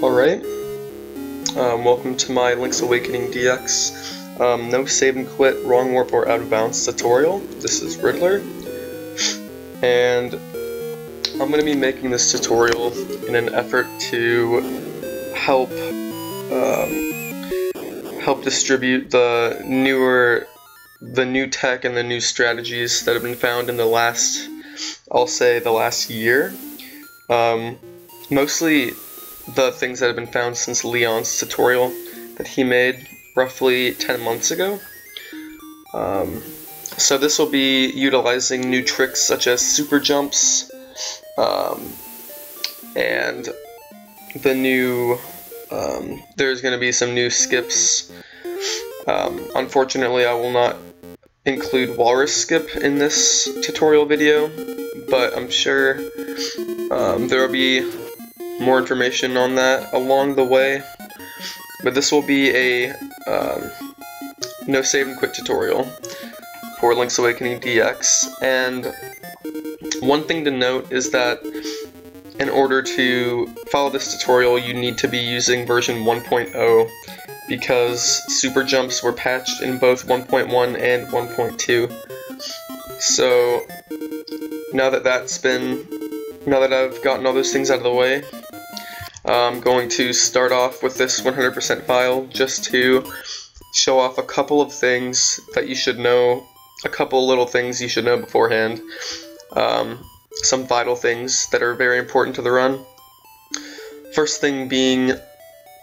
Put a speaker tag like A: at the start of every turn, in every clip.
A: Alright, welcome to my Link's Awakening DX no save and quit, wrong warp or out of bounds tutorial. This is Riddler, and I'm going to be making this tutorial in an effort to help distribute the new tech and the new strategies that have been found in the last, I'll say, the last year. Mostly the things that have been found since Leon's tutorial that he made roughly 10 months ago. So this will be utilizing new tricks such as super jumps, and the new, there's going to be some new skips. Unfortunately, I will not include Walrus Skip in this tutorial video, but I'm sure there will be more information on that along the way. But this will be a no save and quit tutorial for Link's Awakening DX, and one thing to note is that in order to follow this tutorial you need to be using version 1.0 because super jumps were patched in both 1.1 and 1.2. So now that I've gotten all those things out of the way, I'm going to start off with this 100% file just to show off a couple of things that you should know, a couple little things you should know beforehand, some vital things that are very important to the run. First thing being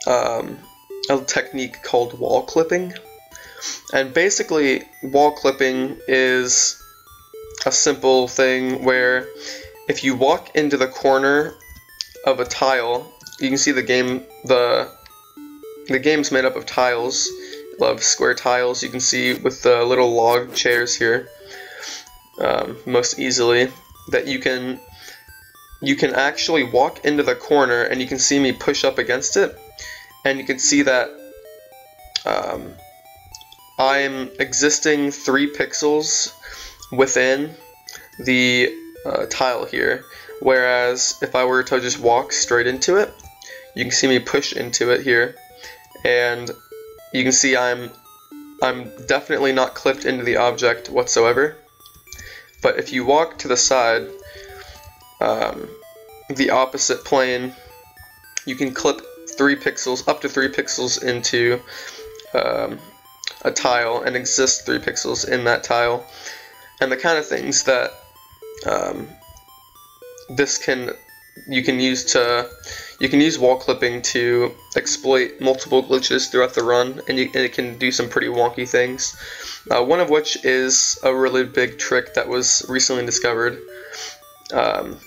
A: a technique called wall clipping, and basically wall clipping is a simple thing where if you walk into the corner of a tile, you can see the game's made up of tiles, of square tiles. You can see with the little log chairs here, most easily, that you can actually walk into the corner and you can see me push up against it, and you can see that I'm existing 3 pixels within the tile here, whereas if I were to just walk straight into it, you can see me push into it here, and you can see I'm definitely not clipped into the object whatsoever. But if you walk to the side, the opposite plane, you can clip 3 pixels, up to 3 pixels into a tile and exist 3 pixels in that tile. And the kind of things that you can use wall clipping to exploit multiple glitches throughout the run, and it can do some pretty wonky things. One of which is a really big trick that was recently discovered, and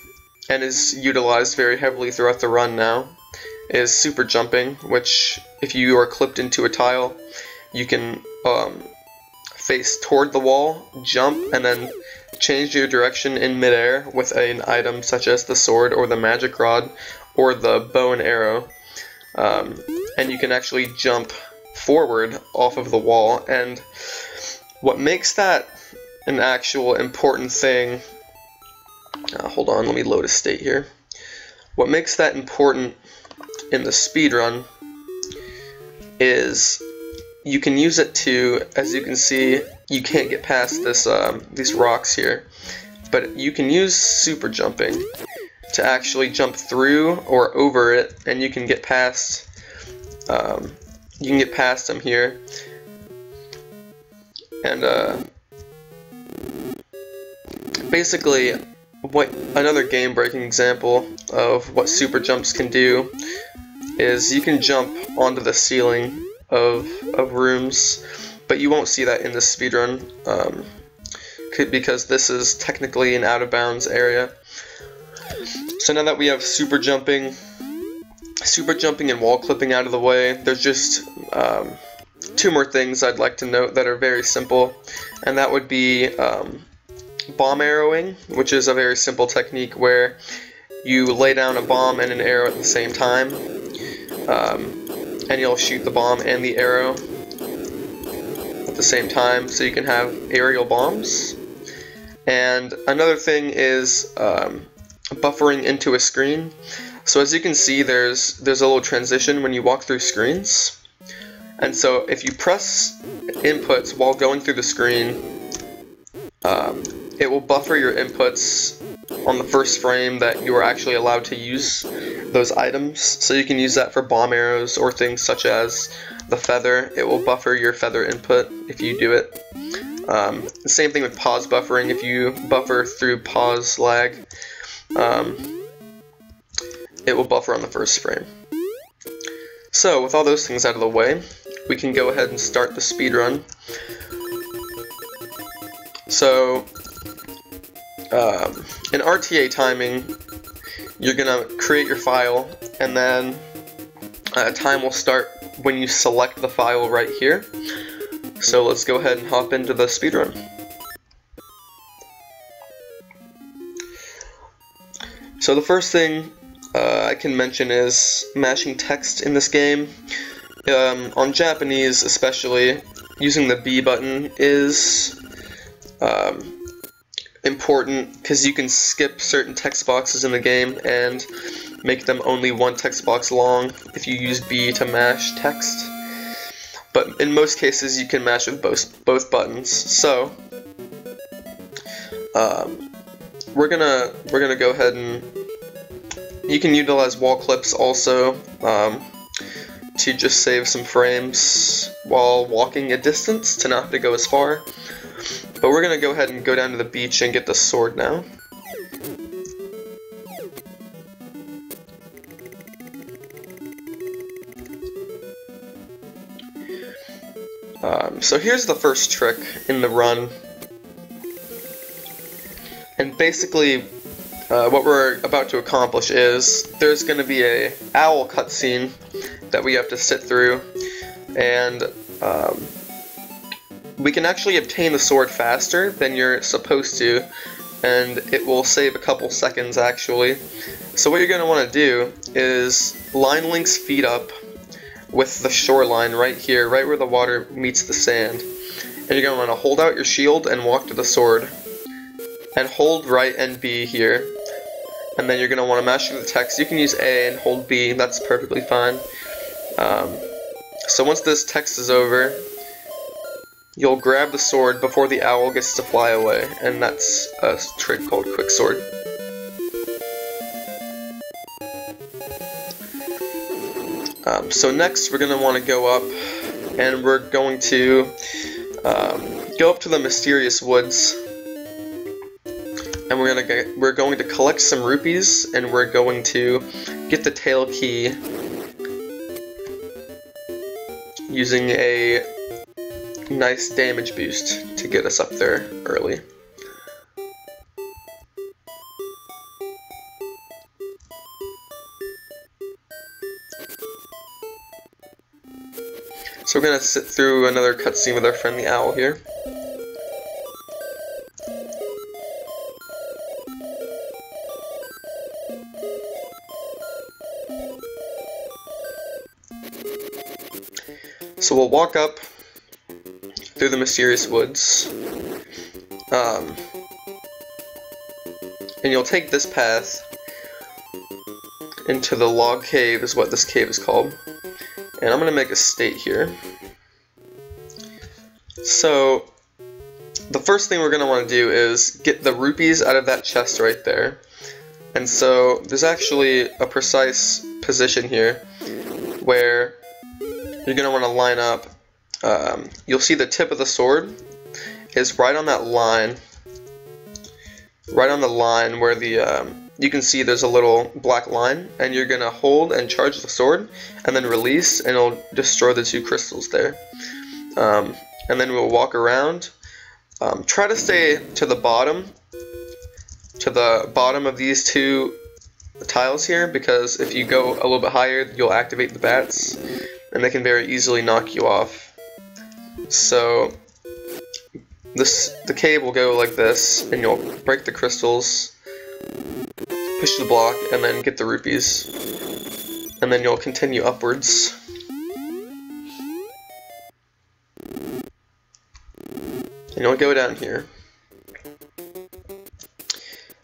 A: is utilized very heavily throughout the run now, is super jumping, which if you are clipped into a tile, you can face toward the wall, jump, and then change your direction in midair with an item such as the sword or the magic rod or the bow and arrow, and you can actually jump forward off of the wall. And what makes that an actual important thing, hold on, let me load a state here. What makes that important in the speedrun is you can use it to, as you can see, you can't get past this these rocks here, but you can use super jumping to actually jump through or over it, and you can get past them here. And basically, what another game-breaking example of what super jumps can do is you can jump onto the ceiling of rooms, but you won't see that in the speedrun because this is technically an out-of-bounds area. So now that we have super jumping and wall clipping out of the way, there's just 2 more things I'd like to note that are very simple, and that would be bomb arrowing, which is a very simple technique where you lay down a bomb and an arrow at the same time, and you'll shoot the bomb and the arrow at the same time, so you can have aerial bombs. And another thing is buffering into a screen. So as you can see, there's a little transition when you walk through screens. And so if you press inputs while going through the screen, it will buffer your inputs on the first frame that you are actually allowed to use those items. So you can use that for bomb arrows or things such as the feather. It will buffer your feather input if you do it. The same thing with pause buffering. If you buffer through pause lag, it will buffer on the first frame. So with all those things out of the way, we can go ahead and start the speedrun. So in RTA timing, you're gonna create your file, and then time will start when you select the file right here. So let's go ahead and hop into the speedrun. So the first thing I can mention is mashing text in this game. On Japanese especially, using the B button is important because you can skip certain text boxes in the game and make them only one text box long if you use B to mash text. But in most cases you can mash with both buttons. So we're gonna go ahead and you can utilize wall clips also to just save some frames while walking a distance to not have to go as far. But we're gonna go ahead and go down to the beach and get the sword now. So here's the first trick in the run, and basically what we're about to accomplish is there's going to be a owl cutscene that we have to sit through, and we can actually obtain the sword faster than you're supposed to, and it will save a couple seconds actually. So what you're going to want to do is line Link's feet up with the shoreline right here, right where the water meets the sand. And you're going to want to hold out your shield and walk to the sword. And hold right and B here. And then you're going to want to mash through the text. You can use A and hold B, that's perfectly fine. So once this text is over, you'll grab the sword before the owl gets to fly away. And that's a trick called Quick Sword. So next we're going to want to go up, and we're going to go up to the mysterious woods, and we're going to collect some rupees, and we're going to get the tail key using a nice damage boost to get us up there early. So we're going to sit through another cutscene with our friend the owl here. So we'll walk up through the mysterious woods, and you'll take this path into the log cave is what this cave is called. And I'm going to make a state here. So the first thing we're going to want to do is get the rupees out of that chest right there. And so there's actually a precise position here where you're going to want to line up. You'll see the tip of the sword is right on that line. Right on the line where the you can see there's a little black line, and you're gonna hold and charge the sword and then release, and it'll destroy the two crystals there. And then we'll walk around. Try to stay to the bottom of these two tiles here, because if you go a little bit higher you'll activate the bats and they can very easily knock you off. So the cave will go like this, and you'll break the crystals, push the block, and then get the rupees, and then you'll continue upwards. And you'll go down here.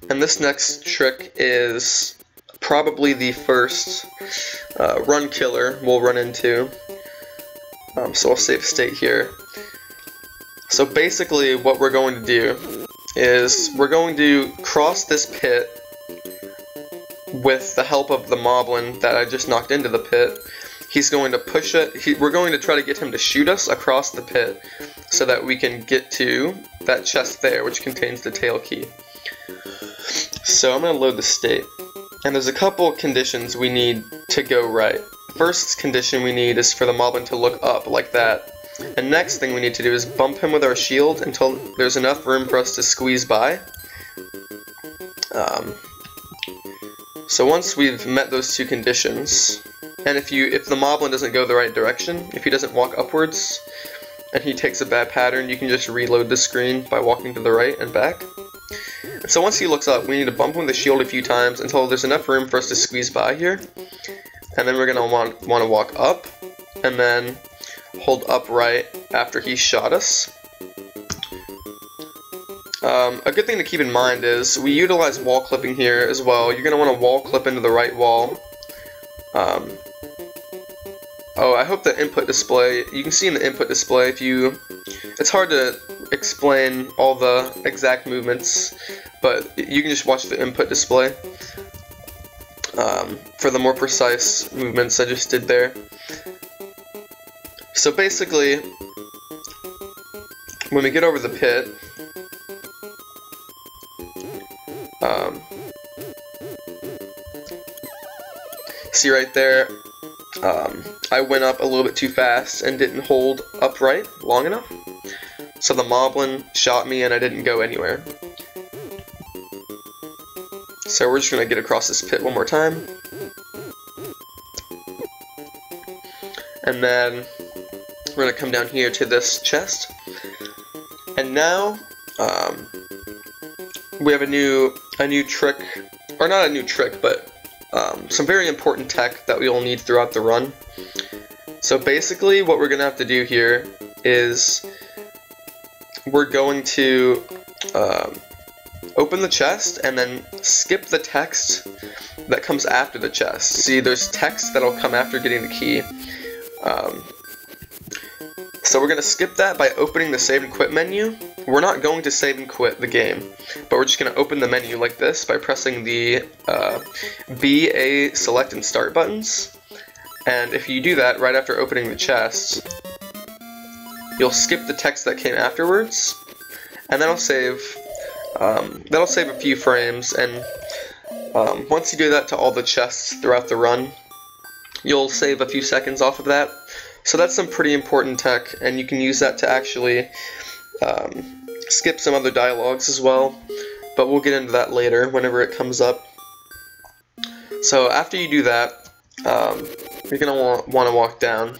A: And this next trick is probably the first run killer we'll run into. So I'll save state here. So basically what we're going to do is we're going to cross this pit with the help of the Moblin that I just knocked into the pit. He's going to push it, we're going to try to get him to shoot us across the pit so that we can get to that chest there, which contains the tail key. So I'm going to load the state, and there's a couple conditions we need to go right. First condition we need is for the Moblin to look up like that. And next thing we need to do is bump him with our shield until there's enough room for us to squeeze by. So once we've met those two conditions, and if the Moblin doesn't go the right direction, if he doesn't walk upwards, and he takes a bad pattern, you can just reload the screen by walking to the right and back. So once he looks up, we need to bump him with the shield a few times until there's enough room for us to squeeze by here. And then we're going to want to walk up, and then hold up right after he shot us. A good thing to keep in mind is we utilize wall clipping here as well. You're going to want to wall clip into the right wall. Oh, I hope the input display, you can see in the input display it's hard to explain all the exact movements, but you can just watch the input display for the more precise movements I just did there. So basically, when we get over the pit, see right there, I went up a little bit too fast and didn't hold upright long enough. So the Moblin shot me and I didn't go anywhere. So we're just going to get across this pit one more time. And then we're going to come down here to this chest. And now we have a new trick, or not a new trick, but some very important tech that we will need throughout the run. So basically what we're going to have to do here is we're going to open the chest and then skip the text that comes after the chest. See, there's text that'll come after getting the key. So we're going to skip that by opening the save and quit menu. We're not going to save and quit the game, but we're just going to open the menu like this by pressing the B, A, select, and start buttons. And if you do that right after opening the chest, you'll skip the text that came afterwards, and that'll save a few frames. And once you do that to all the chests throughout the run, you'll save a few seconds off of that. So that's some pretty important tech, and you can use that to actually skip some other dialogues as well, but we'll get into that later whenever it comes up. So after you do that, you're going to want to walk down.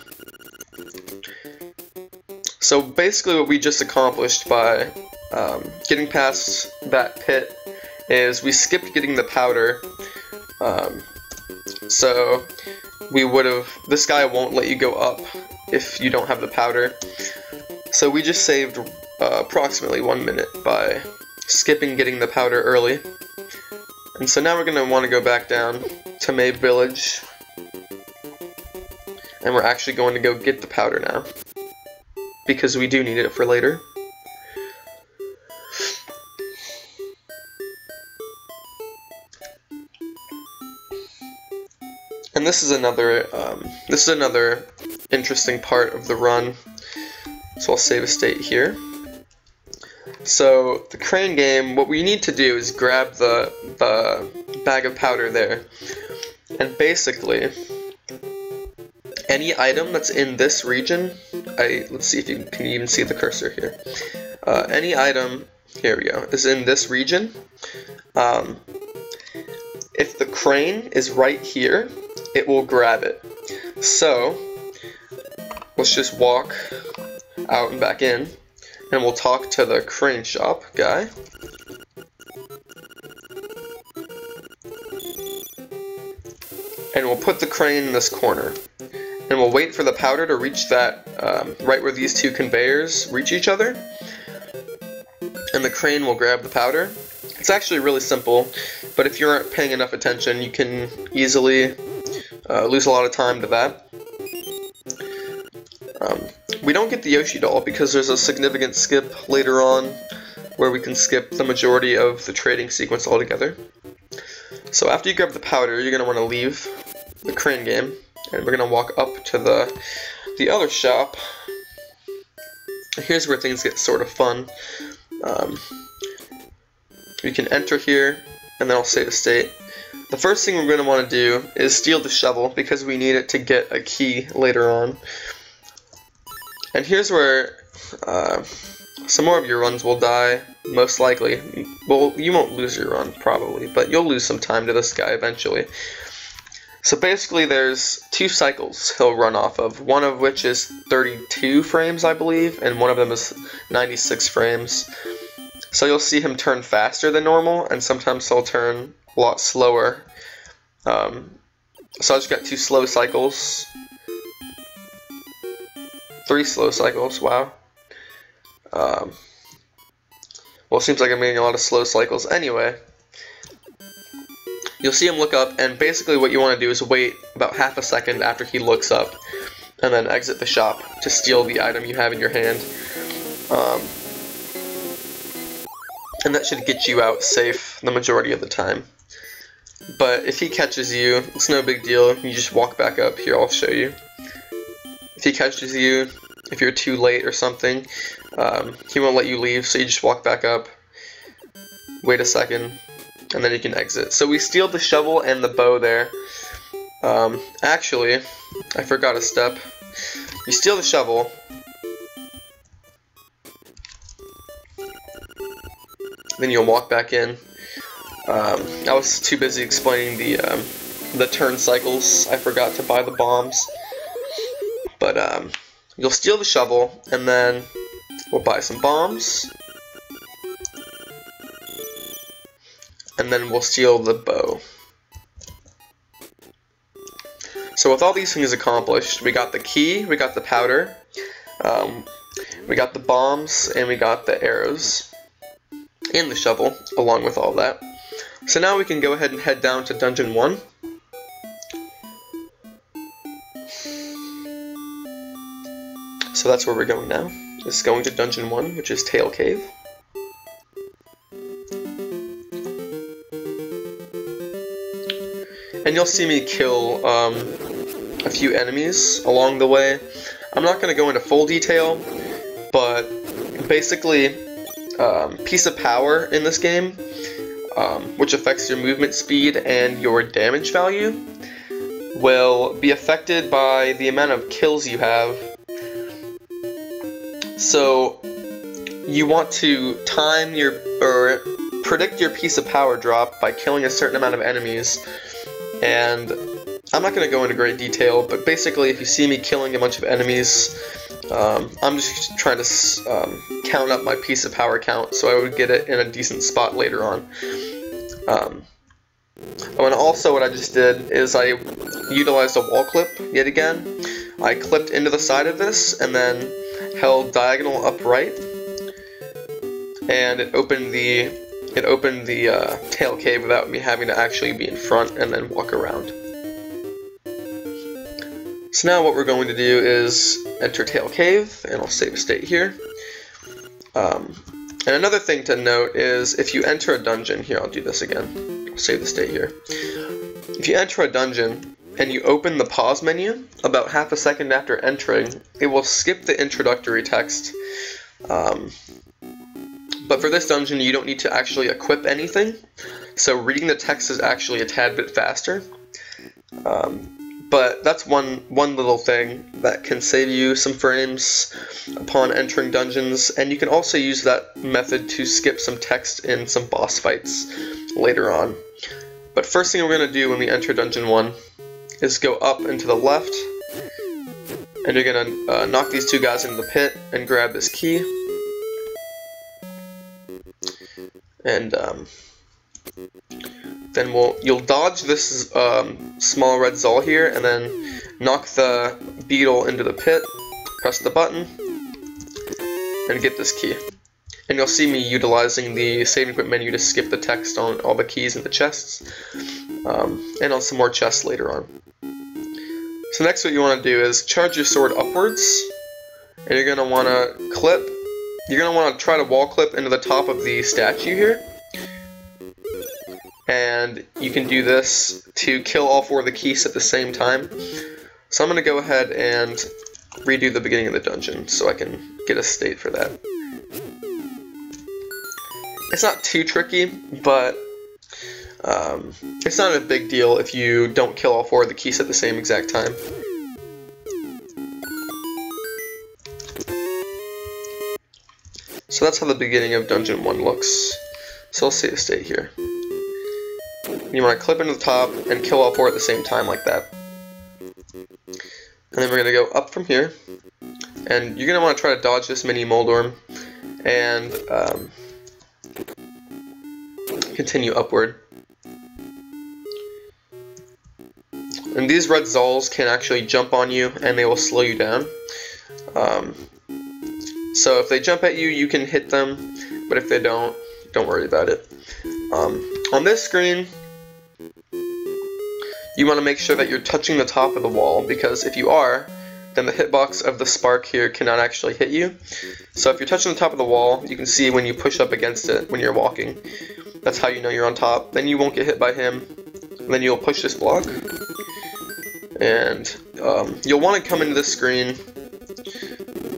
A: So basically what we just accomplished by getting past that pit is we skipped getting the powder. So we would have, this guy won't let you go up if you don't have the powder. So we just saved approximately 1 minute by skipping getting the powder early. And so now we're going to want to go back down to Mabe Village. And we're actually going to go get the powder now, because we do need it for later. And this is another interesting part of the run. So I'll save a state here. So the crane game, what we need to do is grab the bag of powder there, and basically any item that's in this region, let's see if you can even see the cursor here. Any item, here we go, is in this region. If the crane is right here, it will grab it. So let's just walk out and back in, and we'll talk to the crane shop guy. And we'll put the crane in this corner. And we'll wait for the powder to reach that, right where these two conveyors reach each other. And the crane will grab the powder. It's actually really simple, but if you aren't paying enough attention, you can easily lose a lot of time to that. We don't get the Yoshi doll because there's a significant skip later on where we can skip the majority of the trading sequence altogether. So after you grab the powder, you're going to want to leave the crane game, and we're going to walk up to the other shop. Here's where things get sort of fun. We can enter here, and then I'll save a state. The first thing we're going to want to do is steal the shovel because we need it to get a key later on. And here's where some more of your runs will die, most likely. Well, you won't lose your run, probably, but you'll lose some time to this guy eventually. So basically there's 2 cycles he'll run off of, one of which is 32 frames, I believe, and one of them is 96 frames. So you'll see him turn faster than normal, and sometimes he'll turn a lot slower. So I just got 2 slow cycles. 3 slow cycles, wow. Well, it seems like I'm getting a lot of slow cycles. Anyway, you'll see him look up, and basically what you want to do is wait about half a second after he looks up, and then exit the shop to steal the item you have in your hand. And that should get you out safe the majority of the time. But if he catches you, it's no big deal. You just walk back up. Here, I'll show you. If he catches you, if you're too late or something, he won't let you leave, so you just walk back up, wait a second, and then you can exit. So we steal the shovel and the bow there. Actually, I forgot a step. You steal the shovel, then you'll walk back in. I was too busy explaining the turn cycles, I forgot to buy the bombs. But you'll steal the shovel, and then we'll buy some bombs, and then we'll steal the bow. So with all these things accomplished, we got the key, we got the powder, we got the bombs, and we got the arrows, and the shovel, along with all that. So now we can go ahead and head down to Dungeon 1. So that's where we're going now. It's going to Dungeon 1, which is Tail Cave. And you'll see me kill a few enemies along the way. I'm not going to go into full detail, but basically, piece of power in this game, which affects your movement speed and your damage value, will be affected by the amount of kills you have. So you want to time or predict your piece of power drop by killing a certain amount of enemies. And I'm not going to go into great detail, but basically if you see me killing a bunch of enemies, I'm just trying to count up my piece of power count so I would get it in a decent spot later on. And also what I just did is I utilized a wall clip yet again. I clipped into the side of this and then held diagonal upright, and it opened the tail cave without me having to actually be in front and then walk around. So now what we're going to do is enter tail cave, and I'll save a state here. And another thing to note is if you enter a dungeon, here I'll do this again, I'll save the state here. If you enter a dungeon and you open the pause menu, about half a second after entering, it will skip the introductory text. But for this dungeon, you don't need to actually equip anything, so reading the text is actually a tad bit faster. But that's one little thing that can save you some frames upon entering dungeons, and you can also use that method to skip some text in some boss fights later on. But first thing we're going to do when we enter Dungeon 1 is go up and to the left, and you're going to knock these 2 guys into the pit and grab this key. And then you'll dodge this small red Zal here, and then knock the beetle into the pit, press the button, and get this key. And you'll see me utilizing the Save and Quit menu to skip the text on all the keys in the chests, and on some more chests later on. So next what you want to do is charge your sword upwards, and you're going to want to clip. You're going to want to try to wall clip into the top of the statue here. And you can do this to kill all 4 of the keys at the same time. So I'm going to go ahead and redo the beginning of the dungeon so I can get a state for that. It's not too tricky, but it's not a big deal if you don't kill all 4 of the keys at the same exact time. So that's how the beginning of Dungeon 1 looks. So I'll save a state here. You want to clip into the top and kill all 4 at the same time like that. And then we're going to go up from here. And you're going to want to try to dodge this mini Moldorm and continue upward. And these red Zolls can actually jump on you and they will slow you down. So if they jump at you, you can hit them, but if they don't worry about it. On this screen, you want to make sure that you're touching the top of the wall, because if you are, then the hitbox of the spark here cannot actually hit you. So if you're touching the top of the wall, you can see when you push up against it when you're walking. That's how you know you're on top. Then you won't get hit by him. Then you'll push this block. And you'll want to come into this screen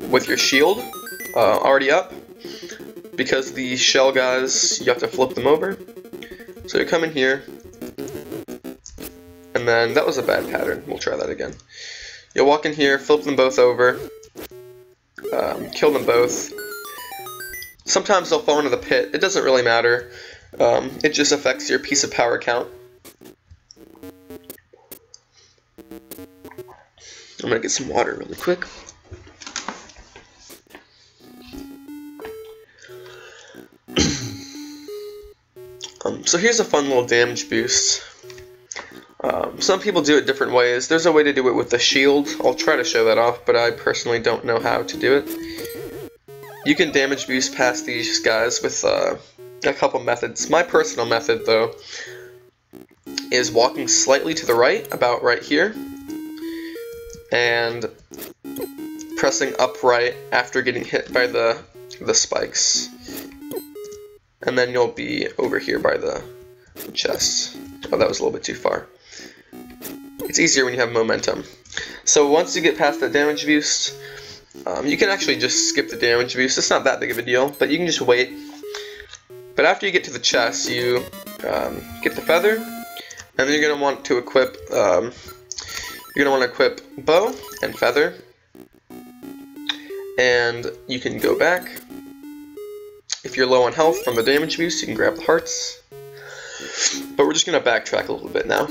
A: with your shield already up, because the shell guys, you have to flip them over. So you come in here, and then that was a bad pattern. We'll try that again. You'll walk in here, flip them both over, kill them both. Sometimes they'll fall into the pit. It doesn't really matter. It just affects your piece of power count. I'm gonna get some water really quick. So here's a fun little damage boost. Some people do it different ways. There's a way to do it with the shield. I'll try to show that off, but I personally don't know how to do it. You can damage boost past these guys with a couple methods. My personal method, though, is walking slightly to the right, about right here, and pressing upright after getting hit by the spikes. And then you'll be over here by the chest. Oh, that was a little bit too far. It's easier when you have momentum. So once you get past that damage boost, you can actually just skip the damage boost. It's not that big of a deal, but you can just wait. But after you get to the chest, you get the feather, and then you're going to want to equip. You're going to want to equip bow and feather, and you can go back. If you're low on health from the damage boost, you can grab the hearts. But we're just going to backtrack a little bit now.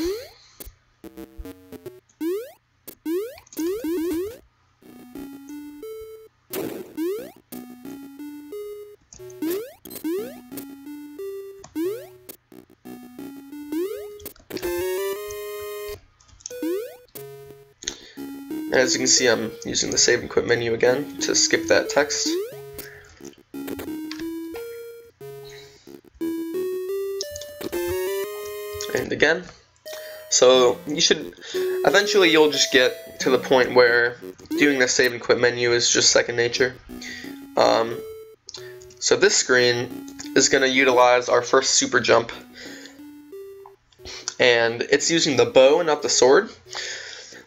A: As you can see, I'm using the Save and Quit menu again to skip that text. And again. So you should, eventually you'll just get to the point where doing the Save and Quit menu is just second nature. So this screen is going to utilize our first super jump, and it's using the bow and not the sword.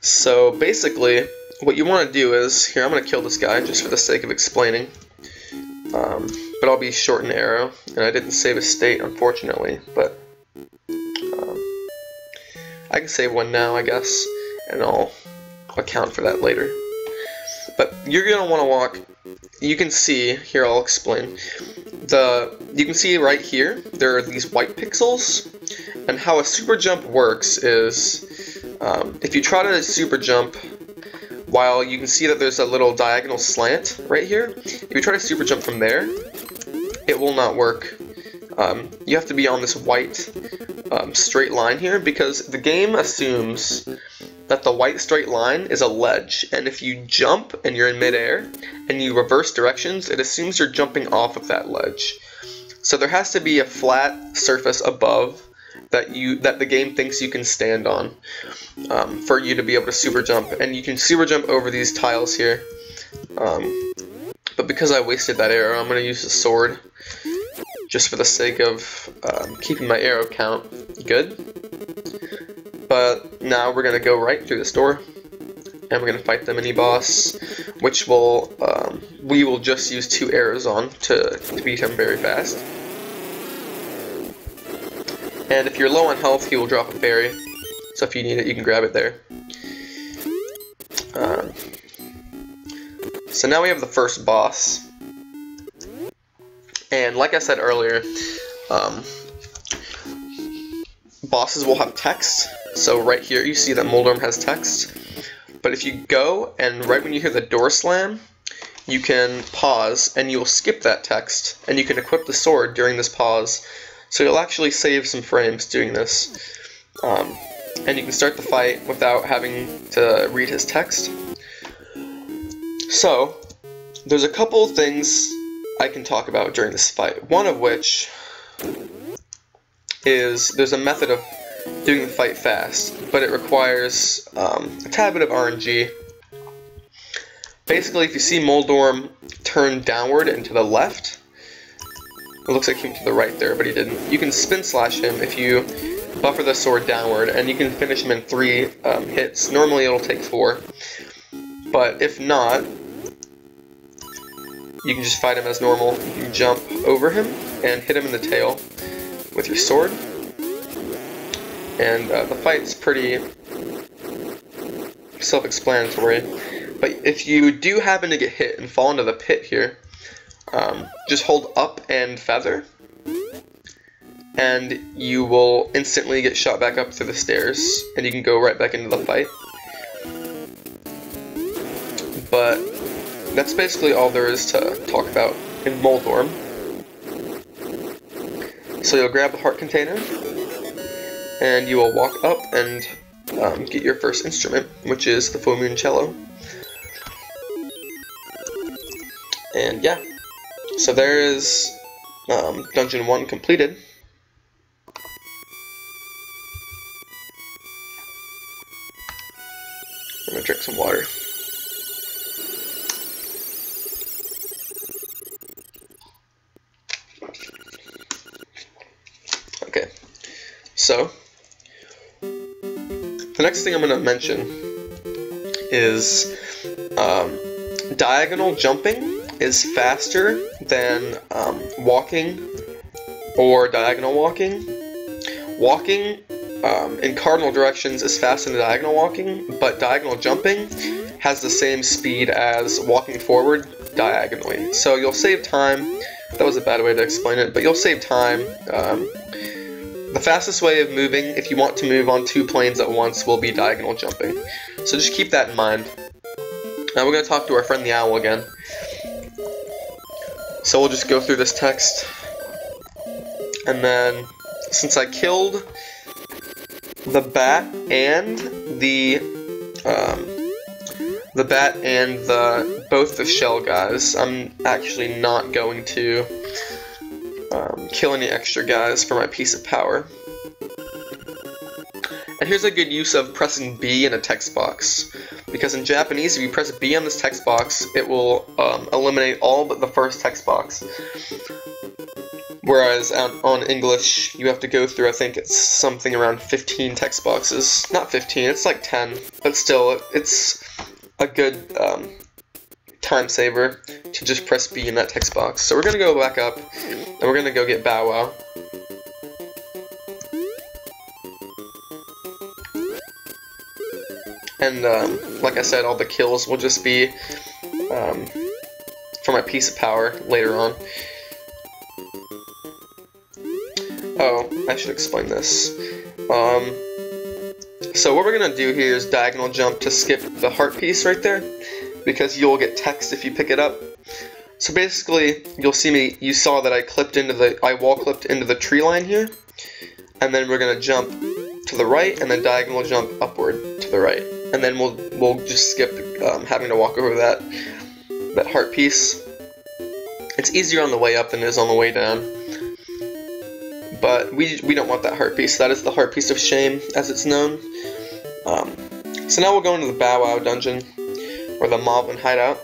A: So basically, what you want to do is, here, I'm going to kill this guy just for the sake of explaining, but I'll be short and arrow, and I didn't save a state, unfortunately, but I can save one now, I guess, and I'll account for that later. But you're going to want to walk, you can see, here I'll explain, you can see right here, there are these white pixels, and how a super jump works is, if you try to super jump, while you can see that there's a little diagonal slant right here, if you try to super jump from there, it will not work. You have to be on this white straight line here, because the game assumes that the white straight line is a ledge, and if you jump and you're in midair and you reverse directions, it assumes you're jumping off of that ledge. So there has to be a flat surface above that the game thinks you can stand on for you to be able to super jump, and you can super jump over these tiles here. But because I wasted that arrow, I'm going to use the sword just for the sake of keeping my arrow count good. But now we're going to go right through this door, and we're going to fight the mini-boss, which we will just use 2 arrows on to beat him very fast. And if you're low on health, he will drop a berry, so if you need it, you can grab it there. So now we have the first boss, and like I said earlier, bosses will have text. So right here you see that Moblin has text, but if you go and right when you hear the door slam, you can pause and you'll skip that text, and you can equip the sword during this pause, so you'll actually save some frames doing this. And you can start the fight without having to read his text. So, there's a couple things I can talk about during this fight, one of which is there's a method of doing the fight fast, but it requires a tad bit of RNG. Basically, if you see Moldorm turn downward and to the left, it looks like he went to the right there, but he didn't. You can spin slash him if you buffer the sword downward, and you can finish him in 3 hits. Normally it'll take 4, but if not, you can just fight him as normal. You can jump over him and hit him in the tail with your sword. And the fight's pretty self-explanatory. But if you do happen to get hit and fall into the pit here, just hold up and feather, and you will instantly get shot back up through the stairs, and you can go right back into the fight. But that's basically all there is to talk about in Moldorm. So you'll grab the heart container, and you will walk up and get your first instrument, which is the full moon cello. And yeah, so there is Dungeon 1 completed. I'm gonna drink some water. Okay, so the next thing I'm going to mention is diagonal jumping is faster than walking or diagonal walking. Walking in cardinal directions is faster than diagonal walking, but diagonal jumping has the same speed as walking forward diagonally. So you'll save time. That was a bad way to explain it, but you'll save time. The fastest way of moving, if you want to move on 2 planes at once, will be diagonal jumping. So just keep that in mind. Now we're going to talk to our friend the owl again. So we'll just go through this text. And then, since I killed the bat and both the shell guys, I'm actually not going to kill any extra guys for my piece of power. And here's a good use of pressing B in a text box, because in Japanese, if you press B on this text box, it will eliminate all but the first text box. Whereas on English, you have to go through, I think it's something around 15 text boxes. Not 15, it's like 10, but still, it's a good time saver to just press B in that text box. So we're going to go back up, and we're going to go get Bow Wow. And like I said, all the kills will just be for my piece of power later on. Oh, I should explain this. So what we're going to do here is diagonal jump to skip the heart piece right there, because you'll get text if you pick it up. So basically, you'll see me, you saw that I wall clipped into the tree line here, and then we're going to jump to the right and then diagonal jump upward to the right, and then we'll just skip having to walk over that heart piece. It's easier on the way up than it is on the way down, but we don't want that heart piece. That is the heart piece of shame, as it's known. So now we'll go into the Bow Wow dungeon, or the Moblin hideout,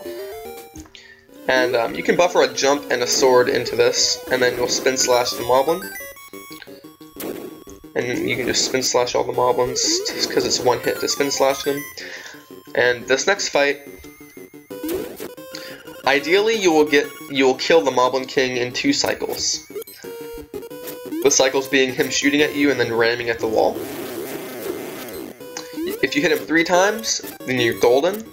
A: and you can buffer a jump and a sword into this, and then you'll spin slash the Moblin. And you can just spin slash all the Moblins, because it's one hit to spin slash them. And this next fight, ideally you will kill the Moblin King in 2 cycles. The cycles being him shooting at you and then ramming at the wall. If you hit him 3 times, then you're golden.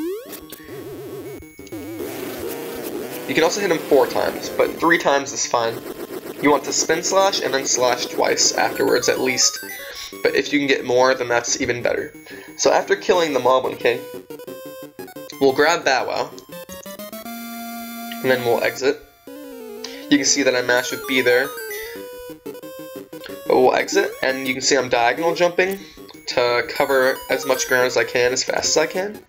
A: You can also hit him 4 times, but 3 times is fine. You want to spin slash and then slash twice afterwards at least. But if you can get more, then that's even better. So after killing the Moblin King, we'll grab Bow Wow, and then we'll exit. You can see that I mashed with B there. But we'll exit, and you can see I'm diagonal jumping to cover as much ground as I can as fast as I can.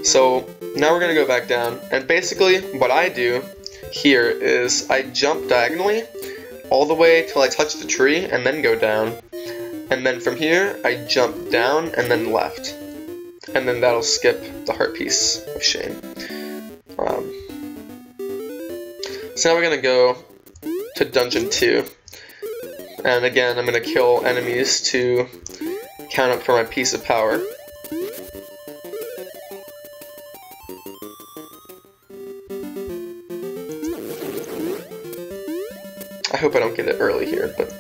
A: So now we're going to go back down, and basically what I do here is I jump diagonally all the way till I touch the tree and then go down, and then from here I jump down and then left, and then that'll skip the heart piece of shame. So now we're going to go to Dungeon 2, and again I'm going to kill enemies to count up for my piece of power. I hope I don't get it early here, but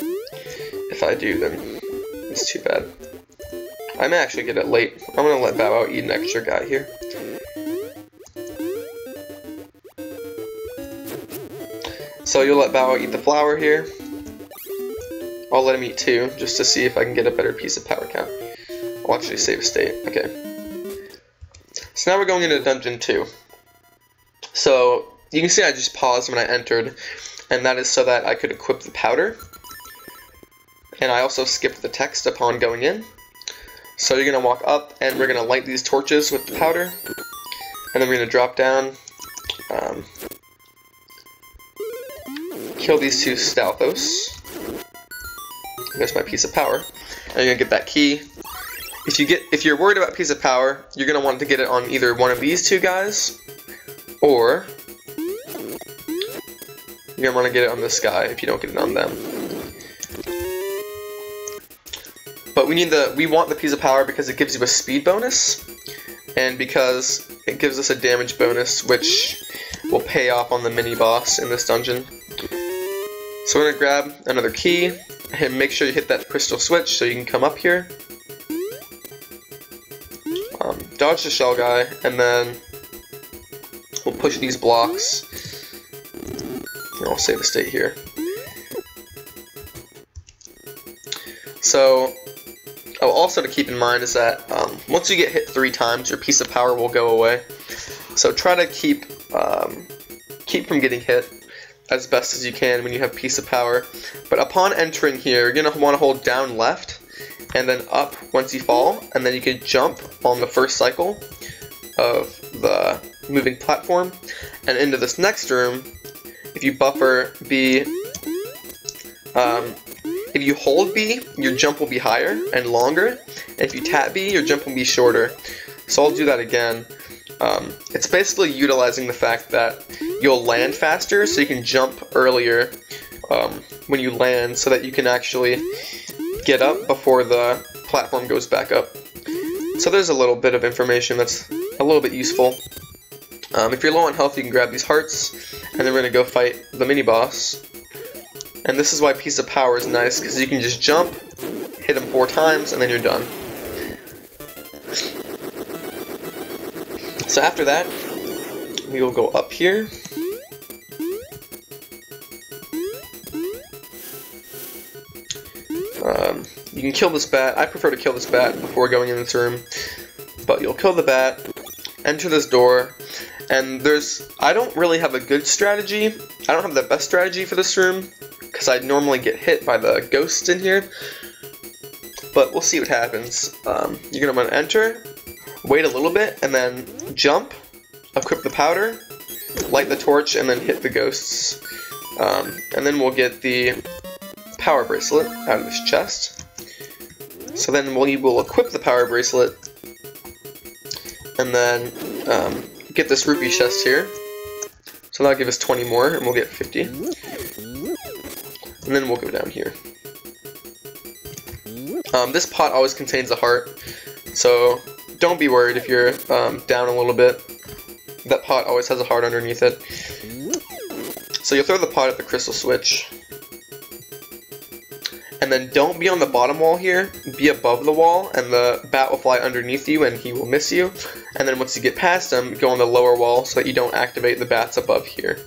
A: if I do, then it's too bad. I may actually get it late. I'm going to let Bow Wow eat an extra guy here. So you'll let Bow Wow eat the flower here. I'll let him eat 2, just to see if I can get a better piece of power count. I'll actually save a state. Okay. So now we're going into Dungeon 2. So you can see I just paused when I entered, and that is so that I could equip the powder. And I also skipped the text upon going in. So you're going to walk up, and we're going to light these torches with the powder, and then we're going to drop down, kill these 2 Stalthos. There's my piece of power, and you're going to get that key. If you're worried about piece of power, you're going to want to get it on either one of these 2 guys, or you're going to want to get it on this guy if you don't get it on them. But we want the piece of power because it gives you a speed bonus, and because it gives us a damage bonus, which will pay off on the mini-boss in this dungeon. So we're going to grab another key, and make sure you hit that crystal switch so you can come up here. Dodge the shell guy, and then we'll push these blocks. I'll save the state here. So, also to keep in mind is that once you get hit 3 times, your piece of power will go away. So try to keep from getting hit as best as you can when you have piece of power. But upon entering here, you're going to want to hold down left and then up once you fall, and then you can jump on the first cycle of the moving platform and into this next room. If you buffer B, if you hold B, your jump will be higher and longer, and if you tap B, your jump will be shorter. So I'll do that again. It's basically utilizing the fact that you'll land faster, so you can jump earlier when you land, so that you can actually get up before the platform goes back up. So there's a little bit of information that's a little bit useful. If you're low on health, you can grab these hearts, and then we're going to go fight the mini-boss. And this is why piece of power is nice, because you can just jump, hit him 4 times, and then you're done. So after that, we will go up here. You can kill this bat. I prefer to kill this bat before going in this room. But you'll kill the bat, enter this door, and I don't really have a good strategy. I don't have the best strategy for this room, because I normally get hit by the ghosts in here. but we'll see what happens. You're gonna want to enter, wait a little bit, and then jump, equip the powder, light the torch, and then hit the ghosts. And then we'll get the power bracelet out of this chest. So then we will equip the power bracelet, and then get this rupee chest here. So that'll give us 20 more, and we'll get 50. And then we'll go down here. This pot always contains a heart, so don't be worried if you're down a little bit. That pot always has a heart underneath it. So you'll throw the pot at the crystal switch. And then don't be on the bottom wall here, be above the wall, and the bat will fly underneath you and he will miss you. And then once you get past him, go on the lower wall so that you don't activate the bats above here.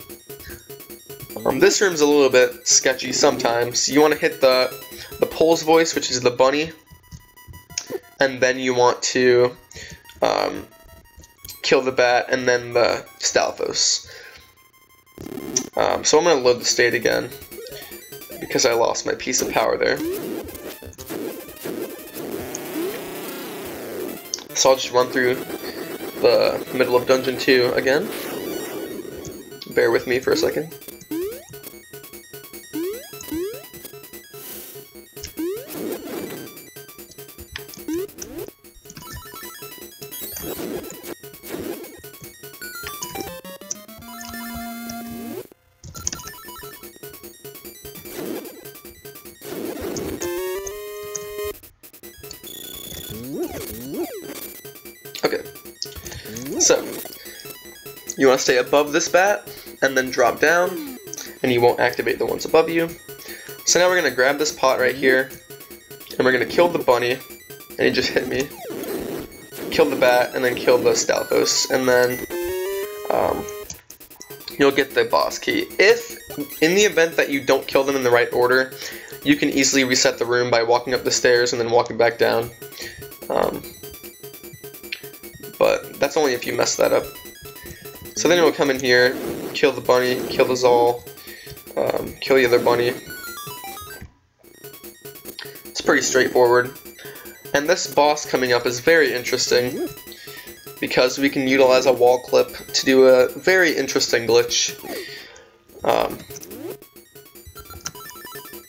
A: This room's a little bit sketchy sometimes. You want to hit the Pole's voice, which is the bunny, and then you want to kill the bat and then the Stalfos. So I'm going to load the state again, because I lost my piece of power there. So I'll just run through the middle of Dungeon 2 again. Bear with me for a second. Okay, so you want to stay above this bat and then drop down, and you won't activate the ones above you. So now we're going to grab this pot right here, and we're going to kill the bunny, and he just hit me. Kill the bat, and then kill the Stalfos, and then you'll get the boss key. If, in the event that you don't kill them in the right order, you can easily reset the room by walking up the stairs and then walking back down. But that's only if you mess that up. So then you'll come in here, kill the bunny, kill the Zal, kill the other bunny. It's pretty straightforward. And this boss coming up is very interesting, because we can utilize a wall clip to do a very interesting glitch.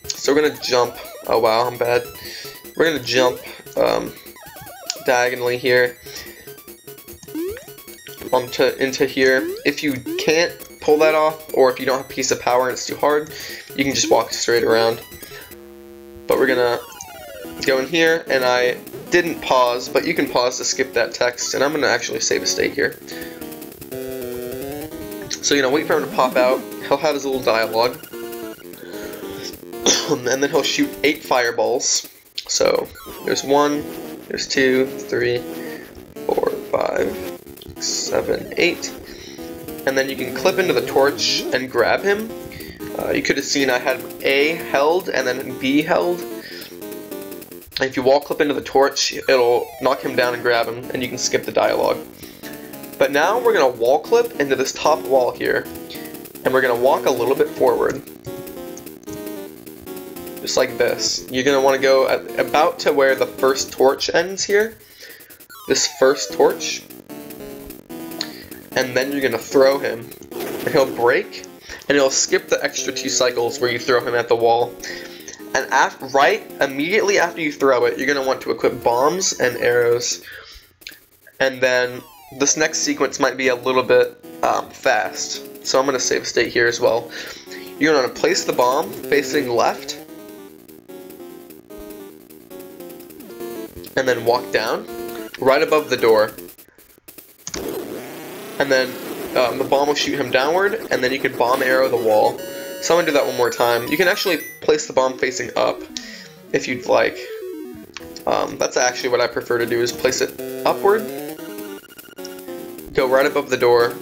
A: So we're gonna jump. Oh wow, I'm bad. We're gonna jump diagonally here into here. If you can't pull that off, or if you don't have a piece of power and it's too hard, you can just walk straight around. But we're gonna go in here, and I didn't pause, but you can pause to skip that text, and I'm gonna actually save a state here. So wait for him to pop out. He'll have his little dialogue. And then he'll shoot 8 fireballs. So there's 1, there's 2, 3, 4, 5, 6, 7, 8. And then you can clip into the torch and grab him. You could have seen I had A held and then B held. If you wall clip into the torch, it'll knock him down and grab him, and you can skip the dialogue. But now we're going to wall clip into this top wall here, and we're going to walk a little bit forward. Just like this. You're going to want to go about to where the first torch ends here. This first torch. And then you're going to throw him. And he'll break, and he'll skip the extra 2 cycles where you throw him at the wall. And immediately after you throw it, you're going to want to equip bombs and arrows. And then this next sequence might be a little bit fast. So I'm going to save a state here as well. You're going to place the bomb facing left. And then walk down, right above the door. And then the bomb will shoot him downward, and then you can bomb arrow the wall. So I'm going to do that one more time. You can actually place the bomb facing up, if you'd like. That's actually what I prefer to do, is place it upward, go right above the door,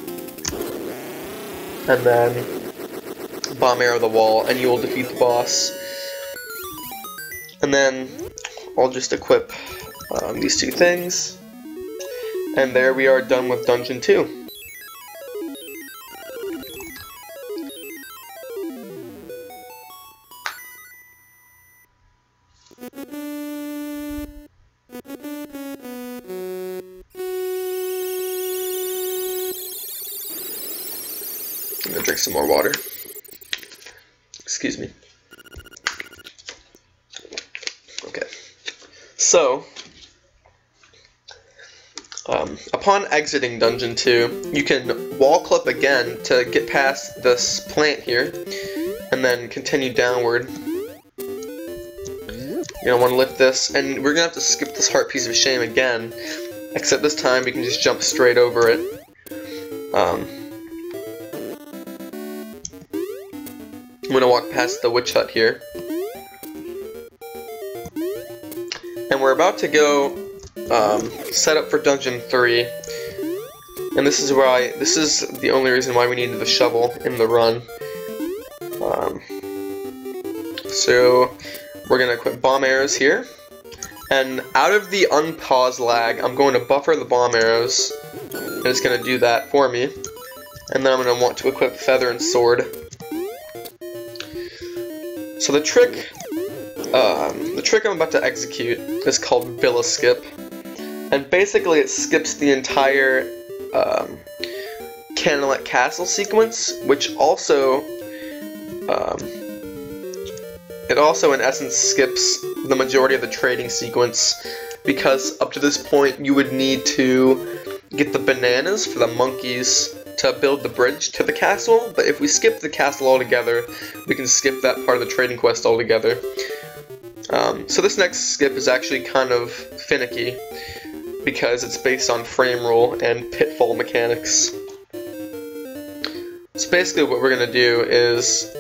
A: and then bomb arrow the wall, and you will defeat the boss. And then I'll just equip these 2 things, and there we are done with Dungeon 2. I'm gonna drink some more water. Excuse me. Okay. So, upon exiting Dungeon 2, you can wall clip again to get past this plant here, and then continue downward. You're gonna want to lift this, and we're gonna have to skip this heart piece of shame again, except this time we can just jump straight over it. I'm gonna walk past the witch hut here. And we're about to go set up for Dungeon 3. And this is the only reason why we needed the shovel in the run. So we're gonna equip bomb arrows here. And out of the unpause lag, I'm going to buffer the bomb arrows. And it's gonna do that for me. And then I'm gonna want to equip feather and sword. So the trick I'm about to execute is called Villa Skip, and basically it skips the entire Canalet Castle sequence, which also in essence skips the majority of the trading sequence, because up to this point you would need to get the bananas for the monkeys to build the bridge to the castle, but if we skip the castle altogether, we can skip that part of the trading quest altogether. So this next skip is actually kind of finicky, because it's based on frame rule and pitfall mechanics. So basically what we're going to do is,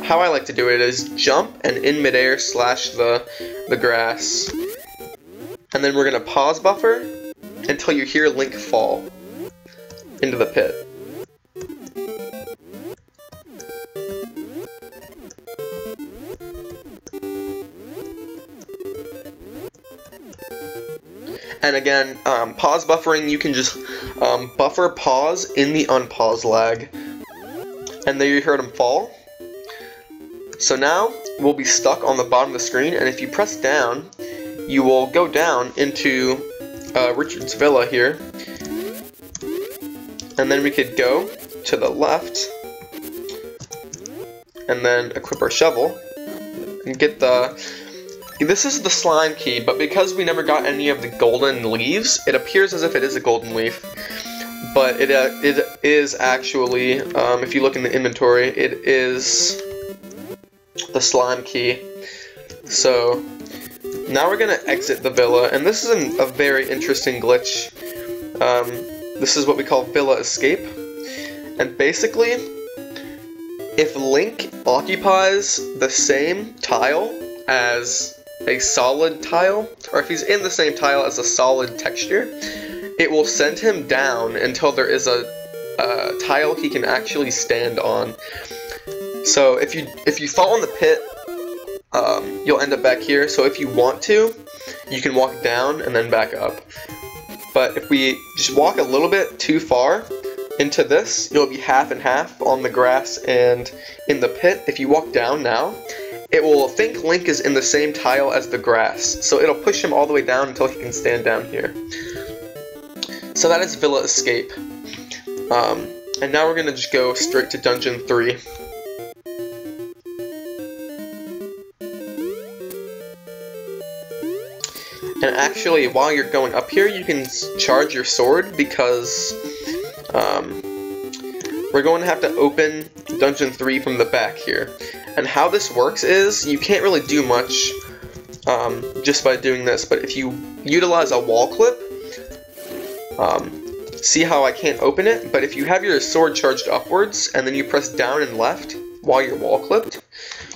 A: how I like to do it is jump and in midair slash the grass. And then we're going to pause buffer until you hear Link fall into the pit. And again, pause buffering, you can just buffer pause in the unpause lag. And there you heard him fall. So now we'll be stuck on the bottom of the screen, and if you press down, you will go down into Richard's Villa here. And then we could go to the left, and then equip our shovel, and get this is the slime key, but because we never got any of the golden leaves, it appears as if it is a golden leaf. But it is actually, if you look in the inventory, it is the slime key. So now we're going to exit the villa, and this is a very interesting glitch. This is what we call Villa Escape. And basically, if Link occupies the same tile as a solid tile, or if he's in the same tile as a solid texture, it will send him down until there is a tile he can actually stand on. So if you fall in the pit, you'll end up back here. So if you want to, you can walk down and then back up. But if we just walk a little bit too far into this, you'll be half and half on the grass and in the pit. If you walk down now, it will think Link is in the same tile as the grass, so it'll push him all the way down until he can stand down here. So that is Villa Escape. And now we're going to just go straight to Dungeon 3. And actually, while you're going up here, you can charge your sword, because we're going to have to open Dungeon 3 from the back here. And how this works is, you can't really do much just by doing this, but if you utilize a wall clip, see how I can't open it, but if you have your sword charged upwards, and then you press down and left while you're wall clipped,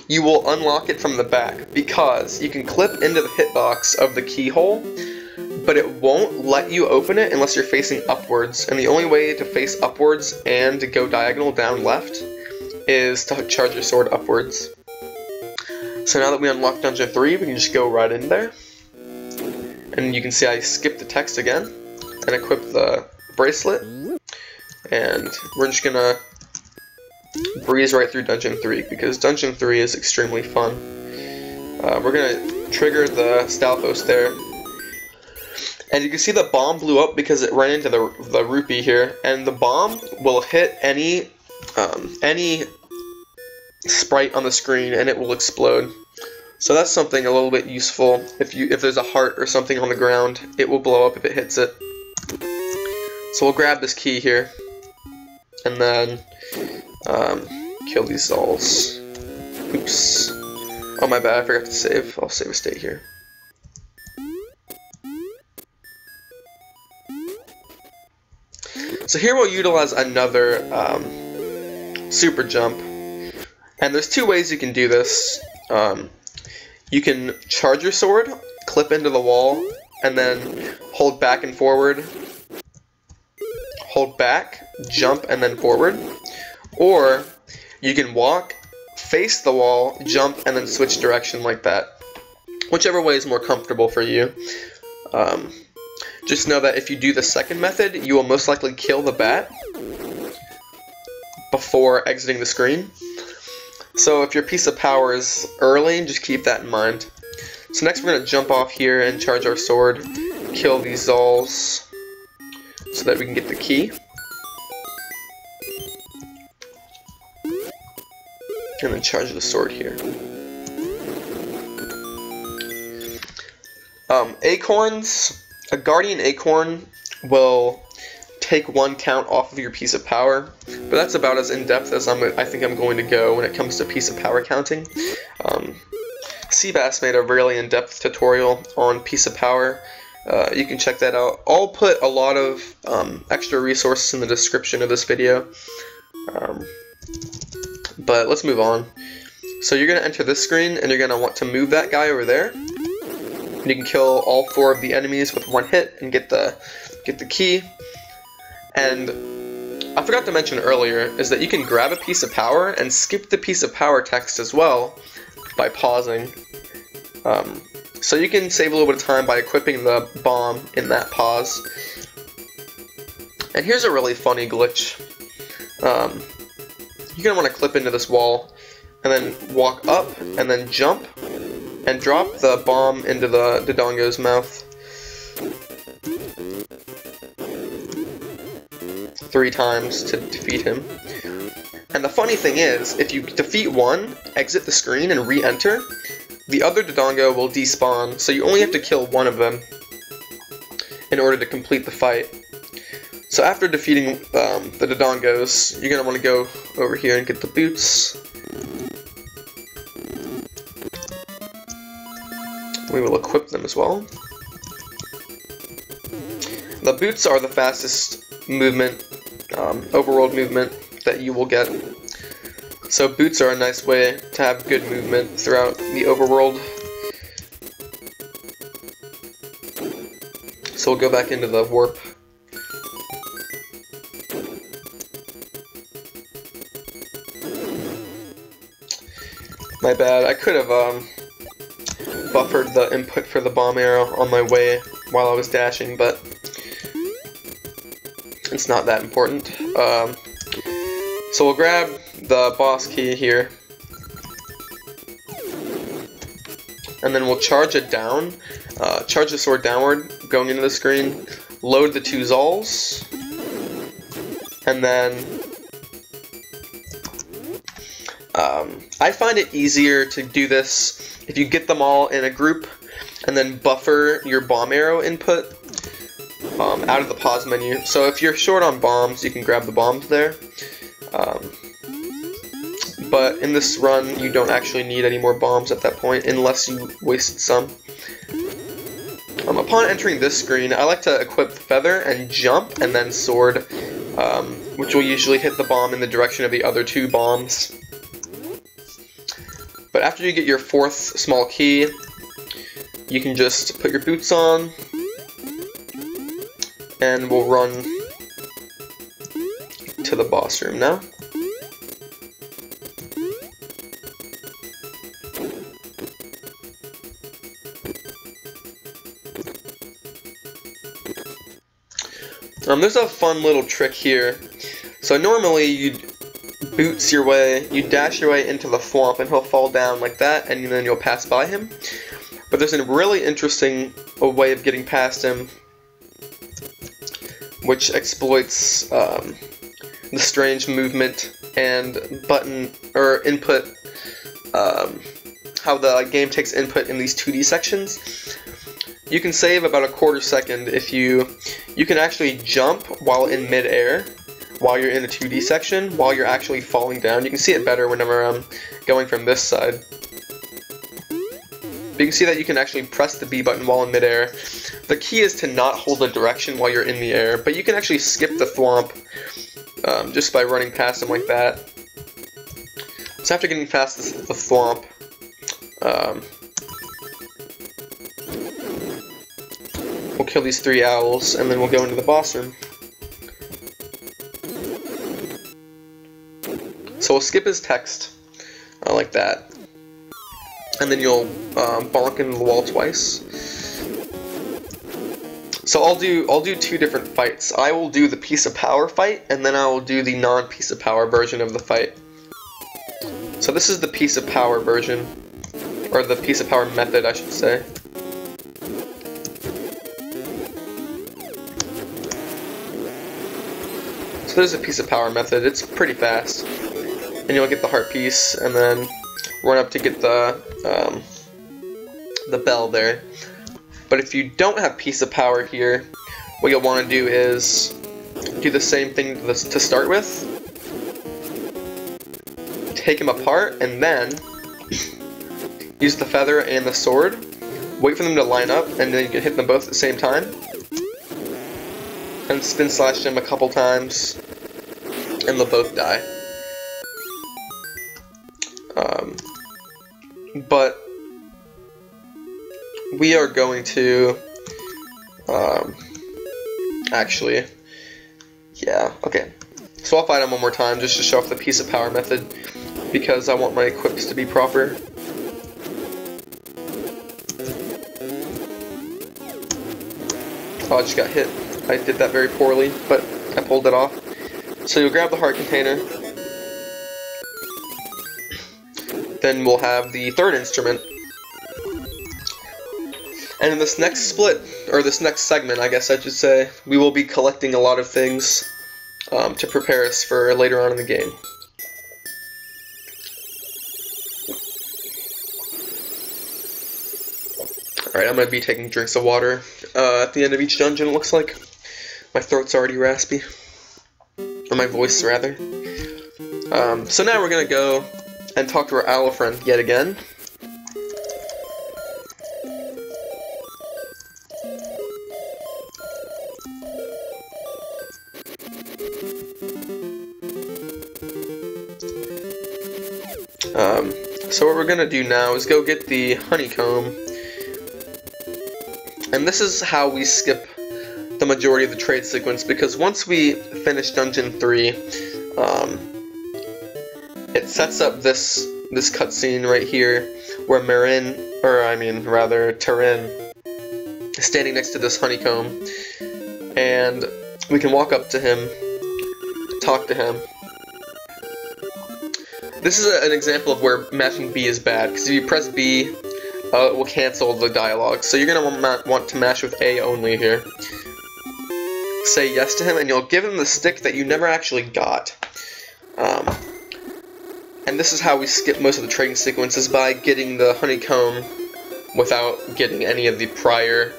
A: you will unlock it from the back, because you can clip into the hitbox of the keyhole, but it won't let you open it unless you're facing upwards, and the only way to face upwards and to go diagonal down left is to charge your sword upwards. So now that we unlock Dungeon 3, we can just go right in there. And you can see I skipped the text again, and equip the bracelet. And we're just gonna breeze right through Dungeon 3, because Dungeon 3 is extremely fun. We're gonna trigger the Stalfos there. And you can see the bomb blew up because it ran into the rupee here, and the bomb will hit any any sprite on the screen and it will explode. So that's something a little bit useful. If there's a heart or something on the ground, it will blow up if it hits it. So we'll grab this key here, and then kill these dolls. Oops. Oh my bad, I forgot to save. I'll save a state here. So here we'll utilize another super jump. And there's two ways you can do this. You can charge your sword, clip into the wall, and then hold back and forward. Hold back, jump, and then forward. Or you can walk, face the wall, jump, and then switch direction like that. Whichever way is more comfortable for you. Just know that if you do the second method, you will most likely kill the bat before exiting the screen. So if your piece of power is early, just keep that in mind. So next we're going to jump off here and charge our sword, kill these dolls so that we can get the key. And then charge the sword here. Acorns, a guardian acorn will take one count off of your piece of power, but that's about as in-depth as I think I'm going to go when it comes to piece of power counting. Seabass made a really in-depth tutorial on piece of power. You can check that out. I'll put a lot of extra resources in the description of this video. But let's move on. So you're going to enter this screen, and you're going to want to move that guy over there. You can kill all 4 of the enemies with one hit and get the key. And I forgot to mention earlier is that you can grab a piece of power and skip the piece of power text as well by pausing. So you can save a little bit of time by equipping the bomb in that pause. And here's a really funny glitch. You're going to want to clip into this wall and then walk up and then jump and drop the bomb into the Dodongo's mouth 3 times to defeat him. And the funny thing is, if you defeat one, exit the screen and re-enter, the other Dodongo will despawn, so you only have to kill one of them in order to complete the fight. So after defeating the Dodongos, you're going to want to go over here and get the boots. We will equip them as well. The boots are the fastest movement, overworld movement that you will get. So boots are a nice way to have good movement throughout the overworld. So we'll go back into the warp. My bad, I could have buffered the input for the bomb arrow on my way while I was dashing, but it's not that important. So we'll grab the boss key here, and then we'll charge it down, charge the sword downward, going into the screen, load the 2 Zols, and then I find it easier to do this if you get them all in a group and then buffer your bomb arrow input out of the pause menu. So if you're short on bombs, you can grab the bombs there. But in this run, you don't actually need any more bombs at that point unless you wasted some. Upon entering this screen, I like to equip Feather and Jump and then Sword, which will usually hit the bomb in the direction of the other 2 bombs. But after you get your 4th small key, you can just put your boots on, and we'll run to the boss room now. There's a fun little trick here. So normally you'd boots your way, you dash your way into the swamp and he'll fall down like that, and then you'll pass by him. But there's a really interesting way of getting past him, which exploits the strange movement and button or input, how the game takes input in these 2D sections, you can save about a quarter second if you can actually jump while in mid-air, while you're in a 2D section, while you're actually falling down. You can see it better whenever I'm going from this side. But you can see that you can actually press the B button while in midair. The key is to not hold the direction while you're in the air, but you can actually skip the thwomp just by running past them like that. So after getting past the thwomp, we'll kill these 3 owls, and then we'll go into the boss room. So we'll skip his text, like that. And then you'll bonk into the wall twice. So I'll do 2 different fights. I will do the piece of power fight, and then I will do the non-piece of power version of the fight. So this is the piece of power version, or the piece of power method, I should say. So there's a piece of power method. It's pretty fast, and you'll get the heart piece, and then run up to get the bell there. But if you don't have piece of power here, what you'll want to do is do the same thing to start with. Take them apart, and then use the feather and the sword. Wait for them to line up, and then you can hit them both at the same time. And spin slash them a couple times, and they'll both die. But we are going to actually, yeah, okay. So I'll fight him one more time just to show off the piece of power method, because I want my equips to be proper. Oh, I just got hit. I did that very poorly, but I pulled it off. So you'll grab the heart container. Then we'll have the third instrument. And in this next split, or this next segment, I guess I should say, we will be collecting a lot of things to prepare us for later on in the game. Alright, I'm going to be taking drinks of water at the end of each dungeon, it looks like. My throat's already raspy. Or my voice, rather. So now we're going to go and talk to our owl friend yet again. So what we're going to do now is go get the honeycomb. And this is how we skip the majority of the trade sequence, because once we finish Dungeon 3, it sets up this cutscene right here, where Tarin is standing next to this honeycomb, and we can walk up to him, talk to him. This is an example of where mashing B is bad, because if you press B, it will cancel the dialogue. So you're going to want to mash with A only here. Say yes to him, and you'll give him the stick that you never actually got. And this is how we skip most of the trading sequences, by getting the honeycomb without getting any of the prior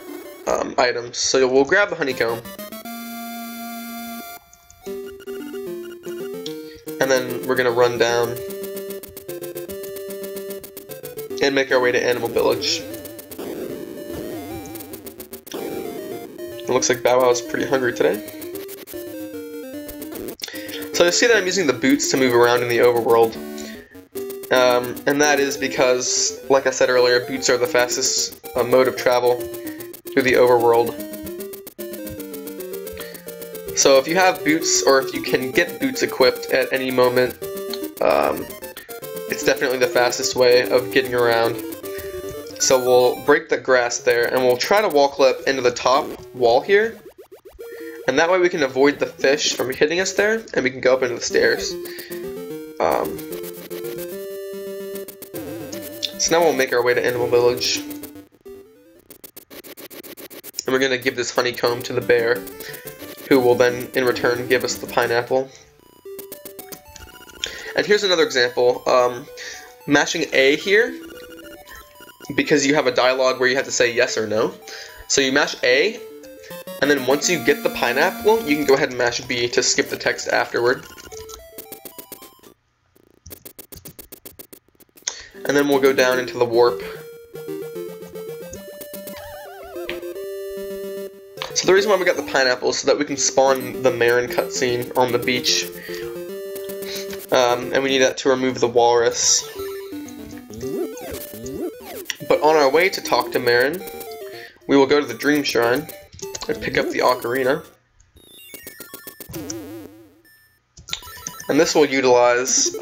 A: items. So we'll grab the honeycomb. And then we're going to run down and make our way to Animal Village. It looks like Bow Wow is pretty hungry today. So you see that I'm using the boots to move around in the overworld. And that is because, like I said earlier, boots are the fastest mode of travel through the overworld. So if you have boots, or if you can get boots equipped at any moment, it's definitely the fastest way of getting around. So we'll break the grass there, and we'll try to wall clip into the top wall here. And that way we can avoid the fish from hitting us there, and we can go up into the stairs. So now we'll make our way to Animal Village. And we're going to give this honeycomb to the bear, who will then, in return, give us the pineapple. And here's another example. Mashing A here, because you have a dialogue where you have to say yes or no. So you mash A, and then once you get the pineapple, you can go ahead and mash B to skip the text afterward. And then we'll go down into the warp. So the reason why we got the pineapple is so that we can spawn the Marin cutscene on the beach. And we need that to remove the walrus. But on our way to talk to Marin, we will go to the Dream Shrine and pick up the ocarina. And this will utilize,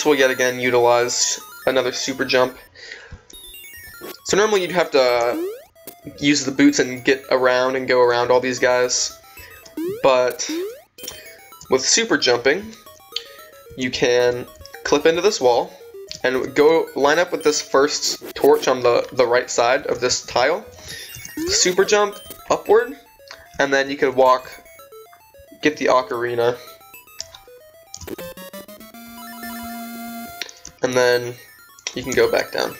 A: yet again utilize another super jump. So normally you'd have to use the boots and get around and go around all these guys, but with super jumping, you can clip into this wall and go line up with this first torch on the right side of this tile, super jump upward, and then you could walk, get the ocarina, and then you can go back down.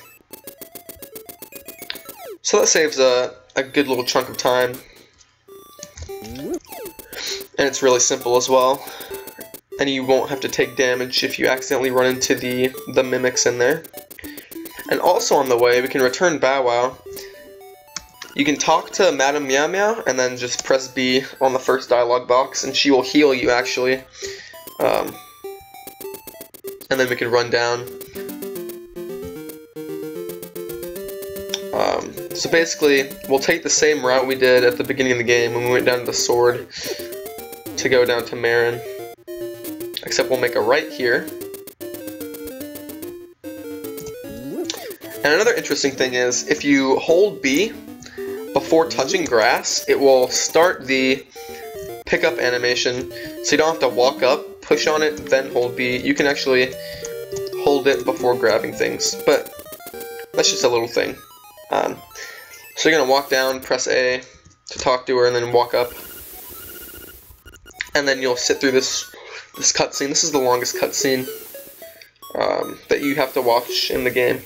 A: So that saves a good little chunk of time, and it's really simple as well, and you won't have to take damage if you accidentally run into the mimics in there. And also on the way, we can return Bow Wow. You can talk to Madame Meow Meow, and then just press B on the first dialogue box, and she will heal you actually. And then we can run down. So basically, we'll take the same route we did at the beginning of the game when we went down to the sword to go down to Marin. Except we'll make a right here. And another interesting thing is, if you hold B before touching grass, it will start the pickup animation, so you don't have to walk up, push on it, then hold B. You can actually hold it before grabbing things, but that's just a little thing. So you're going to walk down, press A to talk to her, and then walk up. And then you'll sit through this cutscene. This is the longest cutscene that you have to watch in the game.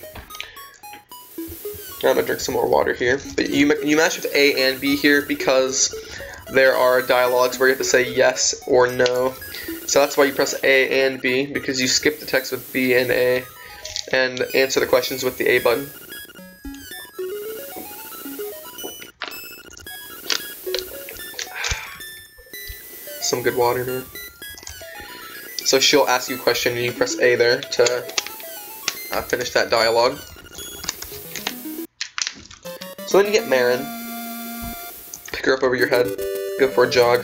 A: I'm going to drink some more water here. But you mash with A and B here because there are dialogues where you have to say yes or no. So that's why you press A and B, because you skip the text with B and A and answer the questions with the A button. Some good water, man. So she'll ask you a question and you press A there to finish that dialogue. So then you get Marin. Pick her up over your head. Go for a jog.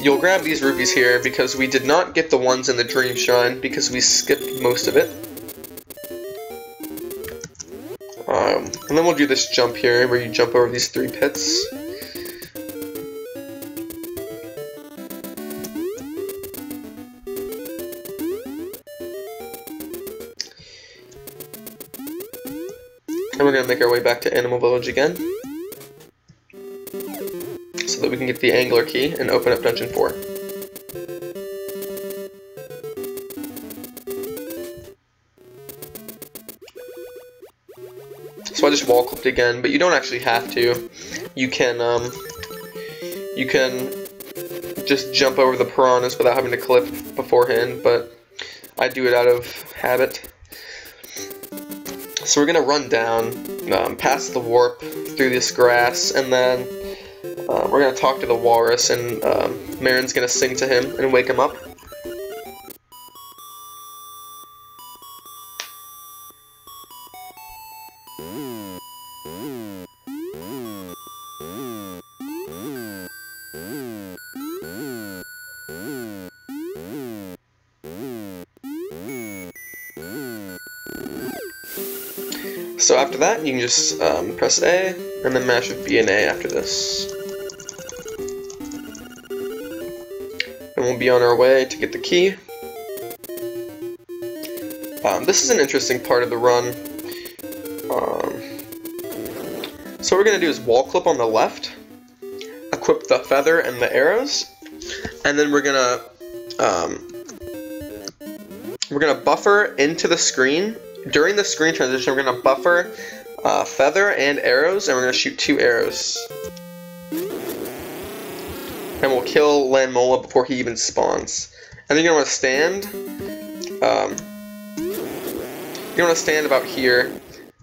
A: You'll grab these rupees here because we did not get the ones in the Dream Shrine because we skipped most of it. And then we'll do this jump here where you jump over these 3 pits. And we're going to make our way back to Animal Village again, so that we can get the Angler Key and open up Dungeon 4. So I just wall clipped again, but you don't actually have to. You can just jump over the piranhas without having to clip beforehand, but I do it out of habit. So we're going to run down, past the warp, through this grass, and then we're going to talk to the walrus, and Marin's going to sing to him and wake him up. So after that, you can just press A, and then mash with B and A after this. And we'll be on our way to get the key. This is an interesting part of the run. So what we're going to do is wall clip on the left, equip the feather and the arrows, and then we're gonna buffer into the screen. During the screen transition, we're gonna buffer feather and arrows, and we're gonna shoot 2 arrows. And we'll kill Landmola before he even spawns. And then you're gonna want to stand. You're gonna stand about here,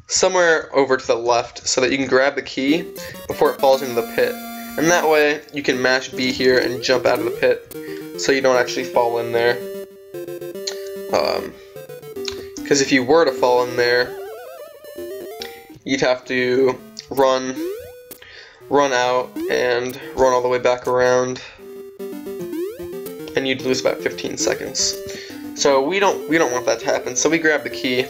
A: somewhere over to the left, so that you can grab the key before it falls into the pit. And that way, you can mash B here and jump out of the pit, so you don't actually fall in there. Because if you were to fall in there, you'd have to run out and run all the way back around, and you'd lose about 15 seconds. So we don't want that to happen. So we grab the key.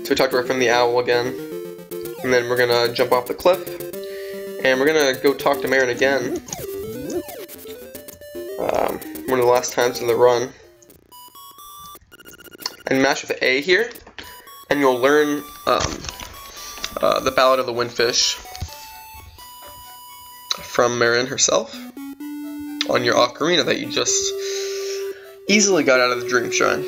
A: So we talked to her from the owl again, and then we're gonna jump off the cliff, and we're gonna go talk to Marin again. One of the last times in the run, and mash with A here, and you'll learn the Ballad of the Windfish from Marin herself on your ocarina that you just easily got out of the Dream Shrine.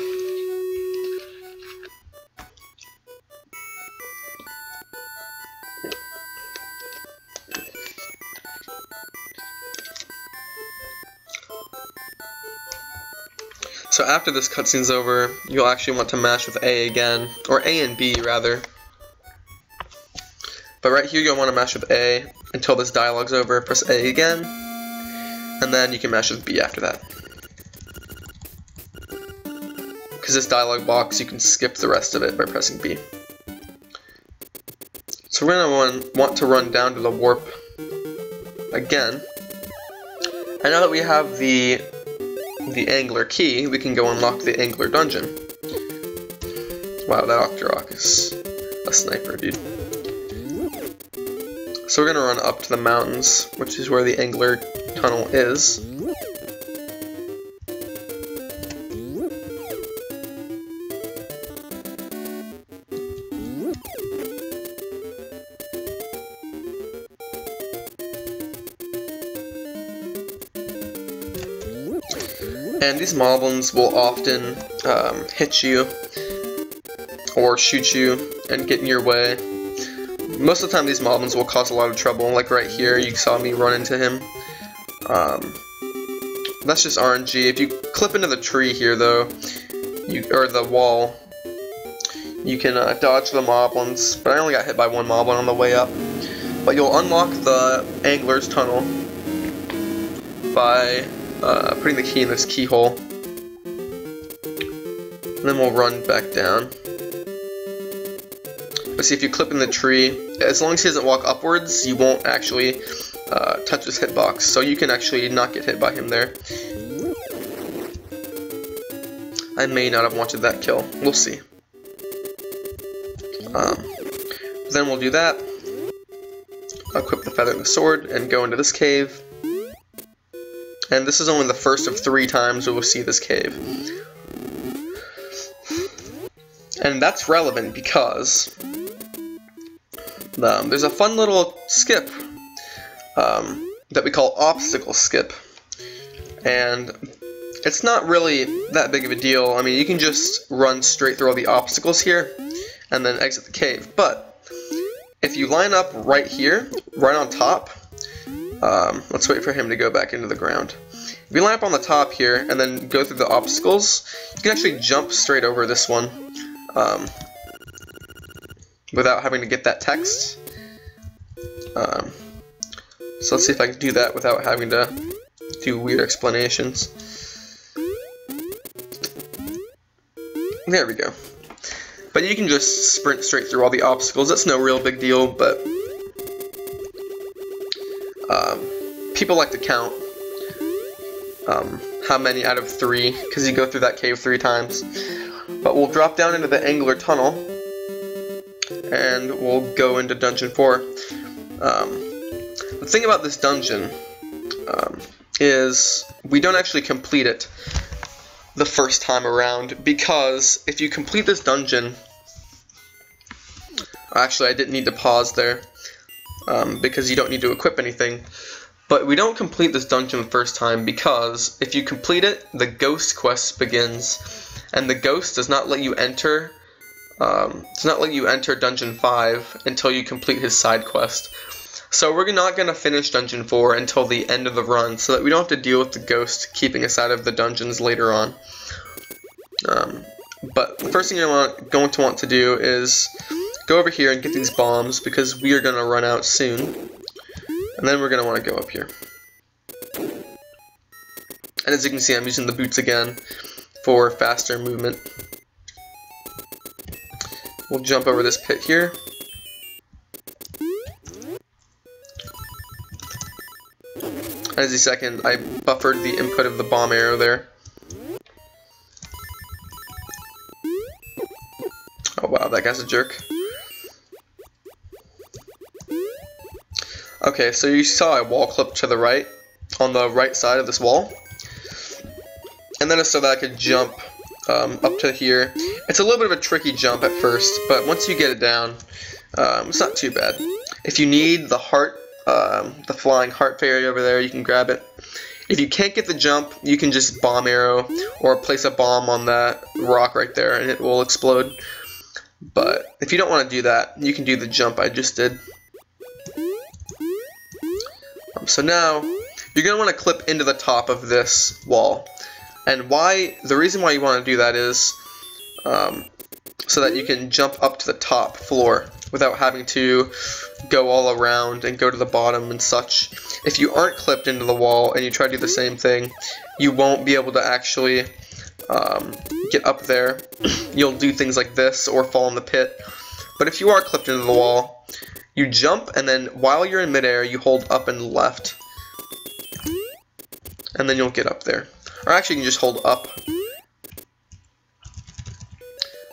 A: So after this cutscene's over, you'll actually want to mash with A again, or A and B rather. But right here you'll want to mash with A until this dialogue's over, press A again, and then you can mash with B after that. Because this dialogue box, you can skip the rest of it by pressing B. So we're going to want to run down to the warp again. And now that we have the angler key, we can go unlock the angler dungeon. Wow, that Octorok is a sniper, dude. So we're gonna run up to the mountains, which is where the angler tunnel is. And these moblins will often hit you or shoot you and get in your way. Most of the time these moblins will cause a lot of trouble, like right here, you saw me run into him. That's just RNG. If you clip into the tree here though, or the wall, you can dodge the moblins, but I only got hit by 1 moblin on the way up. But you'll unlock the angler's tunnel by putting the key in this keyhole, and then we'll run back down. But see, if you clip in the tree, as long as he doesn't walk upwards, you won't actually touch his hitbox, so you can actually not get hit by him there. I may not have wanted that kill, we'll see. Then we'll do that, equip the feather and the sword, and go into this cave. And this is only the first of 3 times we will see this cave. And that's relevant because there's a fun little skip that we call Obstacle Skip. And it's not really that big of a deal. I mean, you can just run straight through all the obstacles here and then exit the cave. But if you line up right here, right on top, let's wait for him to go back into the ground. If you line up on the top here and then go through the obstacles, you can actually jump straight over this one without having to get that text. So let's see if I can do that without having to do weird explanations. There we go. But you can just sprint straight through all the obstacles. That's no real big deal, but people like to count how many out of 3, because you go through that cave 3 times. But we'll drop down into the angler tunnel, and we'll go into Dungeon 4. The thing about this dungeon is we don't actually complete it the first time around, because if you complete this dungeon, actually I didn't need to pause there, because you don't need to equip anything, but we don't complete this dungeon the first time because if you complete it, the ghost quest begins, and the ghost does not let you enter Dungeon 5 until you complete his side quest. So we're not going to finish Dungeon 4 until the end of the run, so that we don't have to deal with the ghost keeping us out of the dungeons later on. But the first thing you're going to want to do is go over here and get these bombs, because we are going to run out soon. And then we're going to want to go up here. And as you can see, I'm using the boots again for faster movement. We'll jump over this pit here. As a second, I buffered the input of the bomb arrow there. Oh wow, that guy's a jerk. Okay, so you saw a wall clip to the right, on the right side of this wall. And then it's so that I could jump up to here. It's a little bit of a tricky jump at first, but once you get it down, it's not too bad. If you need the heart, the flying heart fairy over there, you can grab it. If you can't get the jump, you can just bomb arrow or place a bomb on that rock right there and it will explode. But if you don't want to do that, you can do the jump I just did. So now, you're going to want to clip into the top of this wall. And the reason why you want to do that is so that you can jump up to the top floor without having to go all around and go to the bottom and such. If you aren't clipped into the wall and you try to do the same thing, you won't be able to actually get up there. You'll do things like this or fall in the pit. But if you are clipped into the wall, you jump, and then while you're in midair, you hold up and left. And then you'll get up there. Or actually, you can just hold up.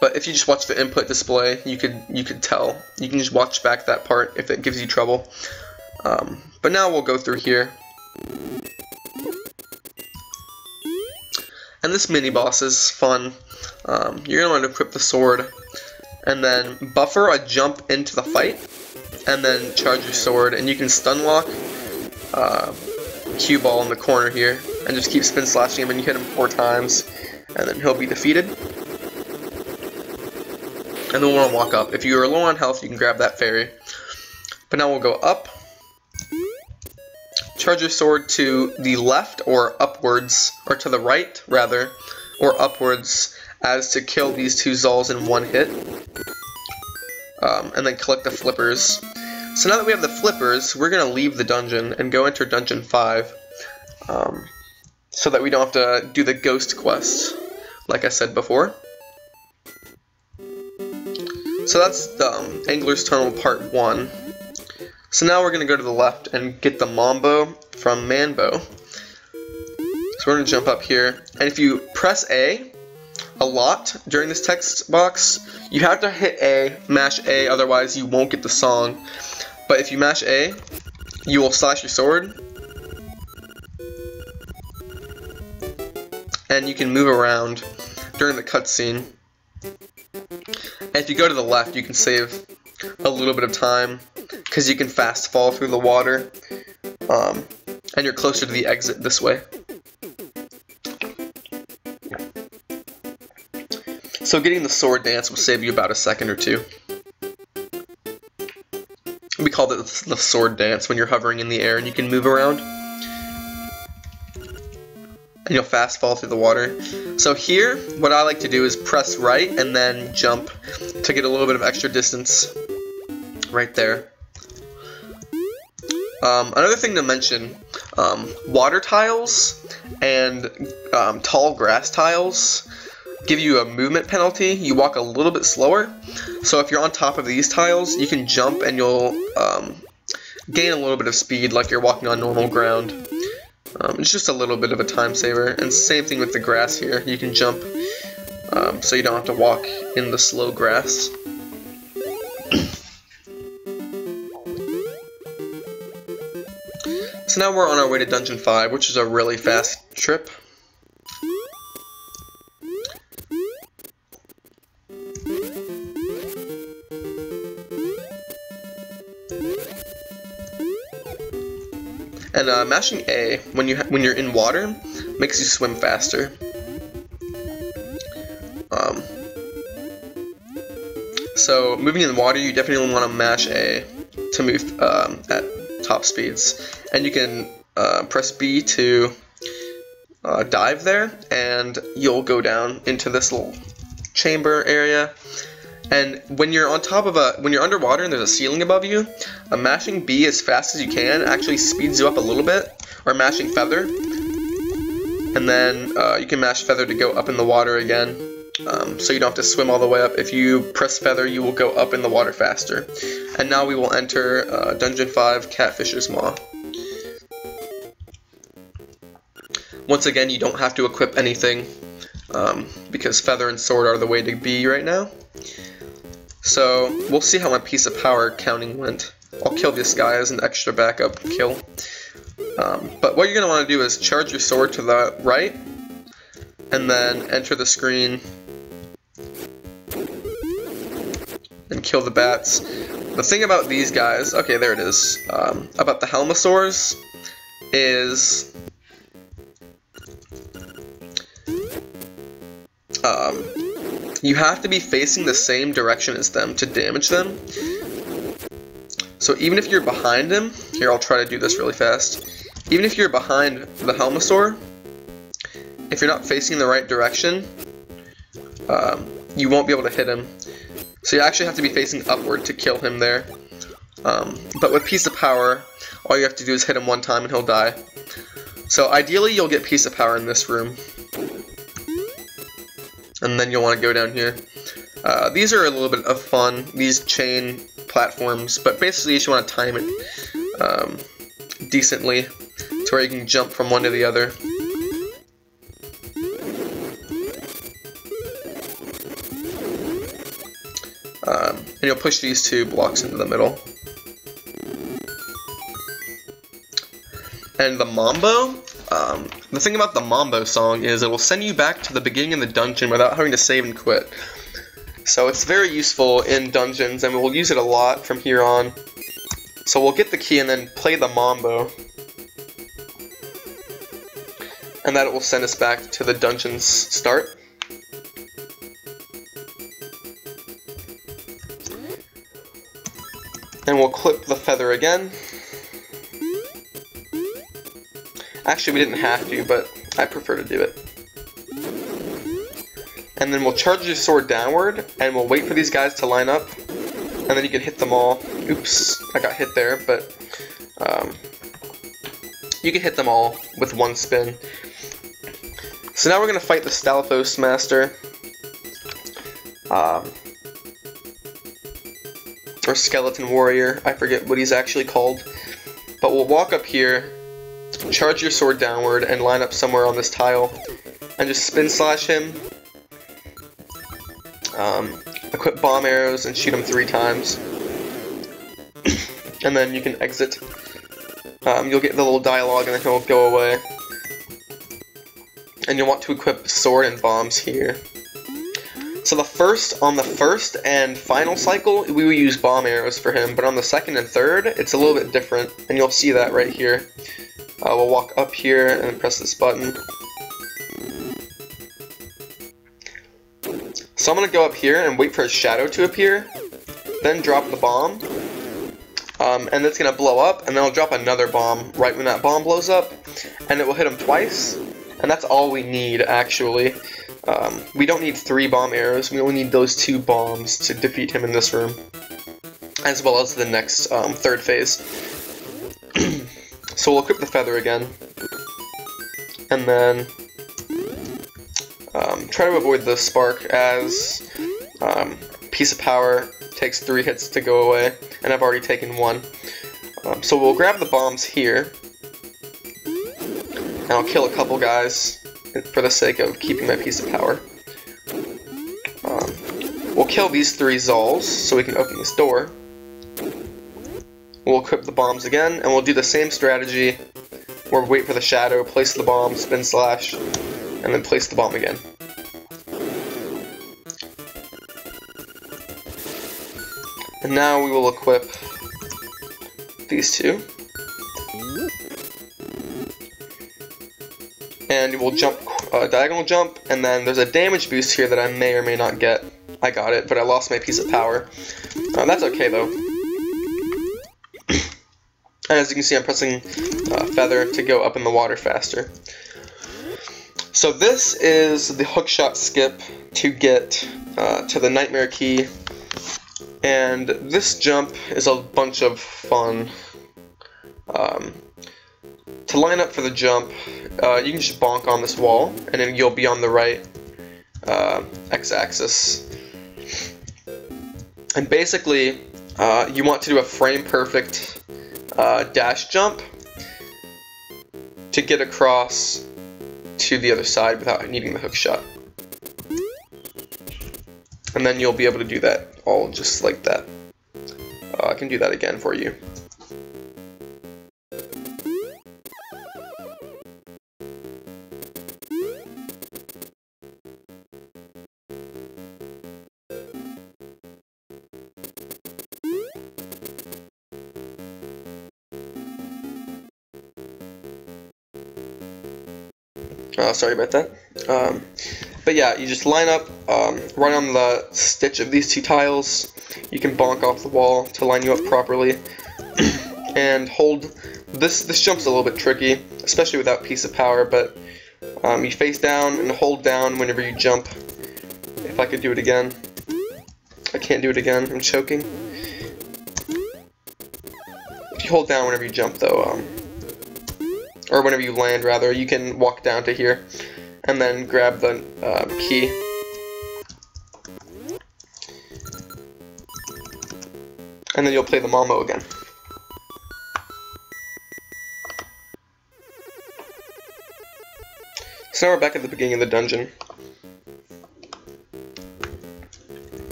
A: But if you just watch the input display, you could tell. You can just watch back that part if it gives you trouble. But now we'll go through here. And this mini boss is fun. You're going to want to equip the sword, and then buffer a jump into the fight, and then charge your sword, and you can stun lock cue ball in the corner here, and just keep spin slashing him, and you hit him 4 times, and then he'll be defeated. And then we'll want to walk up. If you are low on health, you can grab that fairy. But now we'll go up. Charge your sword to the left or upwards, or to the right rather, or upwards, as to kill these 2 Zulls in 1 hit. And then collect the flippers. So now that we have the flippers, we're going to leave the dungeon and go enter Dungeon 5. So that we don't have to do the ghost quest, like I said before. So that's the Angler's Tunnel Part 1. So now we're going to go to the left and get the Mambo from Manbo. So we're going to jump up here, and if you press A lot during this text box, you have to hit A, mash A, otherwise you won't get the song. But if you mash A, you will slash your sword, and you can move around during the cutscene. And if you go to the left, you can save a little bit of time, because you can fast fall through the water, and you're closer to the exit this way. So getting the sword dance will save you about a second or 2. We call it the sword dance when you're hovering in the air and you can move around. And you'll fast fall through the water. So here, what I like to do is press right and then jump to get a little bit of extra distance right there. Another thing to mention, water tiles and tall grass tiles give you a movement penalty. You walk a little bit slower. So if you're on top of these tiles, you can jump and you'll gain a little bit of speed like you're walking on normal ground. It's just a little bit of a time saver. And same thing with the grass here. You can jump so you don't have to walk in the slow grass. So now we're on our way to Dungeon 5, which is a really fast trip. And mashing A when you're in water makes you swim faster. So moving in water, you definitely want to mash A to move at top speeds, and you can press B to dive there, and you'll go down into this little chamber area. And when you're on top of when you're underwater and there's a ceiling above you, mashing B as fast as you can actually speeds you up a little bit, or mashing feather, and then you can mash feather to go up in the water again. So you don't have to swim all the way up. If you press feather, you will go up in the water faster. And now we will enter Dungeon 5, Catfisher's Maw. Once again, you don't have to equip anything, because feather and sword are the way to be right now. So we'll see how my piece of power counting went. I'll kill this guy as an extra backup kill. But what you're going to want to do is charge your sword to the right, and then enter the screen and kill the bats. The thing about these guys, okay, there it is, about the Helmosaurs is you have to be facing the same direction as them to damage them. So even if you're behind him, here I'll try to do this really fast. Even if you're behind the Helmosaur, if you're not facing the right direction, you won't be able to hit him. So you actually have to be facing upward to kill him there. But with Piece of Power, all you have to do is hit him one time and he'll die. So ideally you'll get Piece of Power in this room. And then you'll want to go down here. These are a little bit of fun, these chain platforms, but basically you just want to time it decently to where you can jump from one to the other. And you'll push these two blocks into the middle. And the Mambo, the thing about the Mambo song is it will send you back to the beginning of the dungeon without having to save and quit. So it's very useful in dungeons, and we'll use it a lot from here on. So we'll get the key and then play the Mambo. And that will send us back to the dungeon's start. And we'll clip the feather again. Actually, we didn't have to, but I prefer to do it. And then we'll charge your sword downward, and we'll wait for these guys to line up, and then you can hit them all. Oops, I got hit there, but you can hit them all with one spin. So now we're going to fight the Stalfos Master. Or Skeleton Warrior, I forget what he's actually called. But we'll walk up here, charge your sword downward, and line up somewhere on this tile, and just spin slash him. Equip bomb arrows and shoot him 3 times. And then you can exit. You'll get the little dialogue and then he'll go away. And you'll want to equip sword and bombs here. So on the first and final cycle, we will use bomb arrows for him, but on the second and third, it's a little bit different, and you'll see that right here. We'll walk up here and then press this button. So I'm going to go up here and wait for his shadow to appear, then drop the bomb, and it's going to blow up, and then I'll drop another bomb right when that bomb blows up, and it will hit him twice, and that's all we need, actually. We don't need 3 bomb arrows, we only need those 2 bombs to defeat him in this room, as well as the next third phase. So we'll equip the feather again, and then try to avoid the spark, as Piece of Power takes 3 hits to go away, and I've already taken 1. So we'll grab the bombs here, and I'll kill a couple guys for the sake of keeping my Piece of Power. We'll kill these 3 Zols so we can open this door. We'll equip the bombs again, and we'll do the same strategy where we wait for the shadow, place the bomb, spin slash, and then place the bomb again. And now we will equip these 2. and we'll jump, diagonal jump, and then there's a damage boost here that I may or may not get. I got it, but I lost my piece of power. That's okay though. And as you can see, I'm pressing feather to go up in the water faster. So this is the hookshot skip to get to the nightmare key, and this jump is a bunch of fun. To line up for the jump, you can just bonk on this wall, and then you'll be on the right x-axis. And basically, you want to do a frame-perfect dash jump to get across to the other side without needing the hook shot. And then you'll be able to do that all just like that. I can do that again for you. Sorry about that. But yeah, you just line up right on the stitch of these two tiles. You can bonk off the wall to line you up properly. And hold. This jump's a little bit tricky, especially without piece of power, but you face down and hold down whenever you jump. If I could do it again. I can't do it again, I'm choking. If you hold down whenever you jump though, or whenever you land rather, you can walk down to here and then grab the key. And then you'll play the Mambo again. So now we're back at the beginning of the dungeon.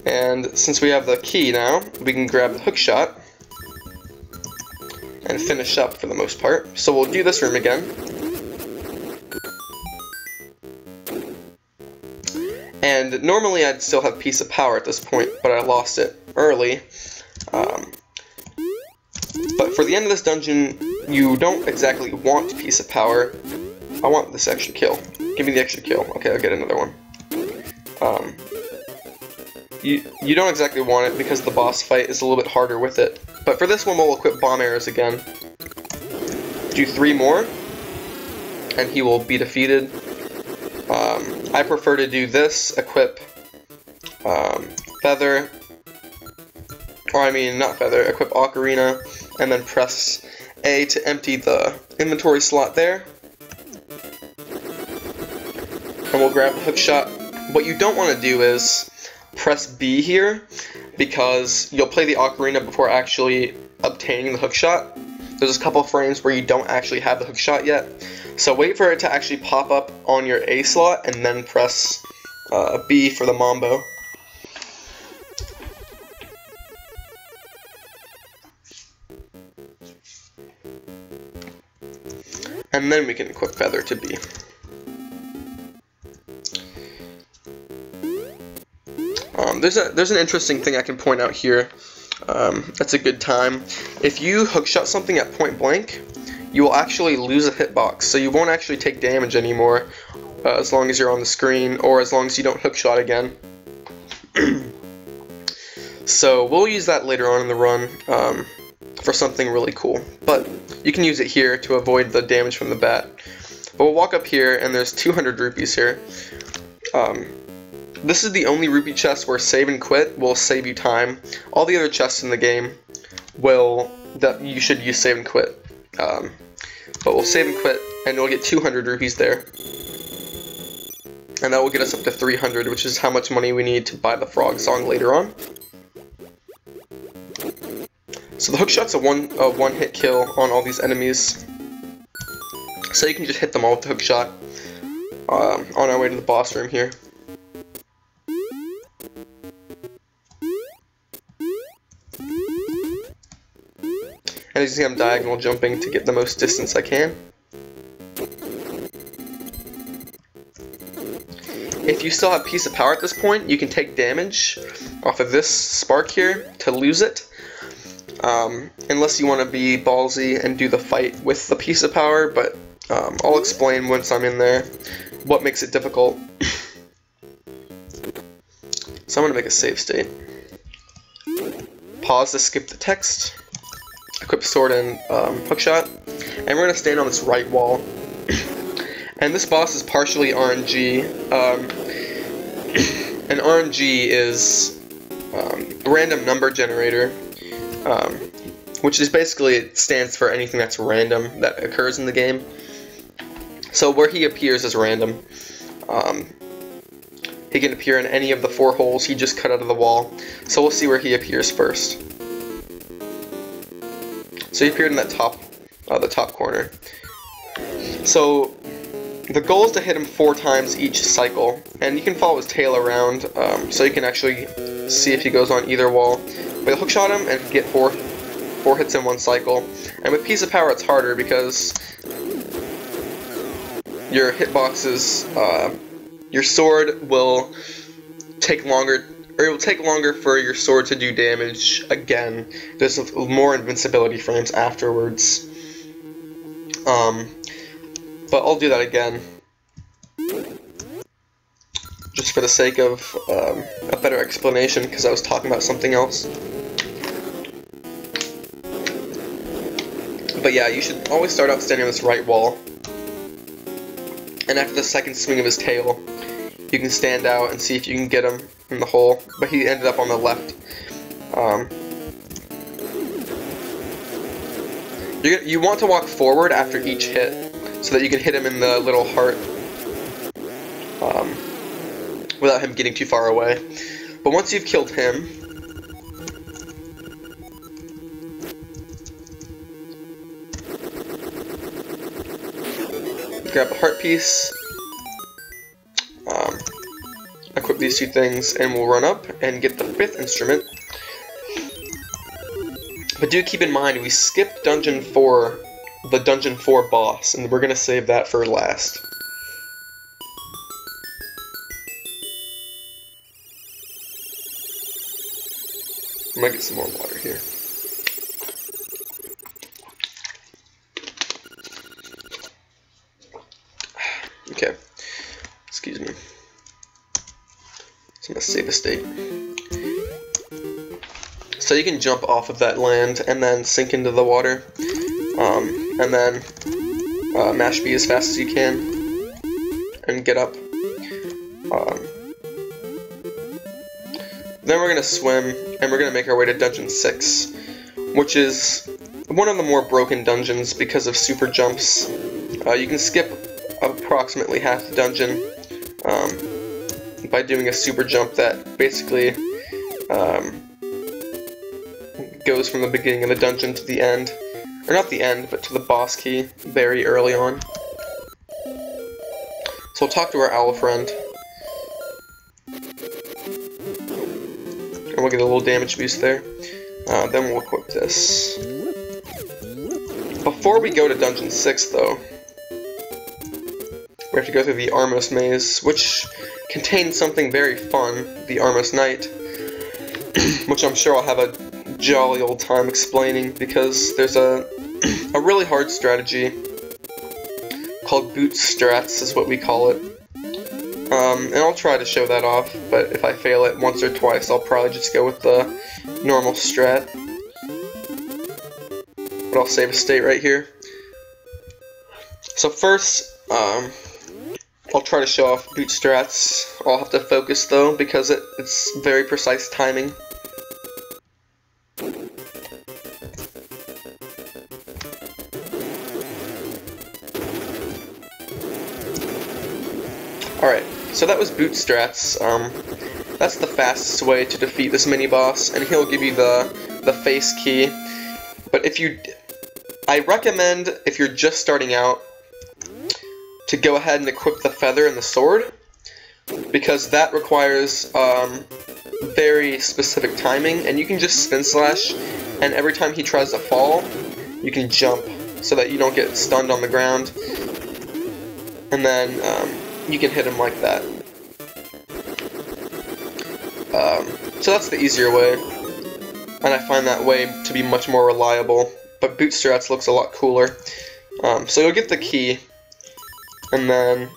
A: And since we have the key now, we can grab the hook shot and finish up for the most part. So we'll do this room again. And normally I'd still have piece of power at this point, but I lost it early. But for the end of this dungeon, you don't exactly want piece of power. I want this extra kill. Give me the extra kill. Okay, I'll get another one. You don't exactly want it because the boss fight is a little bit harder with it. But for this one, we'll equip bomb arrows again. Do 3 more, and he will be defeated. I prefer to do this, equip feather, or I mean not feather, equip ocarina, and then press A to empty the inventory slot there. And we'll grab the hook shot. What you don't want to do is press B here, because you'll play the ocarina before actually obtaining the hook shot. There's a couple frames where you don't actually have the hook shot yet, so wait for it to actually pop up on your A slot and then press B for the Mambo. And then we can equip feather to B. There's an interesting thing I can point out here. That's a good time. If you hookshot something at point blank, you will actually lose a hitbox, so you won't actually take damage anymore as long as you're on the screen, or as long as you don't hookshot again. So we'll use that later on in the run for something really cool, but you can use it here to avoid the damage from the bat. But we'll walk up here, and there's 200 rupees here. This is the only rupee chest where save and quit will save you time. All the other chests in the game that you should use save and quit. But we'll save and quit, and we'll get 200 rupees there. And that will get us up to 300, which is how much money we need to buy the frog song later on. So the hookshot's a one-hit kill on all these enemies. So you can just hit them all with the hookshot on our way to the boss room here. And as you see, I'm diagonal jumping to get the most distance I can. If you still have piece of power at this point, you can take damage off of this spark here to lose it. Unless you want to be ballsy and do the fight with the piece of power, but I'll explain once I'm in there what makes it difficult. So I'm going to make a save state. Pause to skip the text. Equip sword and hookshot. And we're going to stand on this right wall. And this boss is partially RNG. And RNG is a random number generator. Which is basically, it stands for anything that's random that occurs in the game. So where he appears is random. He can appear in any of the 4 holes he just cut out of the wall. So we'll see where he appears first. So he appeared in that the top corner. So the goal is to hit him 4 times each cycle, and you can follow his tail around, so you can actually see if he goes on either wall. But you'll hookshot him and get 4 hits in 1 cycle. And with Piece of Power it's harder because your hitboxes, your sword will take longer, or it will take longer for your sword to do damage again. There's more invincibility frames afterwards. But I'll do that again, just for the sake of a better explanation, because I was talking about something else. But yeah, you should always start out standing on this right wall, and after the second swing of his tail, you can stand out and see if you can get him in the hole, but he ended up on the left. You want to walk forward after each hit, so that you can hit him in the little heart without him getting too far away. But once you've killed him, grab a heart piece, equip these 2 things, and we'll run up and get the 5th instrument. But do keep in mind, we skipped Dungeon 4, the Dungeon 4 boss, and we're going to save that for last. I might get some more water here. Okay, excuse me. So I'm going to save a state. So you can jump off of that land and then sink into the water, and then mash B as fast as you can and get up. Then we're going to swim, and we're going to make our way to Dungeon 6, which is one of the more broken dungeons because of super jumps. You can skip approximately half the dungeon by doing a super jump that basically goes from the beginning of the dungeon to the end. Or not the end, but to the boss key very early on. So we'll talk to our owl friend. And we'll get a little damage boost there. Then we'll equip this. Before we go to Dungeon 6, though, we have to go through the Armos Maze, which contains something very fun, the Armos Knight, which I'm sure I'll have a jolly old time explaining, because there's a really hard strategy called boot strats, is what we call it. And I'll try to show that off, but if I fail it once or twice, I'll probably just go with the normal strat. But I'll save a state right here. So first, I'll try to show off boot strats. I'll have to focus though, because it's very precise timing. Alright, so that was boot strats. That's the fastest way to defeat this mini-boss, and he'll give you the face key. But I recommend, if you're just starting out, to go ahead and equip the feather and the sword, because that requires very specific timing, and you can just spin slash, and every time he tries to fall, you can jump, so that you don't get stunned on the ground, and then you can hit him like that. So that's the easier way, and I find that way to be much more reliable, but boot strats looks a lot cooler. So you'll get the key and then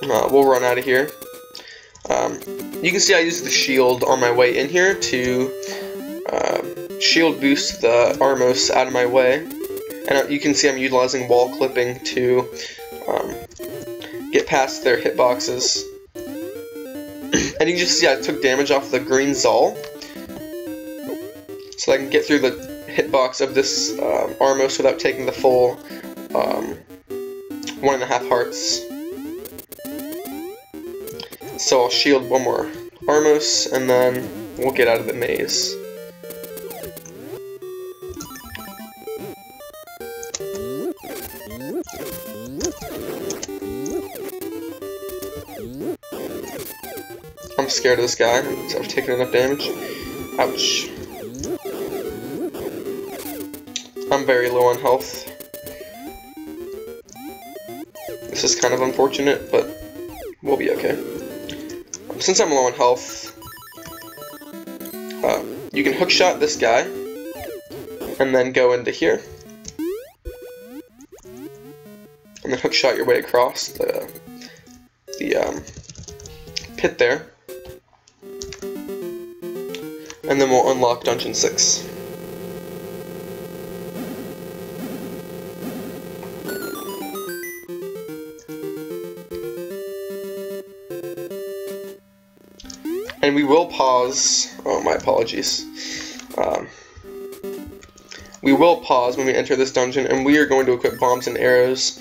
A: we'll run out of here. You can see I used the shield on my way in here to shield boost the Armos out of my way, and you can see I'm utilizing wall clipping to get past their hitboxes. And you can just see I took damage off the green Zal, so I can get through the hitbox of this Armos without taking the full 1.5 hearts. So I'll shield one more Armos, and then we'll get out of the maze. I'm scared of this guy, I've taken enough damage. Ouch. I'm very low on health. This is kind of unfortunate, but we'll be okay. Since I'm low on health, you can hookshot this guy, and then go into here. And then hookshot your way across the pit there. And then we'll unlock Dungeon 6. And we will pause, oh my apologies, we will pause when we enter this dungeon, and we are going to equip bombs and arrows,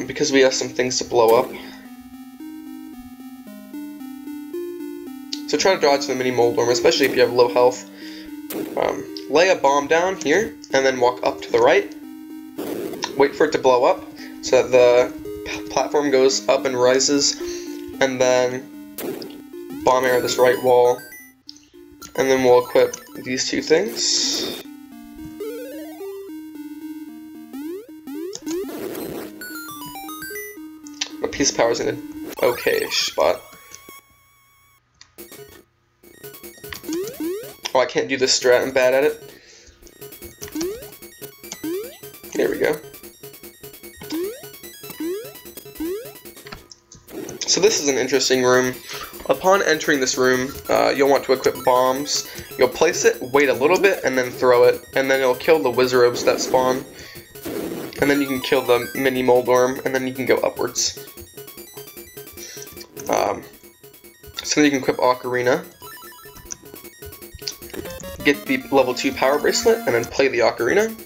A: because we have some things to blow up. So try to dodge the mini Moblin, especially if you have low health. Lay a bomb down here, and then walk up to the right. Wait for it to blow up, so that the platform goes up and rises, and then bomb arrow this right wall, and then we'll equip these two things. My piece of power is in an okay-ish spot. Oh, I can't do this strat, I'm bad at it. There we go. So this is an interesting room. Upon entering this room, you'll want to equip bombs. You'll place it, wait a little bit, and then throw it, and then it'll kill the wizards that spawn. And then you can kill the mini Moldorm, and then you can go upwards. So then you can equip Ocarina, get the level 2 power bracelet, and then play the Ocarina, and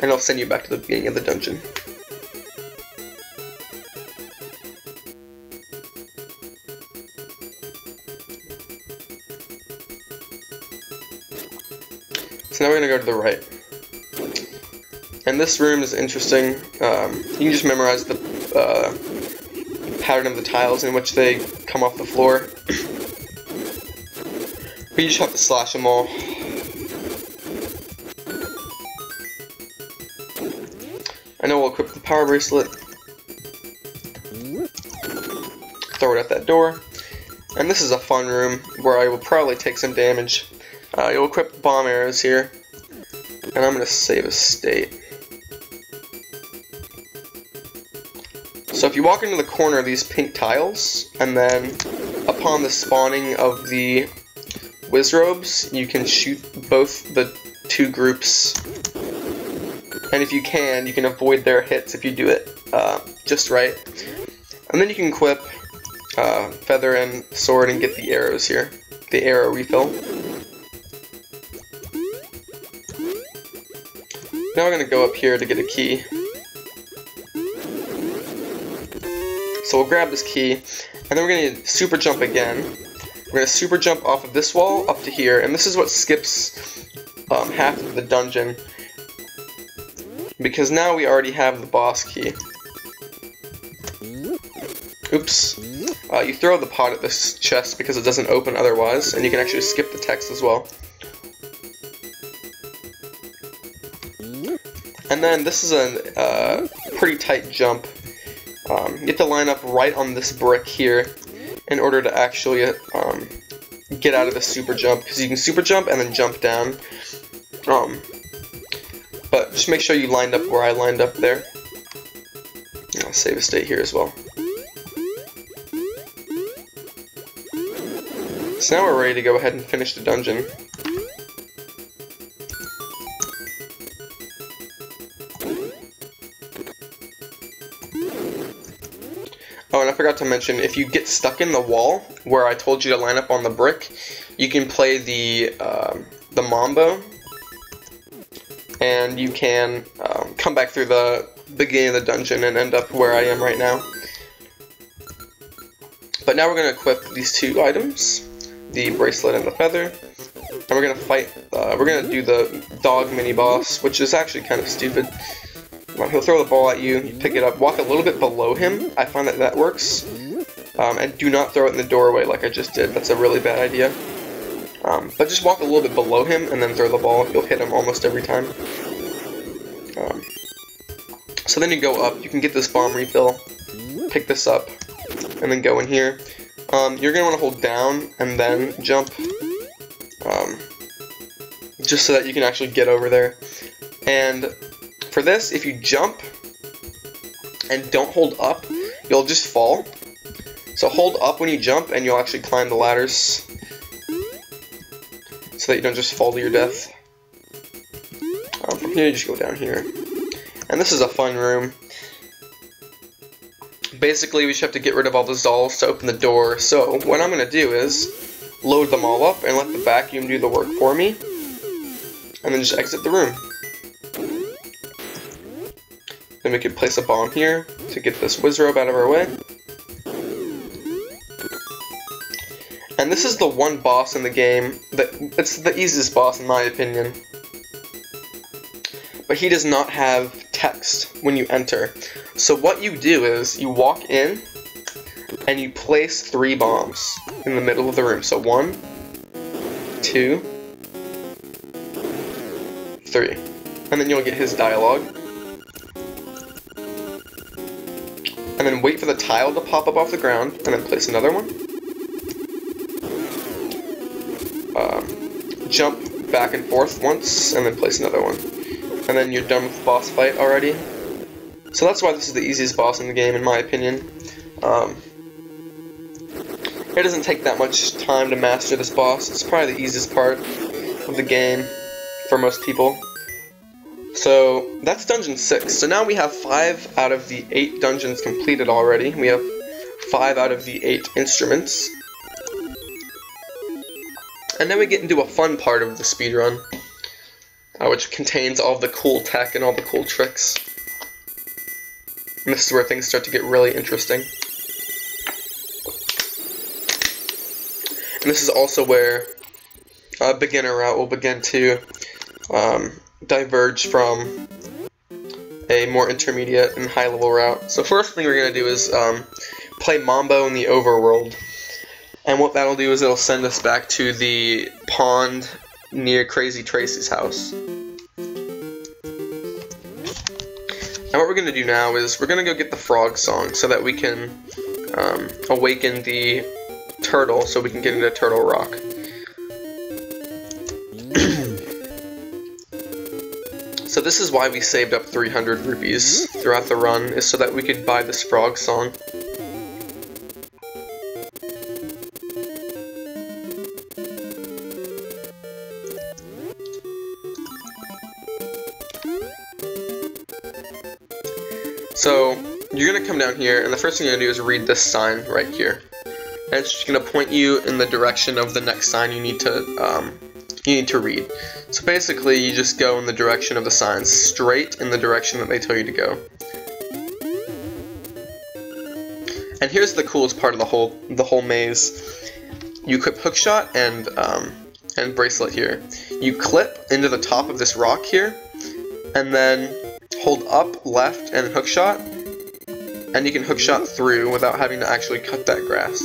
A: it'll send you back to the beginning of the dungeon. So now we're going to go to the right. And this room is interesting. You can just memorize the pattern of the tiles in which they come off the floor. But you just have to slash them all. I know we'll equip the power bracelet. Throw it at that door. And this is a fun room where I will probably take some damage. You'll equip bomb arrows here, and I'm going to save a state. So if you walk into the corner of these pink tiles, and then upon the spawning of the wizrobes, you can shoot both the two groups. And if you can avoid their hits if you do it just right. And then you can equip feather and sword and get the arrows here, the arrow refill. Now we're going to go up here to get a key. So we'll grab this key, and then we're going to super jump again. We're going to super jump off of this wall up to here, and this is what skips half of the dungeon, because now we already have the boss key. Oops. You throw the pot at this chest because it doesn't open otherwise, and you can actually skip the text as well. And then this is a pretty tight jump. You have to line up right on this brick here in order to actually get out of the super jump, because you can super jump and then jump down. But just make sure you lined up where I lined up there. I'll save a state here as well. So now we're ready to go ahead and finish the dungeon. Oh, and I forgot to mention, if you get stuck in the wall where I told you to line up on the brick, you can play the Mambo, and you can come back through the beginning of the dungeon and end up where I am right now. But now we're going to equip these two items, the bracelet and the feather, and we're going to fight, we're going to do the dog mini-boss, which is actually kind of stupid. He'll throw the ball at you, you pick it up, walk a little bit below him, I find that that works, and do not throw it in the doorway like I just did, that's a really bad idea. But just walk a little bit below him and then throw the ball, you'll hit him almost every time. So then you go up, you can get this bomb refill, pick this up, and then go in here. You're going to want to hold down and then jump, just so that you can actually get over there. And for this, if you jump and don't hold up, you'll just fall. So hold up when you jump and you'll actually climb the ladders, so that you don't just fall to your death. From here you just go down here. And this is a fun room. Basically we just have to get rid of all those dolls to open the door. So what I'm going to do is load them all up and let the vacuum do the work for me. And then just exit the room. Then we can place a bomb here to get this Wizrobe out of our way. And this is the one boss in the game that it's the easiest boss in my opinion. But he does not have text when you enter. So what you do is you walk in and you place 3 bombs in the middle of the room. So 1, 2, 3. And then you'll get his dialogue. And then wait for the tile to pop up off the ground, and then place another one. Jump back and forth once, and then place another one. And then you're done with the boss fight already. So that's why this is the easiest boss in the game, in my opinion. It doesn't take that much time to master this boss. It's probably the easiest part of the game for most people. So that's Dungeon 6. So now we have 5 out of the 8 dungeons completed already. We have 5 out of the 8 instruments. And then we get into a fun part of the speedrun, which contains all the cool tech and all the cool tricks. And this is where things start to get really interesting. And this is also where a beginner route will begin to diverge from a more intermediate and high level route. So first thing we're going to do is play Mambo in the overworld. And what that'll do is it'll send us back to the pond near Crazy Tracy's house. And what we're going to do now is we're going to go get the frog song so that we can awaken the turtle so we can get into Turtle Rock. So this is why we saved up 300 rupees throughout the run, is so that we could buy this frog song. So you're going to come down here, and the first thing you're going to do is read this sign right here. And it's just going to point you in the direction of the next sign you need to read. So basically, you just go in the direction of the signs, straight in the direction that they tell you to go. And here's the coolest part of the whole maze. You equip Hookshot and Bracelet here. You clip into the top of this rock here, and then hold up, left, and Hookshot, and you can Hookshot through without having to actually cut that grass.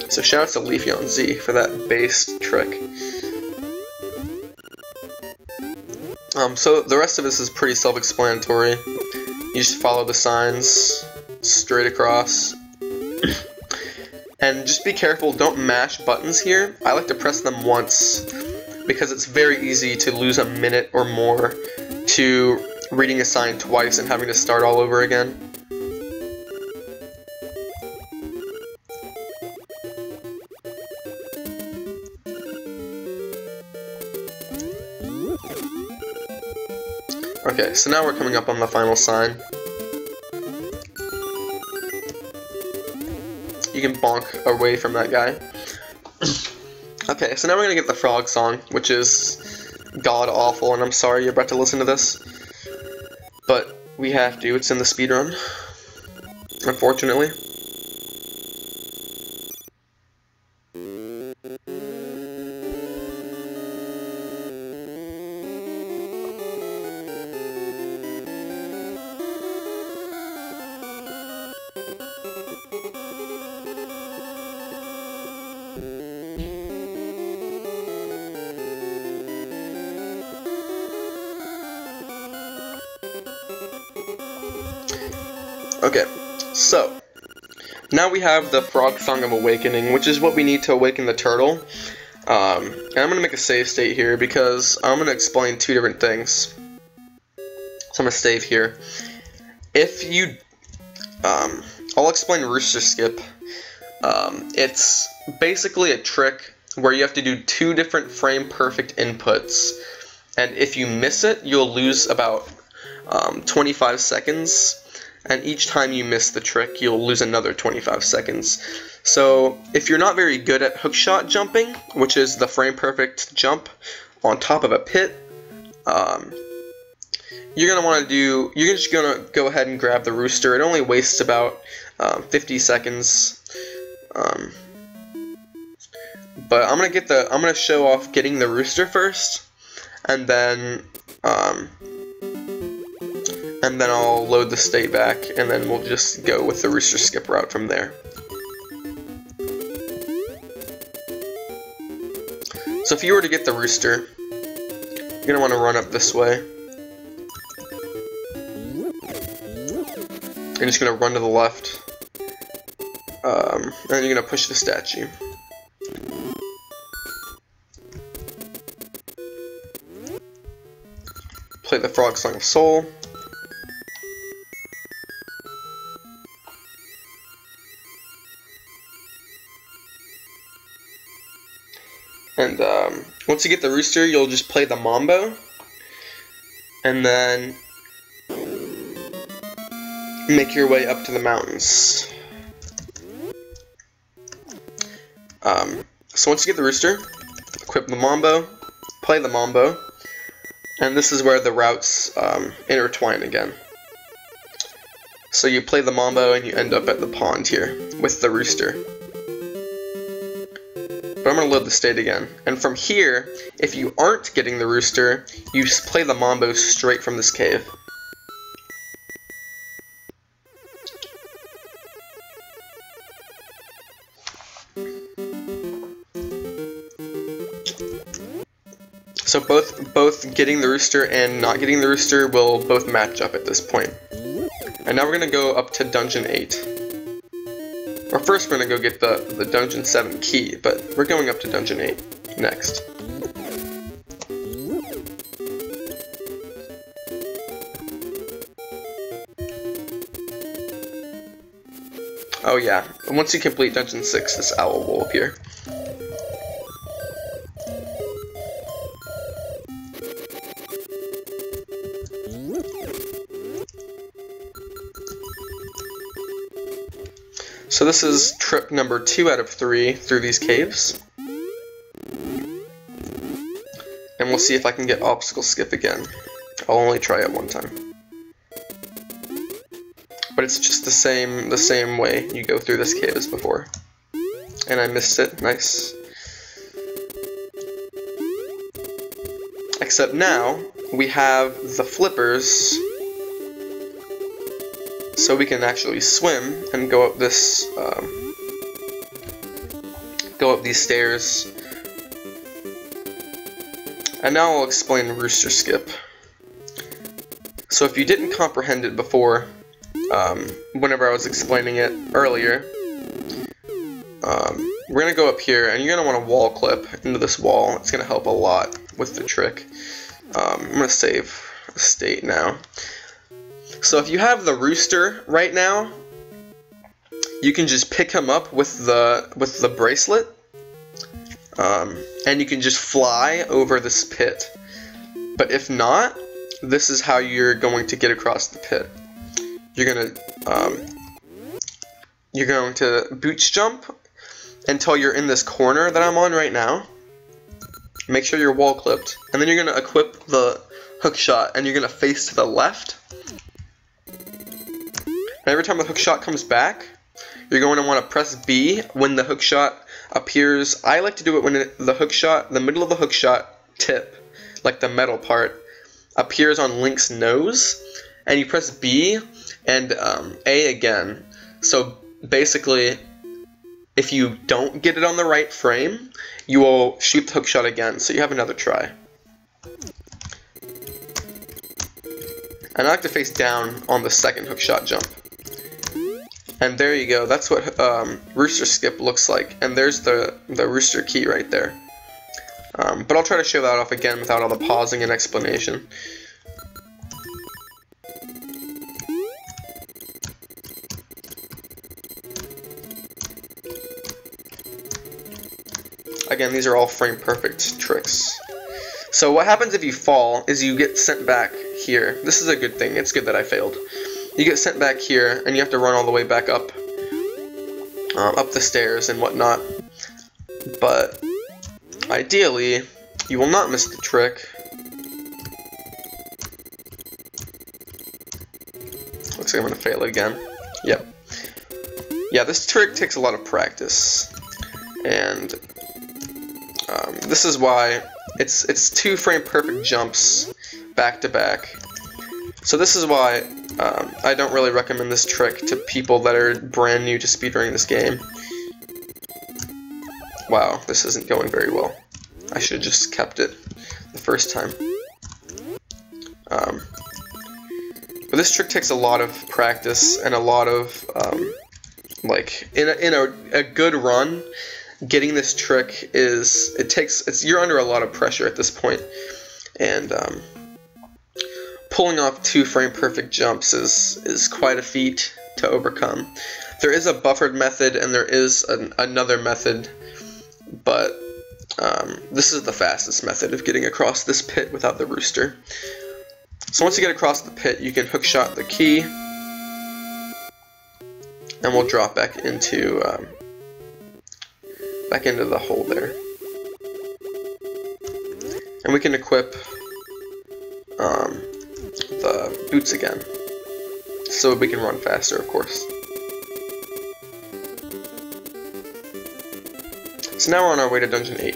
A: So shout out to Leafy on Z for that base trick. So the rest of this is pretty self-explanatory. You just follow the signs straight across. And just be careful, don't mash buttons here. I like to press them once because it's very easy to lose a minute or more to reading a sign twice and having to start all over again. Okay, so now we're coming up on the final sign. You can bonk away from that guy. Okay, so now we're gonna get the frog song, which is god-awful, and I'm sorry you're about to listen to this. But we have to, it's in the speedrun, unfortunately. Okay, so now we have the Frog Song of Awakening, which is what we need to awaken the turtle. And I'm going to make a save state here because I'm going to explain two different things. So I'm going to save here. If you, I'll explain Rooster Skip. It's basically a trick where you have to do two different frame perfect inputs. And if you miss it, you'll lose about 25 seconds. And each time you miss the trick, you'll lose another 25 seconds. So if you're not very good at hookshot jumping, which is the frame perfect jump on top of a pit, you're just gonna go ahead and grab the rooster. It only wastes about 50 seconds. But I'm gonna show off getting the rooster first, and then I'll load the state back, and then we'll just go with the Rooster Skip route from there. So if you were to get the rooster, you're going to want to run up this way. You're just going to run to the left, and then you're going to push the statue. Play the Frog Song of Soul. And once you get the rooster, you'll just play the mambo, and then make your way up to the mountains. So once you get the rooster, equip the mambo, play the mambo, and this is where the routes intertwine again. So you play the mambo and you end up at the pond here with the rooster. But I'm going to load the state again. And from here, if you aren't getting the rooster, you just play the mambo straight from this cave. So both getting the rooster and not getting the rooster will both match up at this point. And now we're going to go up to Dungeon 8. Or first we're going to go get the Dungeon 7 key, but we're going up to Dungeon 8 next. Oh yeah, and once you complete Dungeon 6, this owl will appear. So this is trip number 2 out of 3 through these caves. And we'll see if I can get obstacle skip again. I'll only try it one time. But it's just the same way you go through this cave as before. And I missed it, nice. Except now, we have the flippers, so we can actually swim and go up this, go up these stairs. And now I'll explain Rooster Skip. So if you didn't comprehend it before, whenever I was explaining it earlier, we're gonna go up here, and you're gonna want to wall clip into this wall. It's gonna help a lot with the trick. I'm gonna save a state now. So if you have the rooster right now, you can just pick him up with the bracelet, and you can just fly over this pit. But if not, this is how you're going to get across the pit. You're going to boots jump until you're in this corner that I'm on right now. Make sure you're wall clipped, and then you're going to equip the hook shot, and you're going to face to the left. And every time the hook shot comes back, you're going to want to press B when the hook shot appears. I like to do it when the middle of the hook shot tip, like the metal part, appears on Link's nose, and you press B and A again. So basically, if you don't get it on the right frame, you will shoot the hook shot again, so you have another try. And I like to face down on the second hook shot jump. And there you go, that's what Rooster Skip looks like, and there's the Rooster key right there. But I'll try to show that off again without all the pausing and explanation. Again, these are all frame perfect tricks. So what happens if you fall is you get sent back here. This is a good thing, it's good that I failed. You get sent back here, and you have to run all the way back up the stairs and whatnot. But ideally, you will not miss the trick. Looks like I'm going to fail it again. Yep. Yeah, this trick takes a lot of practice, and this is why it's 2 frame perfect jumps back to back. So this is why I don't really recommend this trick to people that are brand new to speedrunning this game. Wow, this isn't going very well. I should have just kept it the first time. But this trick takes a lot of practice and a lot of, like, in a good run, getting this trick you're under a lot of pressure at this point, and pulling off 2 frame perfect jumps is quite a feat to overcome. There is a buffered method and there is another method, but this is the fastest method of getting across this pit without the rooster. So once you get across the pit, you can hook shot the key, and we'll drop back into the hole there. And we can equip the boots again, so we can run faster, of course. So now we're on our way to Dungeon 8.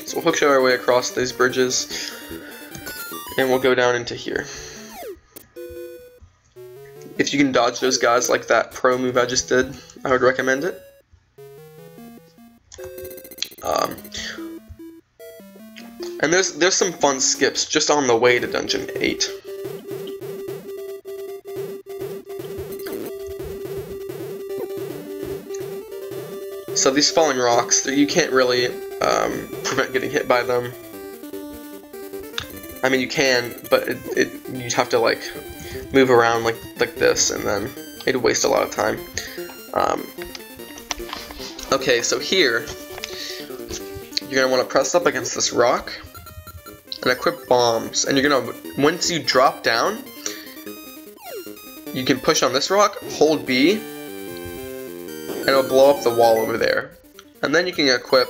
A: So we'll hook shot our way across these bridges, and we'll go down into here. If you can dodge those guys like that pro move I just did, I would recommend it. And there's some fun skips just on the way to Dungeon 8. So these falling rocks, you can't really prevent getting hit by them. I mean, you can, but you'd have to like move around like this, and then it'd waste a lot of time. Okay, so here you're gonna want to press up against this rock and equip bombs, and you're gonna, once you drop down, you can push on this rock, hold B, and it'll blow up the wall over there. And then you can equip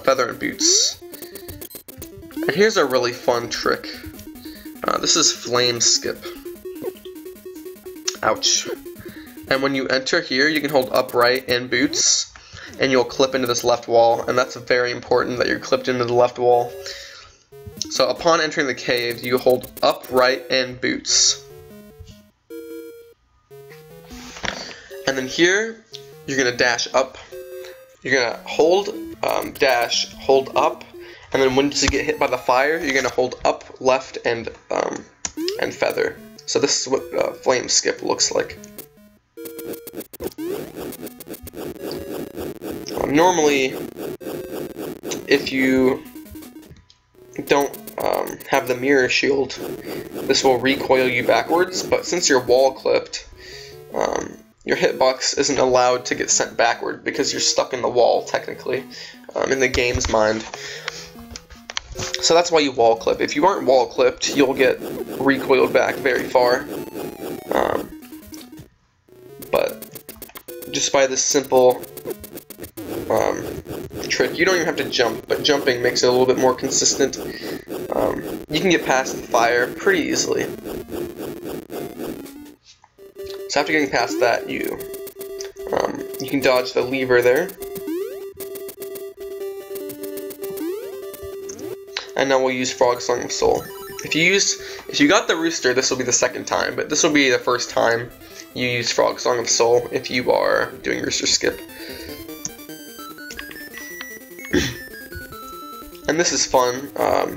A: feather and boots. And here's a really fun trick. This is flame skip. Ouch. And when you enter here, you can hold upright and boots, and you'll clip into this left wall, and that's very important that you're clipped into the left wall. So upon entering the cave, you hold upright and boots. And then here, you're gonna dash up. You're gonna hold, dash, hold up, And then once you get hit by the fire, you're gonna hold up, left, and feather. So this is what flame skip looks like. Normally, if you don't have the mirror shield, this will recoil you backwards, but since you're wall clipped, your hitbox isn't allowed to get sent backward because you're stuck in the wall, technically, in the game's mind. So that's why you wall clip. If you aren't wall clipped, you'll get recoiled back very far. But just by this simple trick, you don't even have to jump, but jumping makes it a little bit more consistent. You can get past the fire pretty easily. So after getting past that, you can dodge the lever there. And now we'll use Frog Song of Soul. If you got the Rooster, this will be the second time, but this will be the first time you use Frog Song of Soul if you are doing Rooster Skip. And this is fun.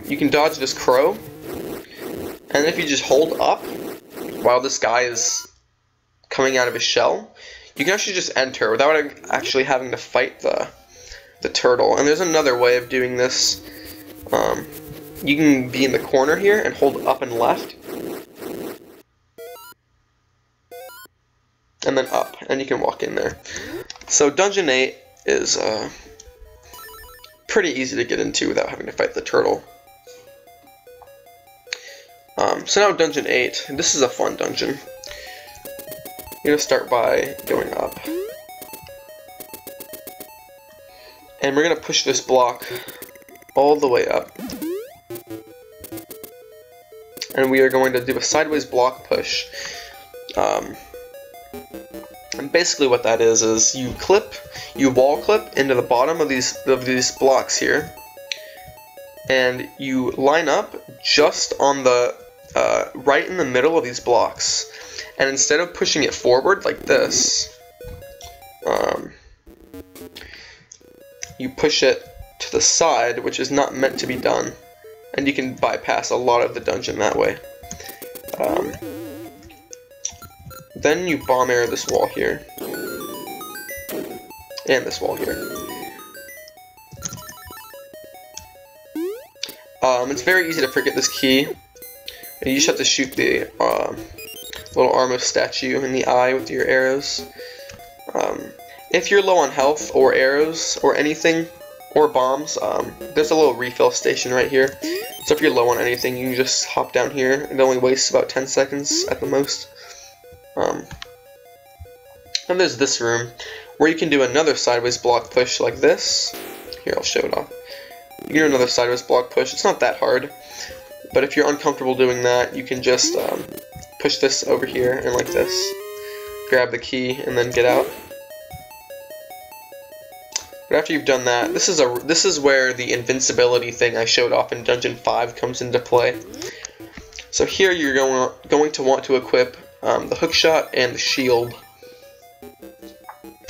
A: You can dodge this crow, and if you just hold up while this guy is coming out of his shell, you can actually just enter without actually having to fight the turtle. And there's another way of doing this. You can be in the corner here and hold up and left, and then up, and you can walk in there. So Dungeon 8 is pretty easy to get into without having to fight the turtle. So now Dungeon 8, this is a fun dungeon. You're going to start by going up. And we're going to push this block all the way up. And we are going to do a sideways block push. And basically what that is you wall clip into the bottom of these blocks here, and you line up just on the right in the middle of these blocks. And instead of pushing it forward like this, you push it to the side, which is not meant to be done, and you can bypass a lot of the dungeon that way. Then you bomb arrow this wall here, and this wall here. It's very easy to forget this key, and you just have to shoot the little Armos statue in the eye with your arrows. If you're low on health or arrows or anything, or bombs, there's a little refill station right here. So if you're low on anything, you can just hop down here. It only wastes about 10 seconds at the most. And there's this room where you can do another sideways block push like this. Here, I'll show it off. You can do another sideways block push. It's not that hard, but if you're uncomfortable doing that, you can just push this over here and like this. Grab the key and then get out. But after you've done that, this is where the invincibility thing I showed off in Dungeon 5 comes into play. So here you're going to want to equip the hookshot and the shield.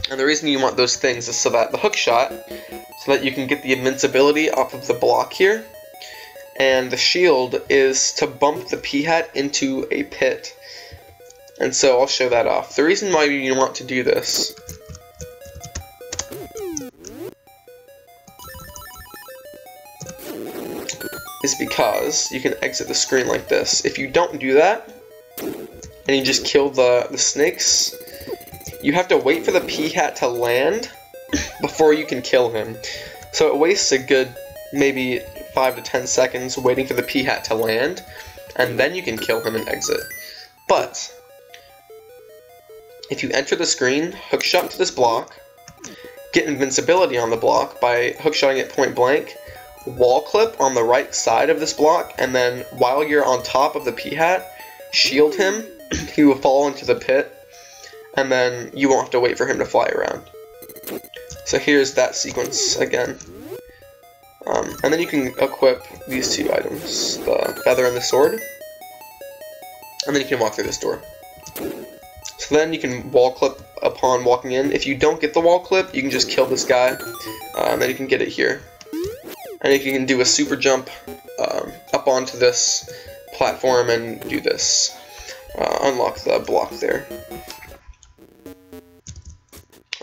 A: And the reason you want those things is so that the hookshot, so that you can get the invincibility off of the block here, and the shield is to bump the P-hat into a pit. And so I'll show that off. The reason why you want to do this is because you can exit the screen like this. If you don't do that, and you just kill the snakes, you have to wait for the P-hat to land before you can kill him. So it wastes a good maybe 5 to 10 seconds waiting for the P-hat to land, and then you can kill him and exit. But if you enter the screen, hookshot to this block, get invincibility on the block by hookshotting it point blank, wall clip on the right side of this block, and then while you're on top of the P-hat, shield him, he will fall into the pit, and then you won't have to wait for him to fly around. So here's that sequence again. And then you can equip these two items, the feather and the sword, and then you can walk through this door. So then you can wall clip upon walking in. If you don't get the wall clip, you can just kill this guy, and then you can get it here. and you can do a super jump up onto this platform and do this. Unlock the block there.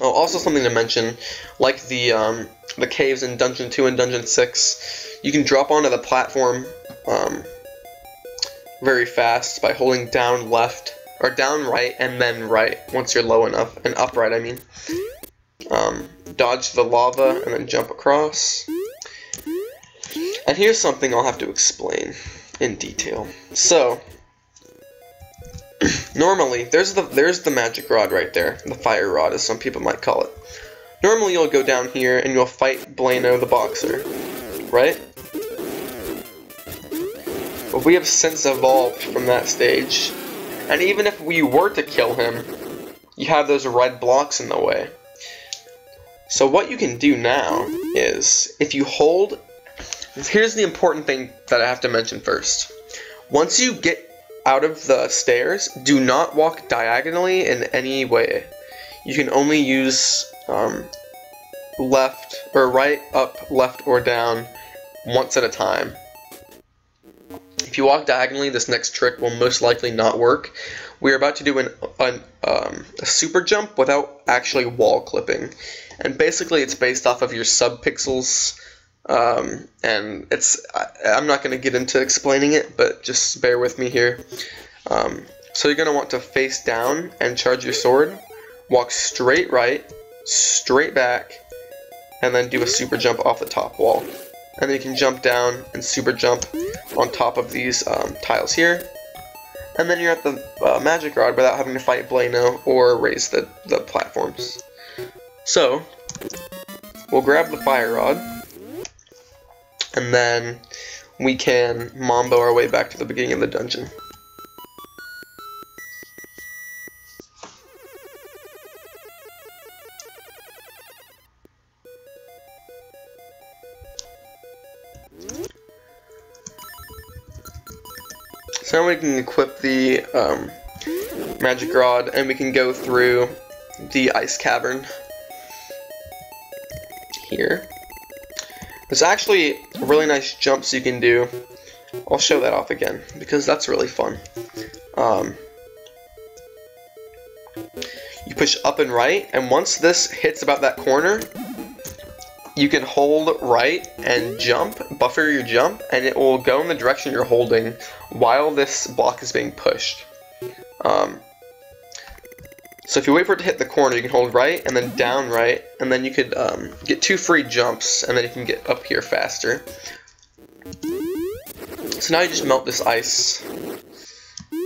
A: Oh, also something to mention, like the caves in Dungeon 2 and Dungeon 6, you can drop onto the platform very fast by holding down left, or down right and then right once you're low enough, and up right I mean. Dodge the lava and then jump across. And here's something I'll have to explain in detail. So, normally, there's the magic rod right there, the fire rod as some people might call it. Normally you'll go down here and you'll fight Blano the boxer, right? But we have since evolved from that stage, and even if we were to kill him, you have those red blocks in the way. So what you can do now is, if you hold, here's the important thing that I have to mention first. Once you get out of the stairs, do not walk diagonally in any way. You can only use left or right, up, left, or down once at a time. If you walk diagonally, this next trick will most likely not work. We're about to do a super jump without actually wall clipping. And basically it's based off of your sub-pixels, and I'm not going to get into explaining it, but just bear with me here. So you're going to want to face down and charge your sword, walk straight right, straight back, and then do a super jump off the top wall. And then you can jump down and super jump on top of these tiles here. And then you're at the magic rod without having to fight Blano or raise the platforms. So, we'll grab the fire rod, and then we can mambo our way back to the beginning of the dungeon. So now we can equip the magic rod, and we can go through the ice cavern here. There's actually really nice jumps you can do. I'll show that off again because that's really fun. You push up and right, and once this hits about that corner, you can hold right and jump, buffer your jump, and it will go in the direction you're holding while this block is being pushed. So if you wait for it to hit the corner, you can hold right and then down right, and then you could get 2 free jumps, and then you can get up here faster. So now you just melt this ice,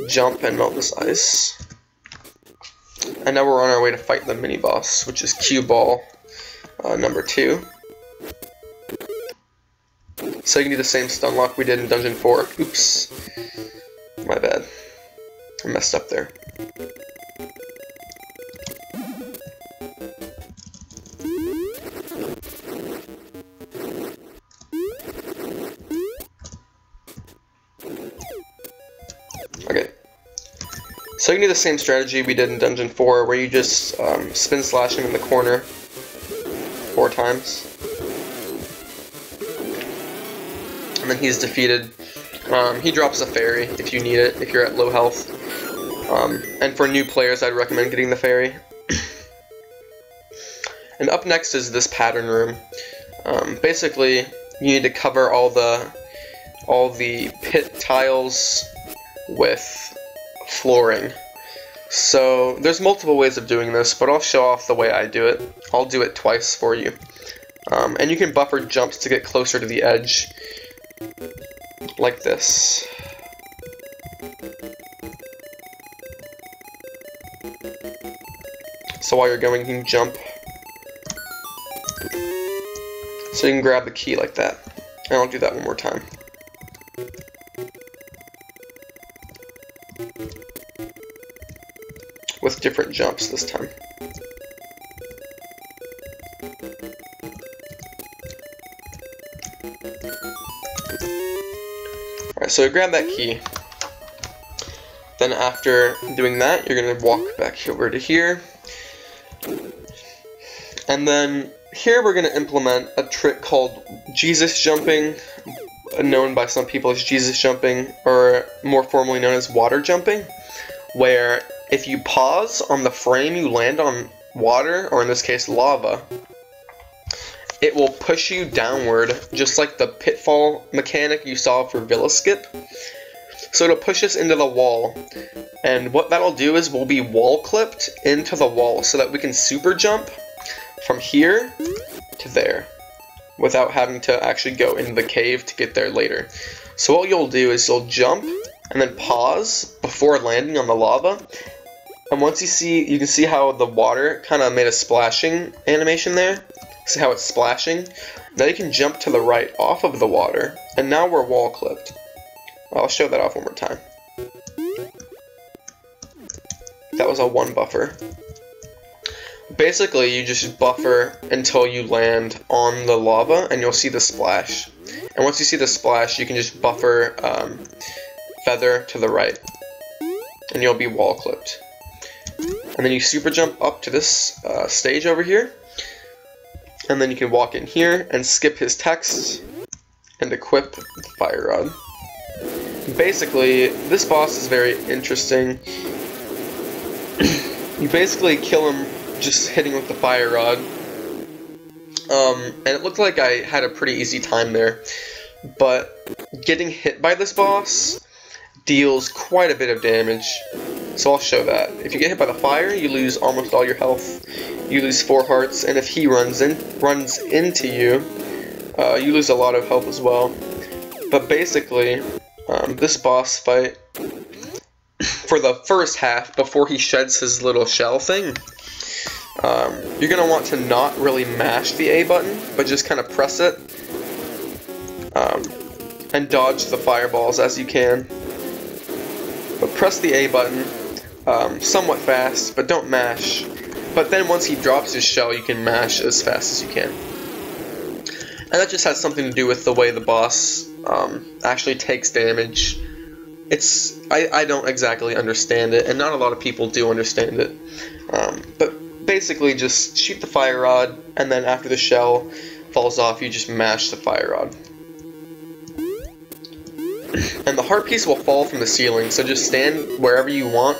A: jump and melt this ice. And now we're on our way to fight the mini boss, which is cue ball number 2. So you can do the same stun lock we did in Dungeon 4. Oops. My bad. I messed up there. Okay. So you can do the same strategy we did in Dungeon 4, where you just spin slash him in the corner 4 times. And then he's defeated. He drops a fairy if you need it, if you're at low health. And for new players, I'd recommend getting the fairy. And up next is this pattern room. Basically, you need to cover all the pit tiles with flooring. So there's multiple ways of doing this, but I'll show off the way I do it. I'll do it twice for you. And you can buffer jumps to get closer to the edge, like this. So while you're going, you can jump. So you can grab the key like that. And I'll do that one more time. With different jumps this time. Alright, so grab that key. Then after doing that, you're going to walk back over to here. And then here we're going to implement a trick called Jesus jumping, known by some people as Jesus jumping, or more formally known as water jumping, where if you pause on the frame you land on water, or in this case lava, it will push you downward, just like the pitfall mechanic you saw for Villa Skip. So it'll push us into the wall, and what that'll do is we'll be wall clipped into the wall so that we can super jump from here to there without having to actually go into the cave to get there later. So what you'll do is you'll jump and then pause before landing on the lava, and once you can see how the water kind of made a splashing animation there. See how it's splashing? Now you can jump to the right off of the water, and now we're wall clipped. I'll show that off one more time. That was a 1 buffer. Basically, you just buffer until you land on the lava, and you'll see the splash. And once you see the splash, you can just buffer feather to the right, and you'll be wall clipped. And then you super jump up to this stage over here, and then you can walk in here and skip his text and equip the fire rod. Basically, this boss is very interesting. You basically kill him just hitting with the fire rod. And it looked like I had a pretty easy time there, but getting hit by this boss deals quite a bit of damage. So I'll show that. If you get hit by the fire, you lose almost all your health. You lose 4 hearts, and if he runs into you, you lose a lot of health as well. But basically, this boss fight, for the first half, before he sheds his little shell thing, you're going to want to not really mash the A button, but just kind of press it, and dodge the fireballs as you can. But press the A button somewhat fast, but don't mash. But then once he drops his shell, you can mash as fast as you can. And that just has something to do with the way the boss actually takes damage. I don't exactly understand it, and not a lot of people do understand it. But basically just shoot the fire rod, and then after the shell falls off, you just mash the fire rod. And the heart piece will fall from the ceiling, so just stand wherever you want,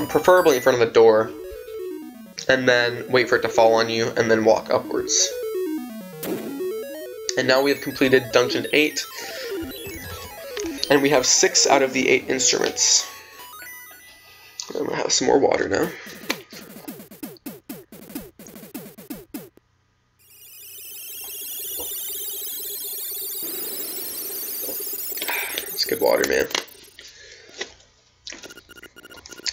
A: preferably in front of the door, and then wait for it to fall on you, and then walk upwards. And now we have completed Dungeon 8, and we have 6 out of the 8 instruments. I'm gonna have some more water now. It's good water, man.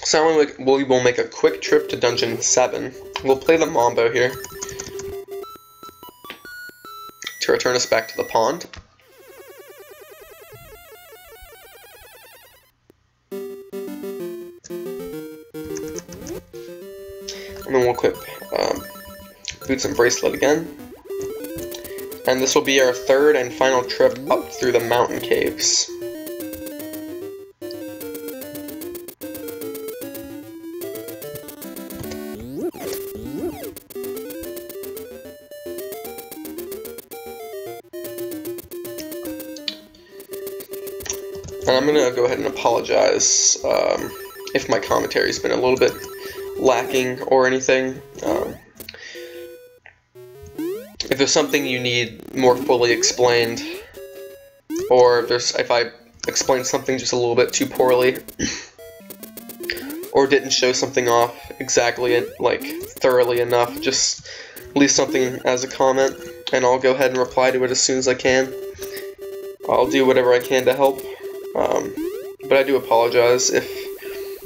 A: So now we will make a quick trip to Dungeon 7. We'll play the Mambo here to return us back to the pond. And then we'll equip Boots and Bracelet again. And this will be our 3rd and final trip up through the mountain caves. And I'm going to go ahead and apologize if my commentary's been a little bit lacking or anything. If there's something you need more fully explained, or if I explained something just a little bit too poorly, or didn't show something off exactly, like, thoroughly enough, just leave something as a comment, and I'll go ahead and reply to it as soon as I can. I'll do whatever I can to help. But I do apologize if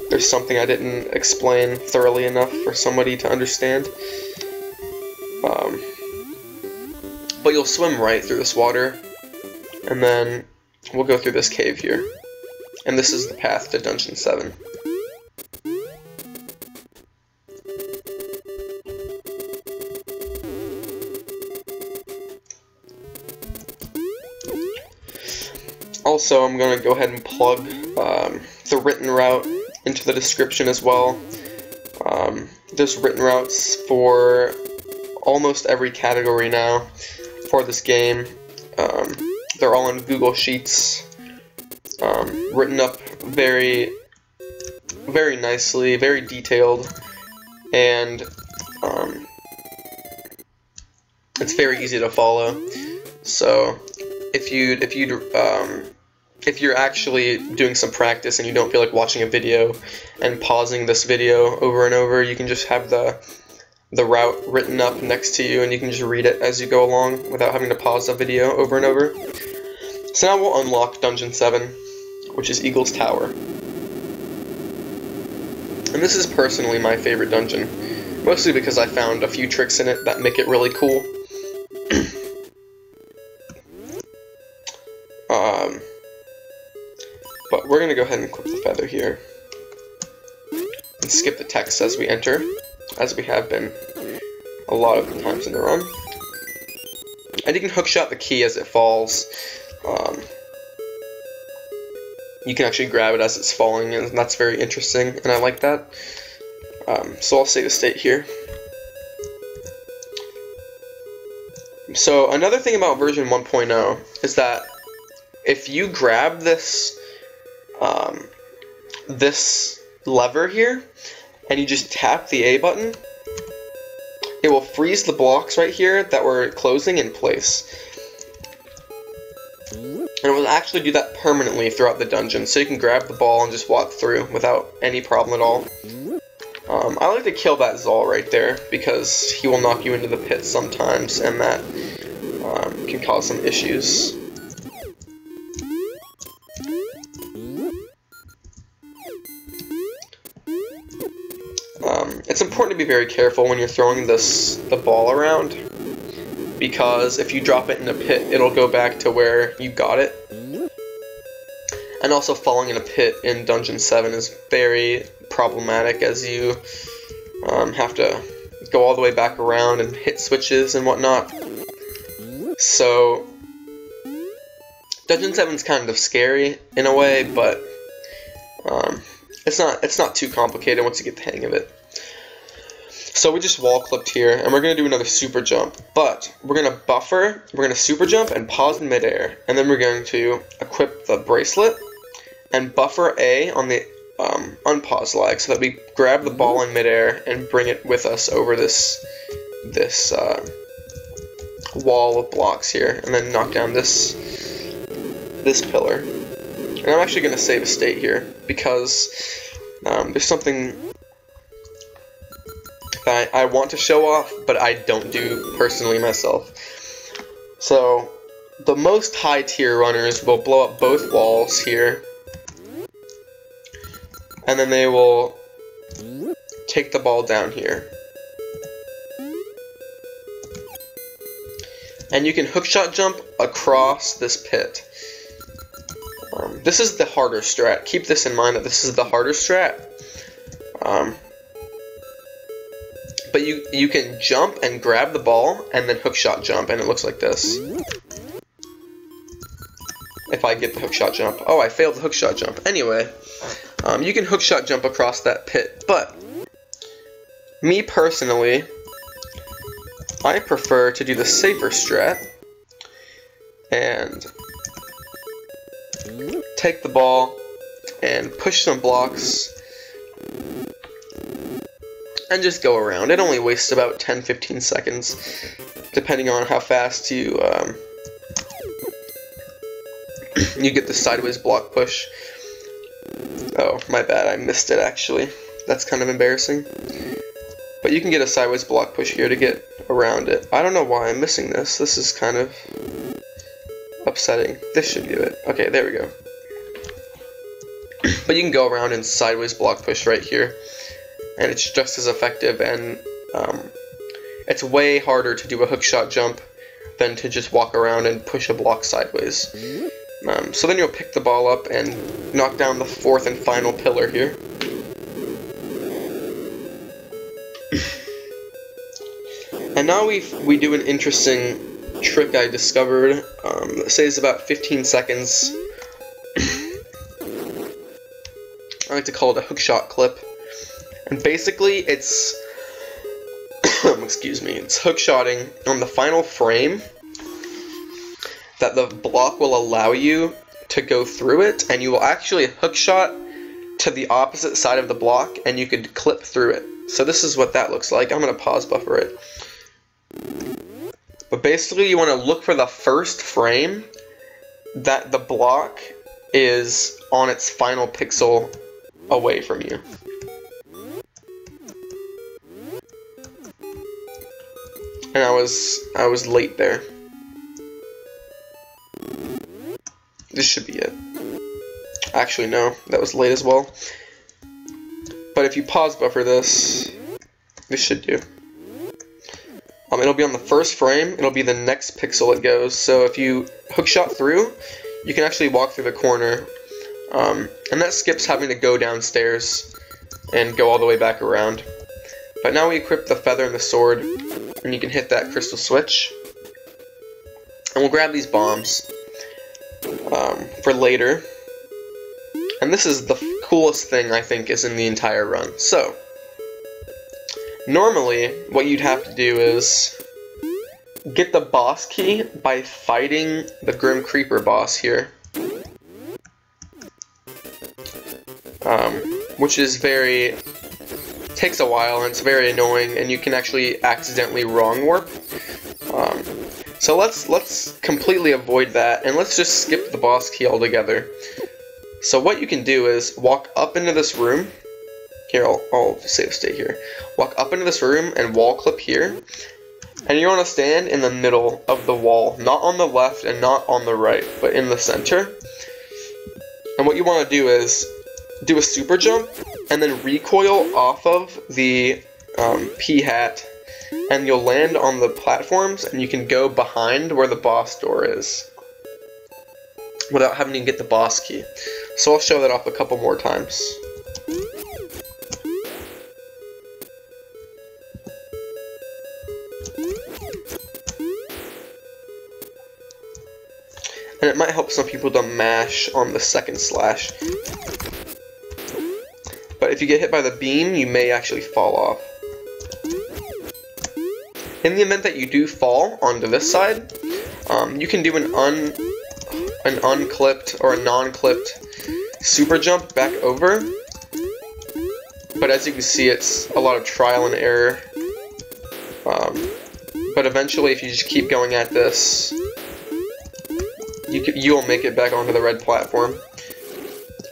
A: there's something I didn't explain thoroughly enough for somebody to understand. But you'll swim right through this water, and then we'll go through this cave here. And this is the path to Dungeon 7. Also, I'm going to go ahead and plug the written route into the description as well. There's written routes for almost every category now for this game. They're all in Google Sheets, written up very nicely, very detailed, and it's very easy to follow. So if you're actually doing some practice and you don't feel like watching a video and pausing this video over and over, you can just have the route written up next to you and you can just read it as you go along without having to pause the video over and over. So now we'll unlock Dungeon 7, which is Eagle's Tower. And this is personally my favorite dungeon, mostly because I found a few tricks in it that make it really cool. But we're going to go ahead and equip the feather here and skip the text as we enter, as we have been a lot of the times in the run. And you can hookshot the key as it falls. You can actually grab it as it's falling, and that's very interesting, and I like that. So I'll save a state here. So another thing about version 1.0 is that if you grab this this lever here and you just tap the A button, it will freeze the blocks right here that were closing in place. And it will actually do that permanently throughout the dungeon, so you can grab the ball and just walk through without any problem at all. I like to kill that Zal right there because he will knock you into the pit sometimes, and that can cause some issues. It's important to be very careful when you're throwing the ball around, because if you drop it in a pit, it'll go back to where you got it. And also falling in a pit in Dungeon 7 is very problematic, as you have to go all the way back around and hit switches and whatnot. So Dungeon 7's kind of scary in a way, but it's not too complicated once you get the hang of it. So we just wall clipped here, and we're going to do another super jump, but we're going to buffer, we're going to super jump and pause in midair, and then we're going to equip the bracelet and buffer A on the unpause lag so that we grab the ball in midair and bring it with us over this wall of blocks here, and then knock down this pillar. And I'm actually going to save a state here because there's something that I want to show off, but I don't do personally myself. So the most high tier runners will blow up both walls here, and then they will take the ball down here. And you can hookshot jump across this pit. This is the harder strat. Keep this in mind that this is the harder strat. But you can jump and grab the ball and then hookshot jump, and it looks like this. If I get the hookshot jump. Oh, I failed the hookshot jump. Anyway, you can hookshot jump across that pit, but me personally, I prefer to do the safer strat and take the ball and push some blocks and just go around. It only wastes about 10-15 seconds, depending on how fast you you get the sideways block push. Oh, my bad, I missed it actually. That's kind of embarrassing. But you can get a sideways block push here to get around it. I don't know why I'm missing this. This is kind of upsetting. This should do it. Okay, there we go. But you can go around and sideways block push right here, and it's just as effective, and it's way harder to do a hookshot jump than to just walk around and push a block sideways. So then you'll pick the ball up and knock down the fourth and final pillar here. And now we do an interesting trick I discovered that saves about 15 seconds. I like to call it a hookshot clip. And basically it's excuse me, it's hookshotting on the final frame that the block will allow you to go through it, and you will actually hookshot to the opposite side of the block, and you could clip through it. So this is what that looks like. I'm going to pause buffer it. But basically, you want to look for the first frame that the block is on its final pixel away from you. And I was late there. This should be it. Actually, no, that was late as well. But if you pause buffer this should do. It'll be on the first frame, it'll be the next pixel it goes, so if you hookshot through, you can actually walk through the corner, and that skips having to go downstairs and go all the way back around. But now we equip the feather and the sword, and you can hit that crystal switch. And we'll grab these bombs for later. And this is the coolest thing I think is in the entire run. So, normally, what you'd have to do is get the boss key by fighting the Grim Creeper boss here. Which is takes a while and it's very annoying, and you can actually accidentally wrong warp. So let's completely avoid that, and let's just skip the boss key altogether. So what you can do is walk up into this room. Here, I'll save state here. Walk up into this room and wall clip here. And you want to stand in the middle of the wall. Not on the left and not on the right, but in the center. And what you want to do is do a super jump and then recoil off of the P-hat. And you'll land on the platforms and you can go behind where the boss door is without having to get the boss key. So I'll show that off a couple more times. And it might help some people to mash on the second slash. But if you get hit by the beam, you may actually fall off. In the event that you do fall onto this side, you can do an unclipped or a non-clipped super jump back over. But as you can see, it's a lot of trial and error. But eventually, if you just keep going at this, you will make it back onto the red platform.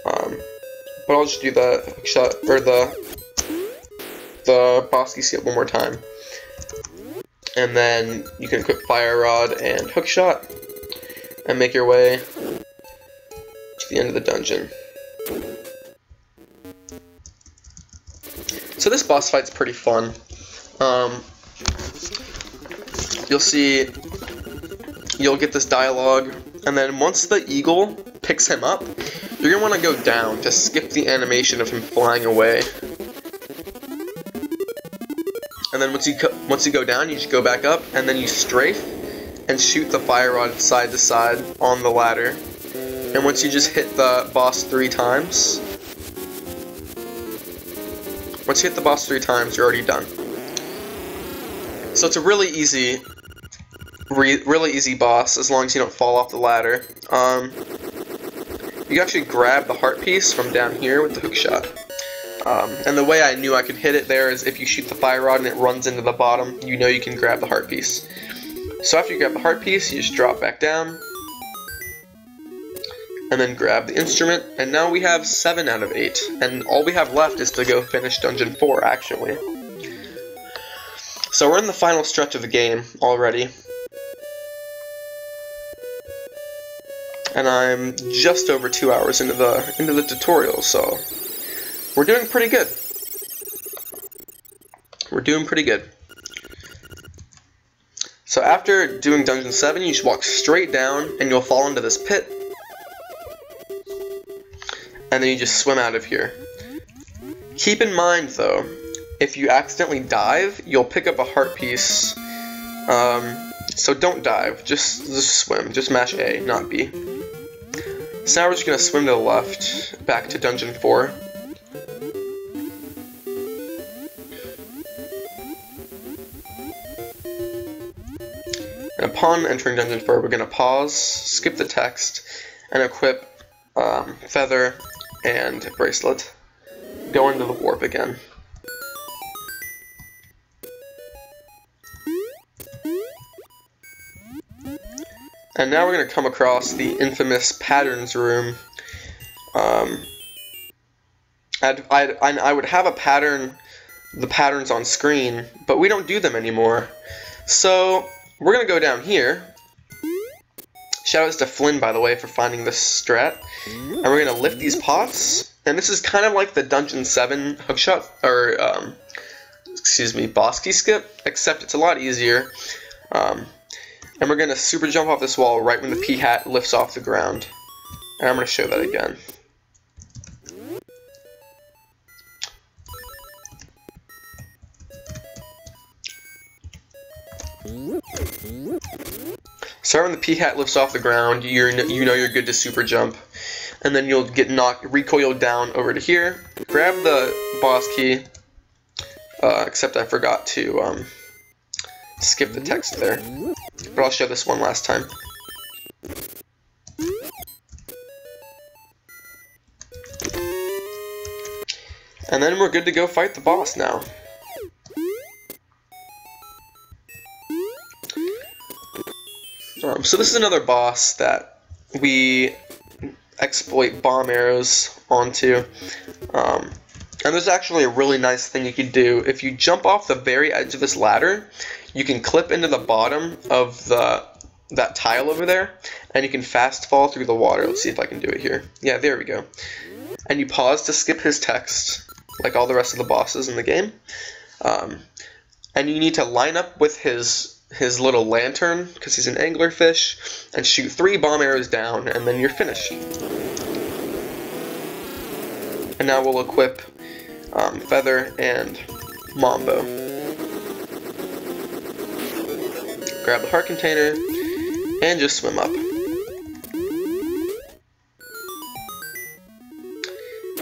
A: But I'll just do the hookshot or the boss key skip one more time, and then you can equip fire rod and hookshot, and make your way to the end of the dungeon. So this boss fight's pretty fun. You'll get this dialogue, and then once the eagle picks him up, you're going to want to go down to skip the animation of him flying away. And then once you go down, you just go back up, and then you strafe and shoot the fire rod side to side on the ladder. And once you just hit the boss 3 times, you're already done. So it's a really easy boss as long as you don't fall off the ladder. You can actually grab the heart piece from down here with the hookshot. And the way I knew I could hit it there is if you shoot the fire rod and it runs into the bottom, you know you can grab the heart piece. So after you grab the heart piece, you just drop back down, and then grab the instrument, and now we have 7 out of 8, and all we have left is to go finish Dungeon 4, actually. So we're in the final stretch of the game already, and I'm just over 2 hours into the tutorial, so we're doing pretty good. So after doing Dungeon 7, you just walk straight down, and you'll fall into this pit, and then you just swim out of here. Keep in mind, though, if you accidentally dive, you'll pick up a heart piece. So don't dive, just swim. Just mash A, not B. So now we're just going to swim to the left, back to Dungeon 4. . upon entering Dungeon 4, we're going to pause, skip the text, and equip Feather and Bracelet. Go into the warp again. And now we're going to come across the infamous patterns room. I would have the patterns on screen, but we don't do them anymore. So we're going to go down here. Shoutouts to Flynn, by the way, for finding this strat. And we're going to lift these pots. And this is kind of like the Dungeon 7 hookshot, or, boss key skip, except it's a lot easier. And we're going to super jump off this wall right when the P-hat lifts off the ground. And I'm going to show that again. So when the P-hat lifts off the ground, you know you're good to super jump. And then you'll get recoiled down over to here. Grab the boss key, except I forgot to skip the text there. But I'll show this one last time. And then we're good to go fight the boss now. So this is another boss that we exploit bomb arrows onto. And there's actually a really nice thing you can do. If you jump off the very edge of this ladder, you can clip into the bottom of that tile over there, and you can fast fall through the water. Let's see if I can do it here. Yeah, there we go. And you pause to skip his text, like all the rest of the bosses in the game. And you need to line up with his little lantern, because he's an anglerfish, and shoot 3 bomb arrows down, and then you're finished. And now we'll equip Feather and Mambo. Grab the heart container, and just swim up.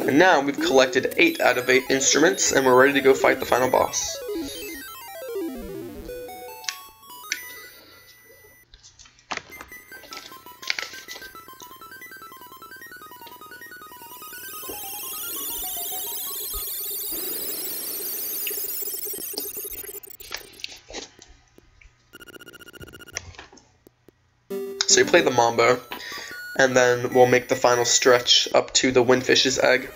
A: And now we've collected 8 out of 8 instruments, and we're ready to go fight the final boss. So you play the Mambo, and then we'll make the final stretch up to the Windfish's egg.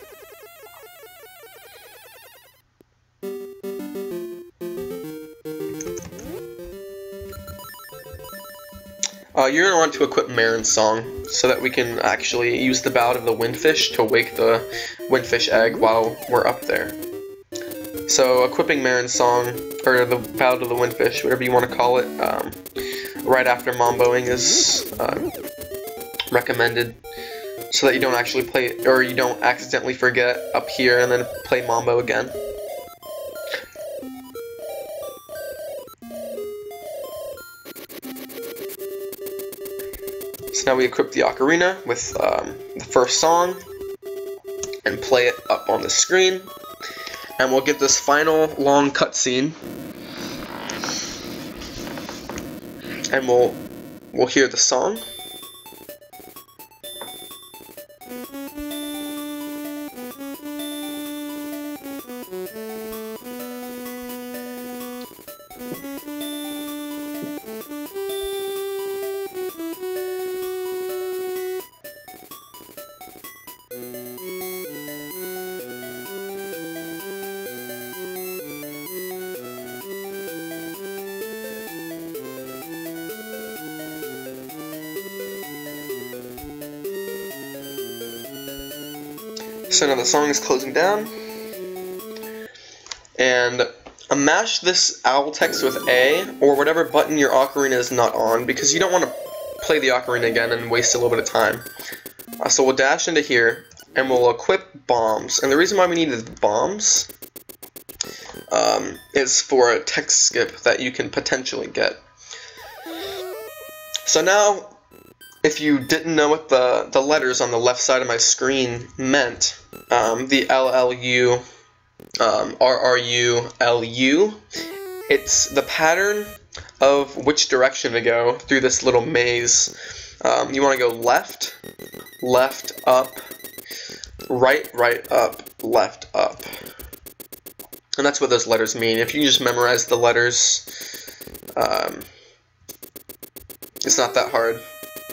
A: You're going to want to equip Marin's Song, so that we can actually use the Ballad of the Windfish to wake the Windfish egg while we're up there. So equipping Marin's Song, or the Ballad of the Windfish, whatever you want to call it, right after Mamboing is recommended, so that you don't actually play, or you don't accidentally forget up here and then play Mambo again. So now we equip the ocarina with the first song and play it up on the screen, and we'll get this final long cutscene. And we'll hear the song. So now the song is closing down, and mash this owl text with A, or whatever button your ocarina is not on, because you don't want to play the ocarina again and waste a little bit of time. So we'll dash into here, and we'll equip bombs, and the reason why we need the bombs is for a text skip that you can potentially get. So now, if you didn't know what the letters on the left side of my screen meant, the LLU, RRU, LU, it's the pattern of which direction to go through this little maze. You want to go left, left, up, right, right, up, left, up. And that's what those letters mean. If you just memorize the letters, it's not that hard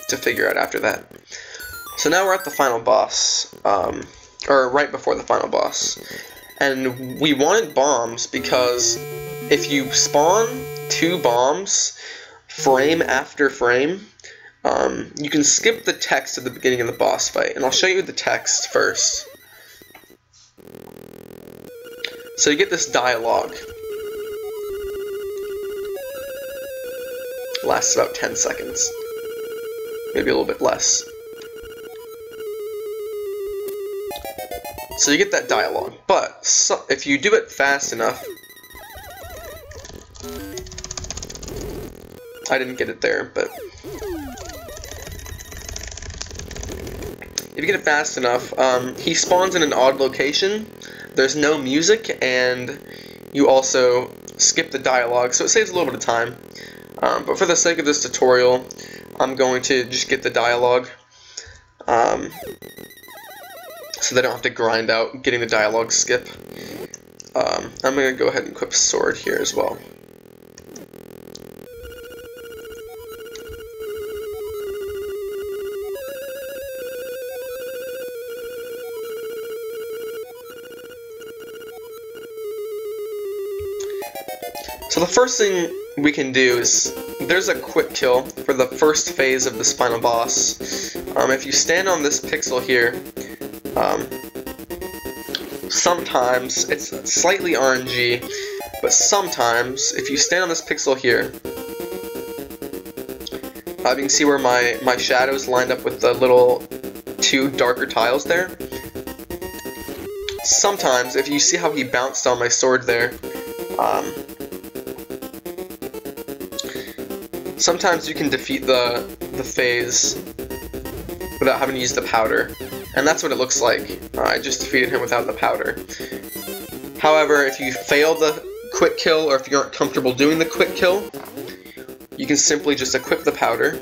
A: to figure out after that. So now we're at the final boss, or right before the final boss. And we wanted bombs because if you spawn 2 bombs frame after frame, you can skip the text at the beginning of the boss fight. And I'll show you the text first. So you get this dialogue. It lasts about 10 seconds. Maybe a little bit less. So you get that dialogue, but if you do it fast enough, I didn't get it there, but if you get it fast enough, he spawns in an odd location, there's no music, and you also skip the dialogue, so it saves a little bit of time. But for the sake of this tutorial, I'm going to just get the dialogue, so they don't have to grind out getting the dialogue skip. I'm going to go ahead and equip sword here as well. So the first thing we can do is, there's a quick kill for the first phase of this final boss. If you stand on this pixel here, sometimes, it's slightly RNG, but sometimes, if you stand on this pixel here, you can see where my shadows lined up with the little 2 darker tiles there. Sometimes, if you see how he bounced on my sword there, sometimes you can defeat the phase without having to use the powder. And that's what it looks like. I just defeated him without the powder. However, if you fail the quick kill, or if you aren't comfortable doing the quick kill, you can simply just equip the powder,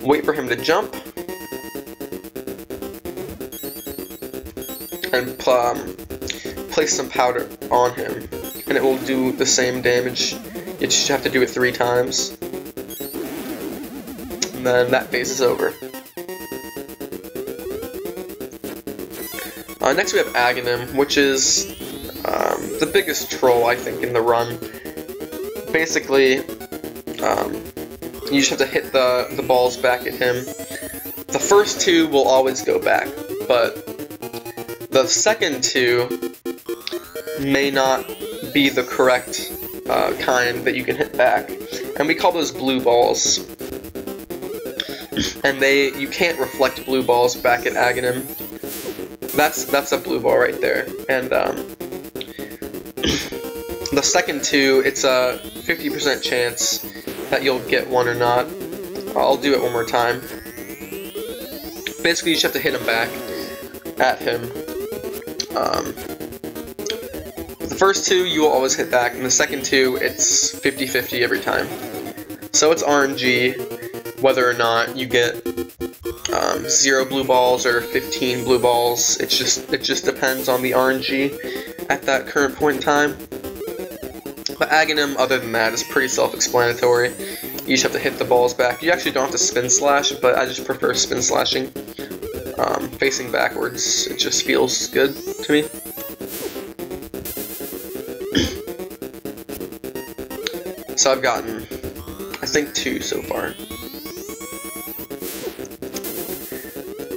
A: wait for him to jump, and place some powder on him, and it will do the same damage. You just have to do it 3 times. And then that phase is over. Next we have Aghanim, which is the biggest troll, I think, in the run. Basically, you just have to hit the balls back at him. The first 2 will always go back, but the second 2 may not be the correct kind that you can hit back. And we call those blue balls. And you can't reflect blue balls back at Aghanim. That's a blue ball right there. And the second 2, it's a 50% chance that you'll get one or not. I'll do it one more time. Basically, you just have to hit him back at him. The first 2 you will always hit back, and the second 2 it's 50-50 every time. So it's RNG whether or not you get 0 blue balls or 15 blue balls. It just depends on the RNG at that current point in time. But Aghanim, other than that, is pretty self-explanatory. You just have to hit the balls back. You actually don't have to spin slash, but I just prefer spin slashing. Facing backwards, it just feels good to me. So I've gotten, I think, 2 so far.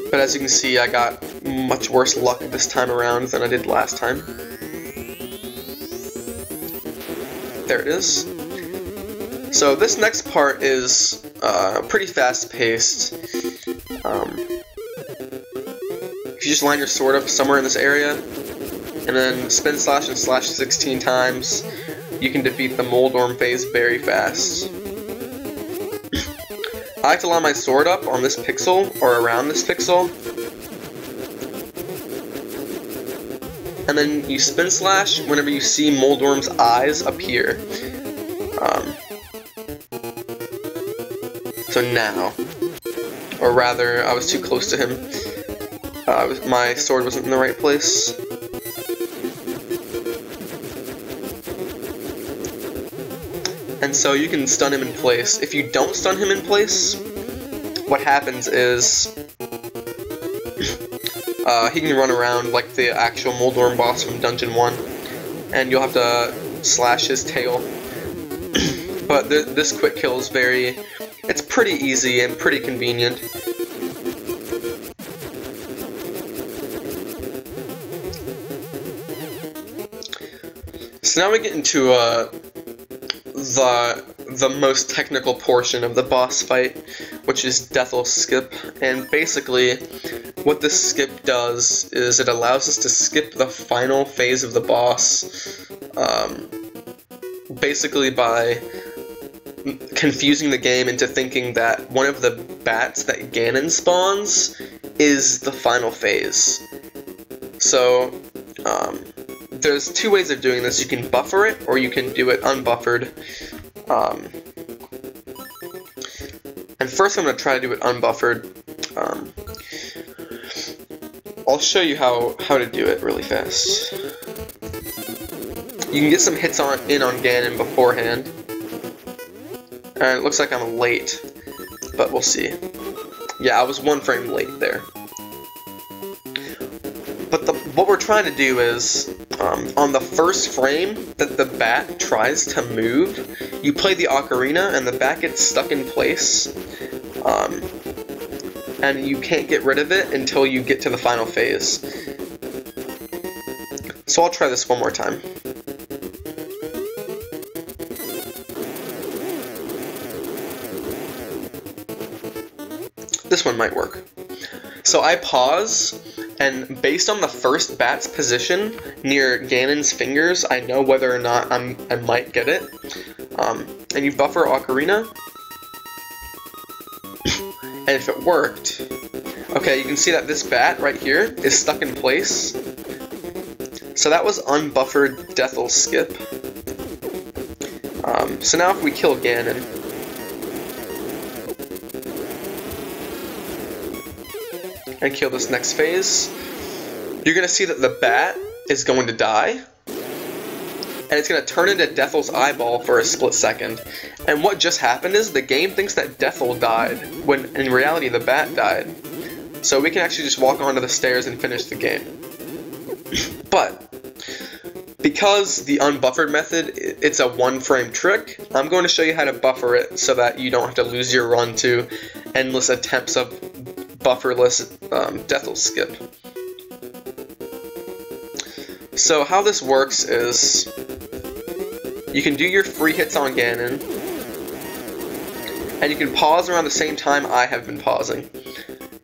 A: But as you can see, I got much worse luck this time around than I did last time. There it is. So this next part is pretty fast-paced. If you just line your sword up somewhere in this area, and then spin slash and slash 16 times, you can defeat the Moldorm phase very fast. I like to line my sword up on this pixel, or around this pixel. and then you spin slash whenever you see Moldorm's eyes appear. So now, or rather, I was too close to him. My sword wasn't in the right place. And so you can stun him in place. If you don't stun him in place, what happens is he can run around like the actual Moldorm boss from Dungeon 1, and you'll have to slash his tail. But this quick kill is it's pretty easy and pretty convenient. So now we get into the most technical portion of the boss fight, which is Rooster Skip. And basically, what this skip does is it allows us to skip the final phase of the boss, basically by confusing the game into thinking that one of the bats that Ganon spawns is the final phase. So, there's two ways of doing this. You can buffer it, or you can do it unbuffered. And first I'm going to try to do it unbuffered. I'll show you how to do it really fast. You can get some hits in on Ganon beforehand. And it looks like I'm late, but we'll see. Yeah, I was 1 frame late there. But what we're trying to do is, on the first frame that the bat tries to move, you play the ocarina and the bat gets stuck in place, and you can't get rid of it until you get to the final phase. So I'll try this one more time. This one might work. So I pause, and based on the first bat's position near Ganon's fingers, I know whether or not I might get it. And you buffer Ocarina, and if it worked, okay, you can see that this bat right here is stuck in place. So that was unbuffered Rooster Skip. So now if we kill Ganon, and kill this next phase, you're going to see that the bat is going to die, and it's going to turn into Deathel's eyeball for a split second. And what just happened is the game thinks that Deathel died, when in reality the bat died. So we can actually just walk onto the stairs and finish the game. But because the unbuffered method, it's a 1 frame trick, I'm going to show you how to buffer it so that you don't have to lose your run to endless attempts of bufferless Rooster Skip. So how this works is you can do your free hits on Ganon, and you can pause around the same time I have been pausing,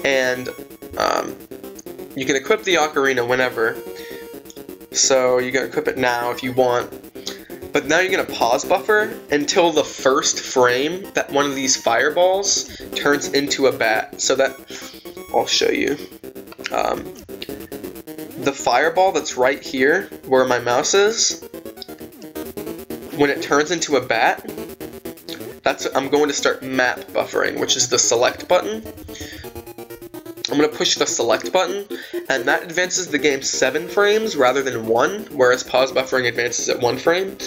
A: and you can equip the ocarina whenever. So you can equip it now if you want, but now you're going to pause buffer until the first frame that one of these fireballs turns into a bat. So that, I'll show you. The fireball that's right here, where my mouse is, when it turns into a bat, I'm going to start map buffering, which is the select button. I'm going to push the select button, and that advances the game 7 frames rather than 1, whereas pause buffering advances at 1 frame.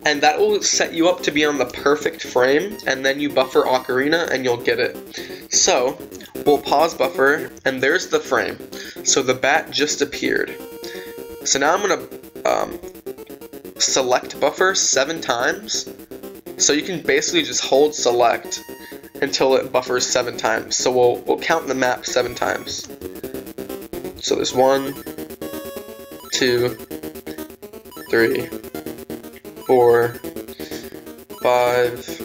A: And that will set you up to be on the perfect frame, and then you buffer Ocarina and you'll get it. So, we'll pause buffer, and there's the frame. So the bat just appeared. So now I'm going to select buffer 7 times. So you can basically just hold select until it buffers 7 times. So we'll count the map 7 times. So there's 1, 2, 3, 4, 5,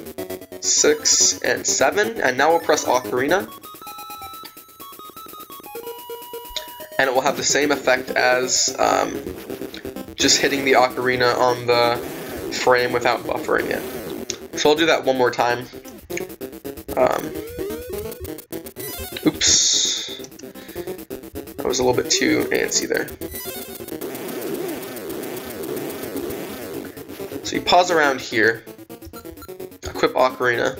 A: 6, and 7. And now we'll press Ocarina. And it will have the same effect as just hitting the ocarina on the frame without buffering it. So I'll do that one more time. Oops. I was a little bit too antsy there. So you pause around here, equip Ocarina,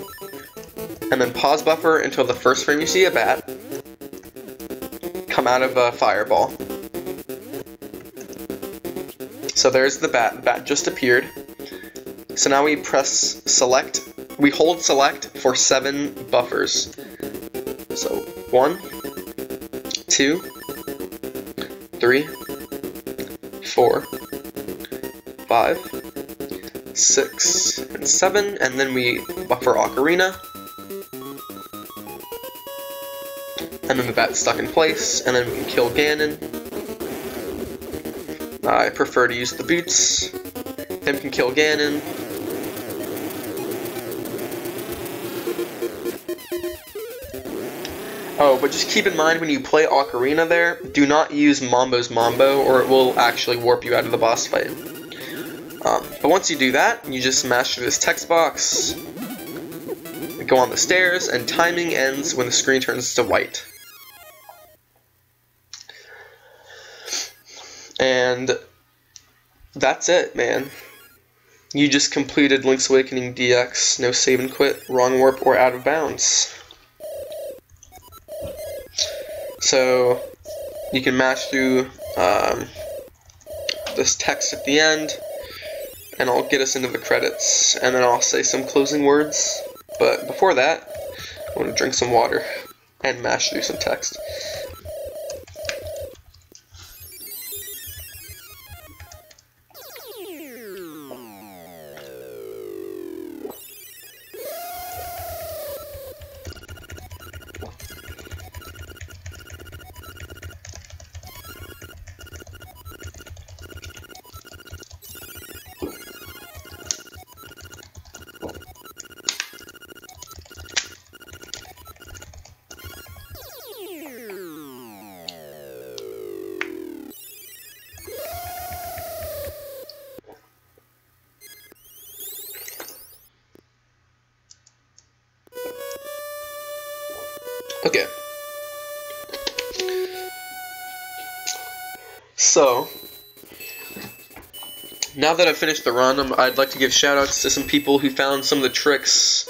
A: and then pause buffer until the first frame you see a bat come out of a fireball. So there's the bat. The bat just appeared. So now we press select. We hold select for 7 buffers. So 1, 2, 3, 4, 5, 6, and 7, and then we buffer Ocarina. And then the bat's stuck in place, and then we can kill Ganon. I prefer to use the boots. Him can kill Ganon. Oh, but just keep in mind when you play Ocarina there, do not use Mambo's Mambo or it will actually warp you out of the boss fight. But once you do that, you just smash through this text box, go on the stairs, and timing ends when the screen turns to white. And that's it, man. You just completed Link's Awakening DX, no save and quit, wrong warp, or out of bounds. So you can mash through this text at the end, and I'll get us into the credits, and then I'll say some closing words. But before that, I want to drink some water and mash through some text. Okay. So, now that I've finished the run, I'd like to give shoutouts to some people who found some of the tricks.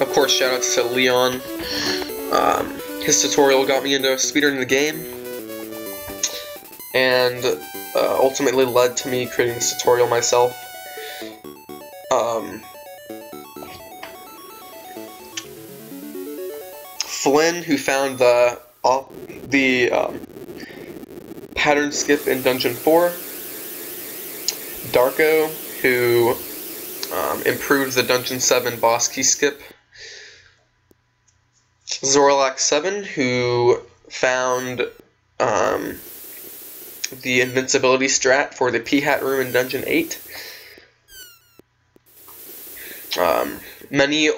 A: Of course, shoutouts to Leon. His tutorial got me into speedrunning the game, and ultimately led to me creating this tutorial myself. Flynn, who found the pattern skip in Dungeon 4. Darko, who improved the Dungeon 7 boss key skip. Zorlax7, who found the invincibility strat for the P-Hat room in Dungeon 8. Many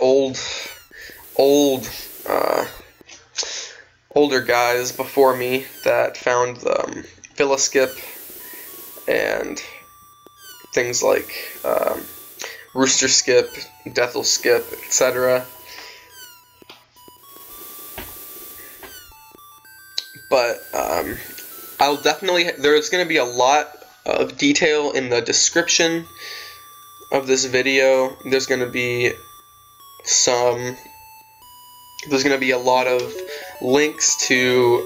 A: older guys before me that found Phila skip and things like Rooster Skip, Death'll Skip, etc. But I'll definitely, there's going to be a lot of detail in the description of this video. There's going to be a lot of links to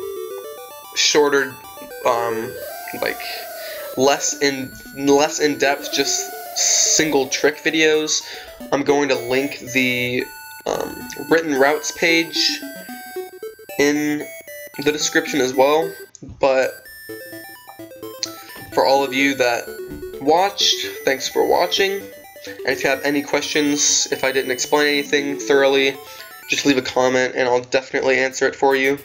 A: shorter, like less in depth, just single trick videos. I'm going to link the written routes page in the description as well. But for all of you that watched, thanks for watching. And if you have any questions, if I didn't explain anything thoroughly, just leave a comment and I'll definitely answer it for you.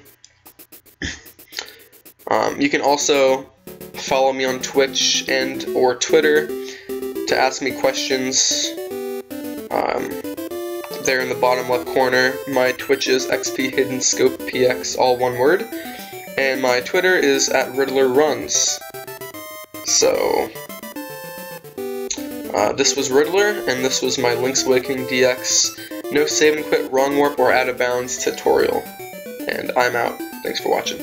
A: You can also follow me on Twitch and or Twitter to ask me questions. There in the bottom left corner, my Twitch is XPHiddenScopePX, all one word, and my Twitter is @RiddlerRuns. So, this was Riddler, and this was my Link's Awakening DX No Save and Quit, Wrong Warp, or Out of Bounds tutorial. And I'm out. Thanks for watching.